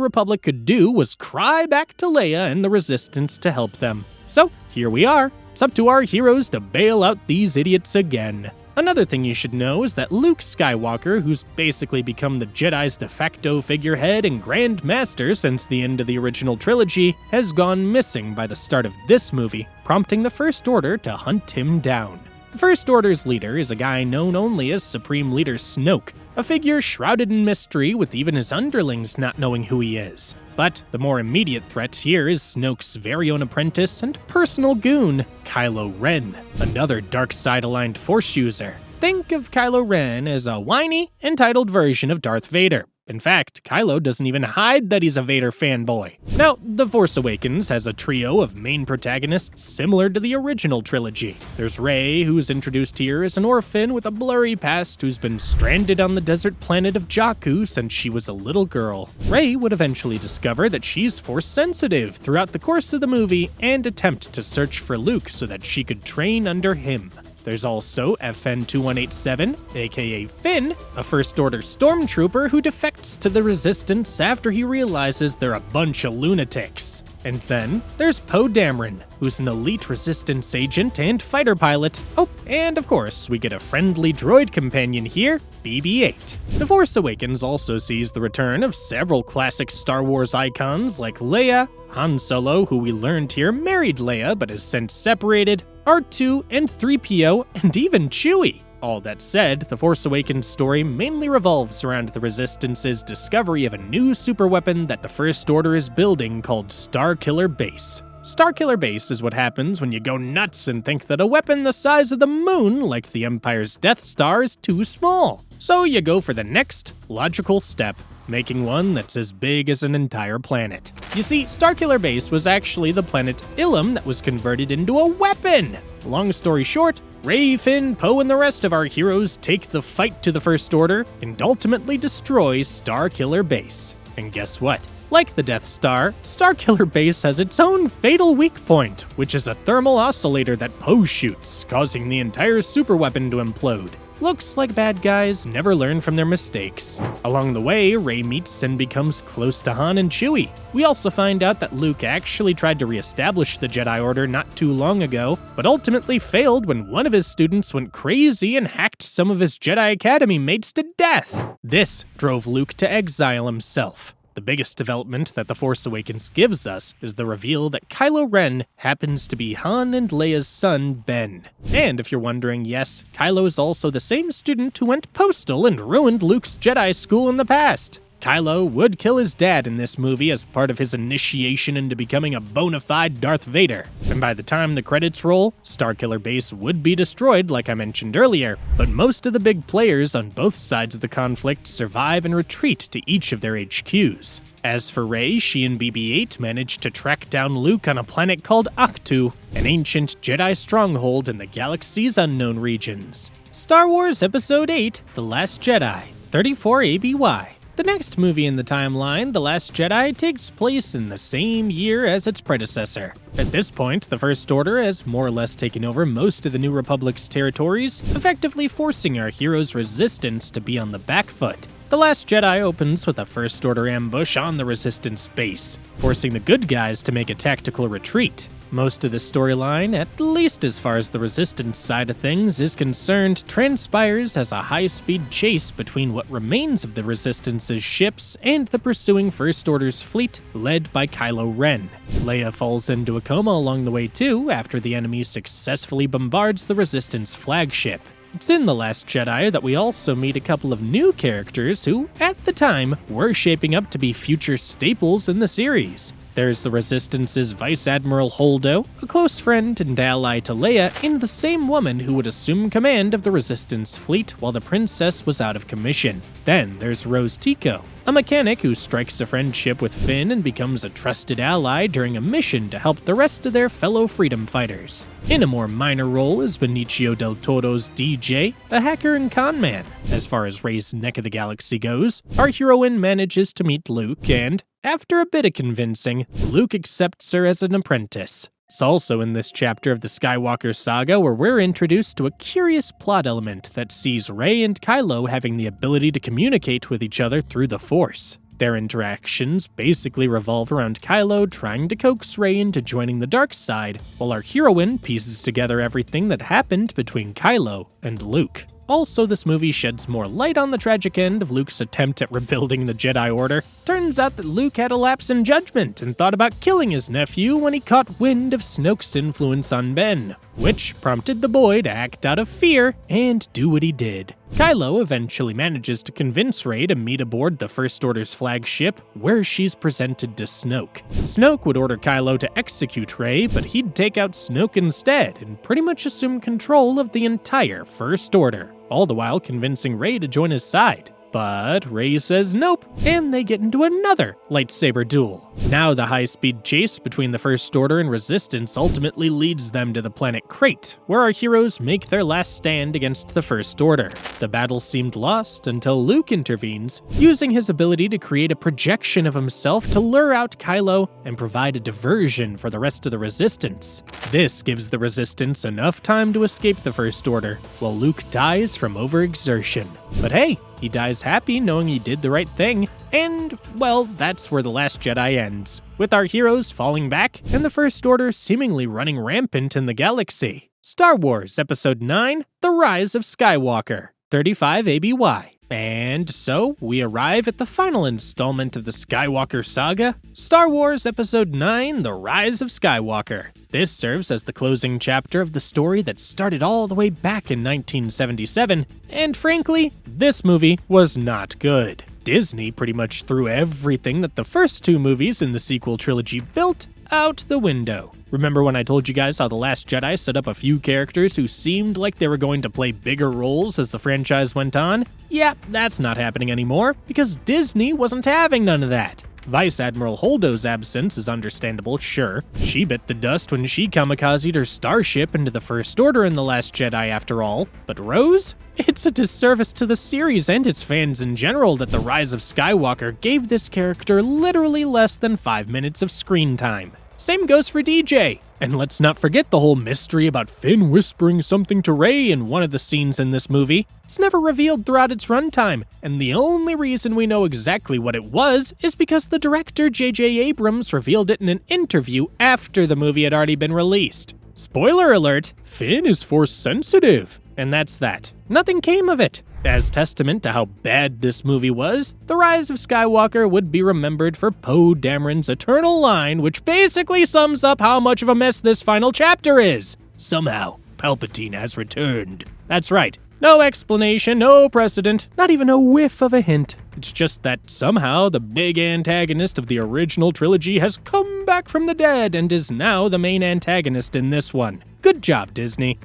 Republic could do was cry back to Leia and the Resistance to help them. So, here we are. It's up to our heroes to bail out these idiots again. Another thing you should know is that Luke Skywalker, who's basically become the Jedi's de facto figurehead and Grand Master since the end of the original trilogy, has gone missing by the start of this movie, prompting the First Order to hunt him down. The First Order's leader is a guy known only as Supreme Leader Snoke, a figure shrouded in mystery with even his underlings not knowing who he is. But the more immediate threat here is Snoke's very own apprentice and personal goon, Kylo Ren, another dark side-aligned Force user. Think of Kylo Ren as a whiny, entitled version of Darth Vader. In fact, Kylo doesn't even hide that he's a Vader fanboy. Now, The Force Awakens has a trio of main protagonists similar to the original trilogy. There's Rey, who's introduced here as an orphan with a blurry past who's been stranded on the desert planet of Jakku since she was a little girl. Rey would eventually discover that she's Force-sensitive throughout the course of the movie and attempt to search for Luke so that she could train under him. There's also FN-2187, aka Finn, a First Order stormtrooper who defects to the Resistance after he realizes they're a bunch of lunatics. And then there's Poe Dameron, who's an elite Resistance agent and fighter pilot. Oh, and of course, we get a friendly droid companion here, BB-8. The Force Awakens also sees the return of several classic Star Wars icons like Leia, Han Solo, who we learned here married Leia but has since separated, R2 and 3PO, and even Chewie. All that said, the Force Awakens story mainly revolves around the Resistance's discovery of a new superweapon that the First Order is building called Starkiller Base. Starkiller Base is what happens when you go nuts and think that a weapon the size of the moon, like the Empire's Death Star, is too small. So you go for the next logical step, making one that's as big as an entire planet. You see, Starkiller Base was actually the planet Ilum that was converted into a weapon. Long story short, Rey, Finn, Poe, and the rest of our heroes take the fight to the First Order and ultimately destroy Starkiller Base. And guess what? Like the Death Star, Starkiller Base has its own fatal weak point, which is a thermal oscillator that Poe shoots, causing the entire superweapon to implode. Looks like bad guys never learn from their mistakes. Along the way, Rey meets and becomes close to Han and Chewie. We also find out that Luke actually tried to reestablish the Jedi Order not too long ago, but ultimately failed when one of his students went crazy and hacked some of his Jedi Academy mates to death. This drove Luke to exile himself. The biggest development that The Force Awakens gives us is the reveal that Kylo Ren happens to be Han and Leia's son, Ben. And if you're wondering, yes, Kylo is also the same student who went postal and ruined Luke's Jedi school in the past. Kylo would kill his dad in this movie as part of his initiation into becoming a bona fide Darth Vader. And by the time the credits roll, Starkiller Base would be destroyed like I mentioned earlier, but most of the big players on both sides of the conflict survive and retreat to each of their HQs. As for Rey, she and BB-8 managed to track down Luke on a planet called Ahch-To, an ancient Jedi stronghold in the galaxy's unknown regions. Star Wars Episode 8, The Last Jedi, 34 ABY. The next movie in the timeline, The Last Jedi, takes place in the same year as its predecessor. At this point, the First Order has more or less taken over most of the New Republic's territories, effectively forcing our heroes' resistance to be on the back foot. The Last Jedi opens with a First Order ambush on the Resistance base, forcing the good guys to make a tactical retreat. Most of the storyline, at least as far as the Resistance side of things is concerned, transpires as a high-speed chase between what remains of the Resistance's ships and the pursuing First Order's fleet, led by Kylo Ren. Leia falls into a coma along the way too, after the enemy successfully bombards the Resistance flagship. It's in The Last Jedi that we also meet a couple of new characters who, at the time, were shaping up to be future staples in the series. There's the Resistance's Vice Admiral Holdo, a close friend and ally to Leia, and the same woman who would assume command of the Resistance fleet while the princess was out of commission. Then there's Rose Tico, a mechanic who strikes a friendship with Finn and becomes a trusted ally during a mission to help the rest of their fellow freedom fighters. In a more minor role is Benicio del Toro's DJ, a hacker and con man. As far as Rey's neck of the galaxy goes, our heroine manages to meet Luke and, after a bit of convincing, Luke accepts her as an apprentice. It's also in this chapter of the Skywalker saga where we're introduced to a curious plot element that sees Rey and Kylo having the ability to communicate with each other through the Force. Their interactions basically revolve around Kylo trying to coax Rey into joining the dark side, while our heroine pieces together everything that happened between Kylo and Luke. Also, this movie sheds more light on the tragic end of Luke's attempt at rebuilding the Jedi Order. Turns out that Luke had a lapse in judgment and thought about killing his nephew when he caught wind of Snoke's influence on Ben, which prompted the boy to act out of fear and do what he did. Kylo eventually manages to convince Rey to meet aboard the First Order's flagship, where she's presented to Snoke. Snoke would order Kylo to execute Rey, but he'd take out Snoke instead and pretty much assume control of the entire First Order, all the while convincing Rey to join his side. But Rey says nope, and they get into another lightsaber duel. Now the high-speed chase between the First Order and Resistance ultimately leads them to the planet Crate, where our heroes make their last stand against the First Order. The battle seemed lost until Luke intervenes, using his ability to create a projection of himself to lure out Kylo and provide a diversion for the rest of the Resistance. This gives the Resistance enough time to escape the First Order, while Luke dies from overexertion. But hey, he dies happy knowing he did the right thing, and, well, that's where The Last Jedi ends, with our heroes falling back and the First Order seemingly running rampant in the galaxy. Star Wars Episode 9, The Rise of Skywalker, 35 ABY. And so, we arrive at the final installment of the Skywalker saga, Star Wars Episode 9, The Rise of Skywalker. This serves as the closing chapter of the story that started all the way back in 1977, and frankly, this movie was not good. Disney pretty much threw everything that the first two movies in the sequel trilogy built out the window. Remember when I told you guys how The Last Jedi set up a few characters who seemed like they were going to play bigger roles as the franchise went on? Yeah, that's not happening anymore, because Disney wasn't having none of that. Vice Admiral Holdo's absence is understandable, sure. She bit the dust when she kamikazed her starship into the First Order in The Last Jedi after all. But Rose? It's a disservice to the series and its fans in general that the Rise of Skywalker gave this character literally less than 5 minutes of screen time. Same goes for DJ. And let's not forget the whole mystery about Finn whispering something to Rey in one of the scenes in this movie. It's never revealed throughout its runtime, and the only reason we know exactly what it was is because the director J.J. Abrams revealed it in an interview after the movie had already been released. Spoiler alert, Finn is Force sensitive. And that's that. Nothing came of it. As testament to how bad this movie was, The Rise of Skywalker would be remembered for Poe Dameron's eternal line, which basically sums up how much of a mess this final chapter is. Somehow, Palpatine has returned. That's right. No explanation, no precedent, not even a whiff of a hint. It's just that somehow the big antagonist of the original trilogy has come back from the dead and is now the main antagonist in this one. Good job, Disney.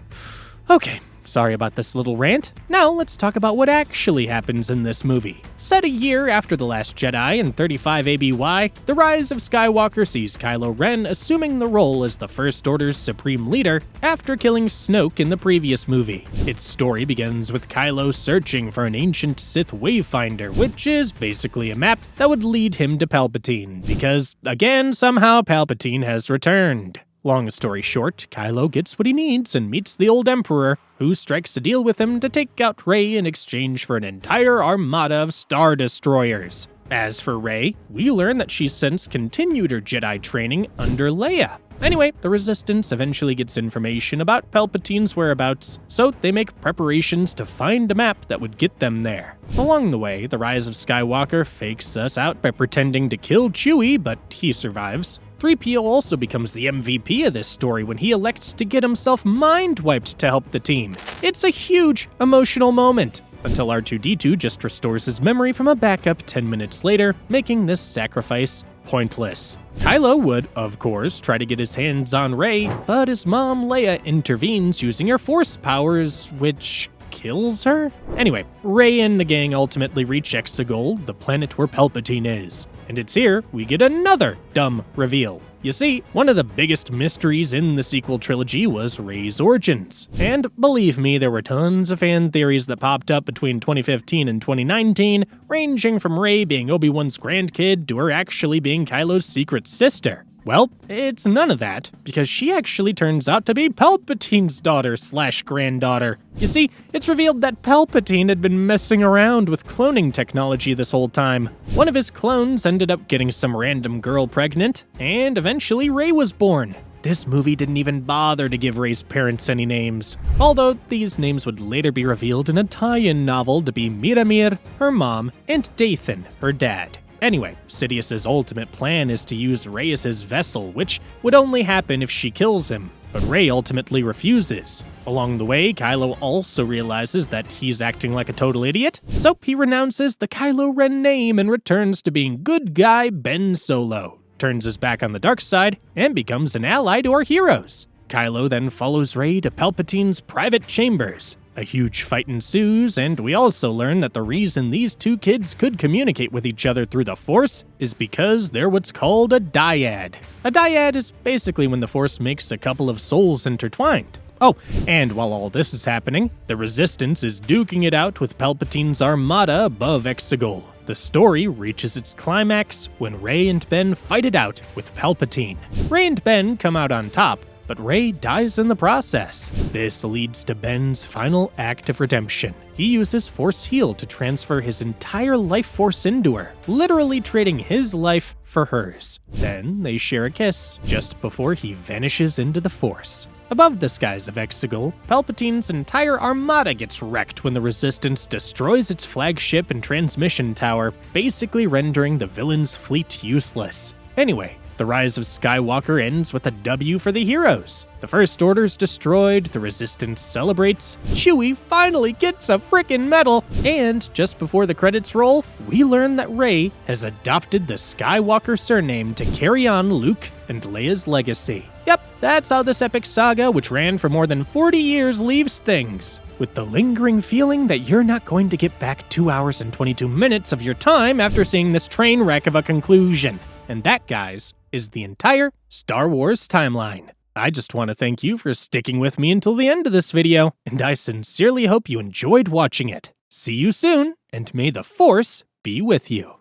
Okay. Sorry about this little rant. Now let's talk about what actually happens in this movie. Set a year after The Last Jedi in 35 ABY, The Rise of Skywalker sees Kylo Ren assuming the role as the First Order's supreme leader after killing Snoke in the previous movie. Its story begins with Kylo searching for an ancient Sith wayfinder, which is basically a map that would lead him to Palpatine, because, again, somehow Palpatine has returned. Long story short, Kylo gets what he needs and meets the old Emperor, who strikes a deal with him to take out Rey in exchange for an entire armada of Star Destroyers. As for Rey, we learn that she's since continued her Jedi training under Leia. Anyway, the Resistance eventually gets information about Palpatine's whereabouts, so they make preparations to find a map that would get them there. Along the way, The Rise of Skywalker fakes us out by pretending to kill Chewie, but he survives. 3PO also becomes the MVP of this story when he elects to get himself mind-wiped to help the team. It's a huge emotional moment, until R2-D2 just restores his memory from a backup 10 minutes later, making this sacrifice pointless. Kylo would, of course, try to get his hands on Rey, but his mom Leia intervenes using her Force powers, which kills her? Anyway, Rey and the gang ultimately reach Exegol, the planet where Palpatine is. And it's here we get another dumb reveal. You see, one of the biggest mysteries in the sequel trilogy was Rey's origins. And believe me, there were tons of fan theories that popped up between 2015 and 2019, ranging from Rey being Obi-Wan's grandkid to her actually being Kylo's secret sister. Well, it's none of that, because she actually turns out to be Palpatine's daughter/granddaughter. You see, it's revealed that Palpatine had been messing around with cloning technology this whole time. One of his clones ended up getting some random girl pregnant, and eventually Rey was born. This movie didn't even bother to give Rey's parents any names, although these names would later be revealed in a tie-in novel to be Miramir, her mom, and Dathan, her dad. Anyway, Sidious's ultimate plan is to use Rey as his vessel, which would only happen if she kills him, but Rey ultimately refuses. Along the way, Kylo also realizes that he's acting like a total idiot, so he renounces the Kylo Ren name and returns to being good guy Ben Solo, turns his back on the dark side, and becomes an ally to our heroes. Kylo then follows Rey to Palpatine's private chambers. A huge fight ensues, and we also learn that the reason these two kids could communicate with each other through the Force is because they're what's called a dyad. A dyad is basically when the Force makes a couple of souls intertwined. Oh, and while all this is happening, the Resistance is duking it out with Palpatine's armada above Exegol. The story reaches its climax when Rey and Ben fight it out with Palpatine. Rey and Ben come out on top, but Rey dies in the process. This leads to Ben's final act of redemption. He uses Force Heal to transfer his entire life force into her, literally trading his life for hers. Then they share a kiss, just before he vanishes into the Force. Above the skies of Exegol, Palpatine's entire armada gets wrecked when the Resistance destroys its flagship and transmission tower, basically rendering the villain's fleet useless. Anyway, The Rise of Skywalker ends with a W for the heroes. The First Order's destroyed, the Resistance celebrates, Chewie finally gets a frickin' medal, and just before the credits roll, we learn that Rey has adopted the Skywalker surname to carry on Luke and Leia's legacy. Yep, that's how this epic saga, which ran for more than 40 years, leaves things, with the lingering feeling that you're not going to get back 2 hours and 22 minutes of your time after seeing this train wreck of a conclusion. And that, guys, is the entire Star Wars timeline. I just want to thank you for sticking with me until the end of this video, and I sincerely hope you enjoyed watching it. See you soon, and may the Force be with you.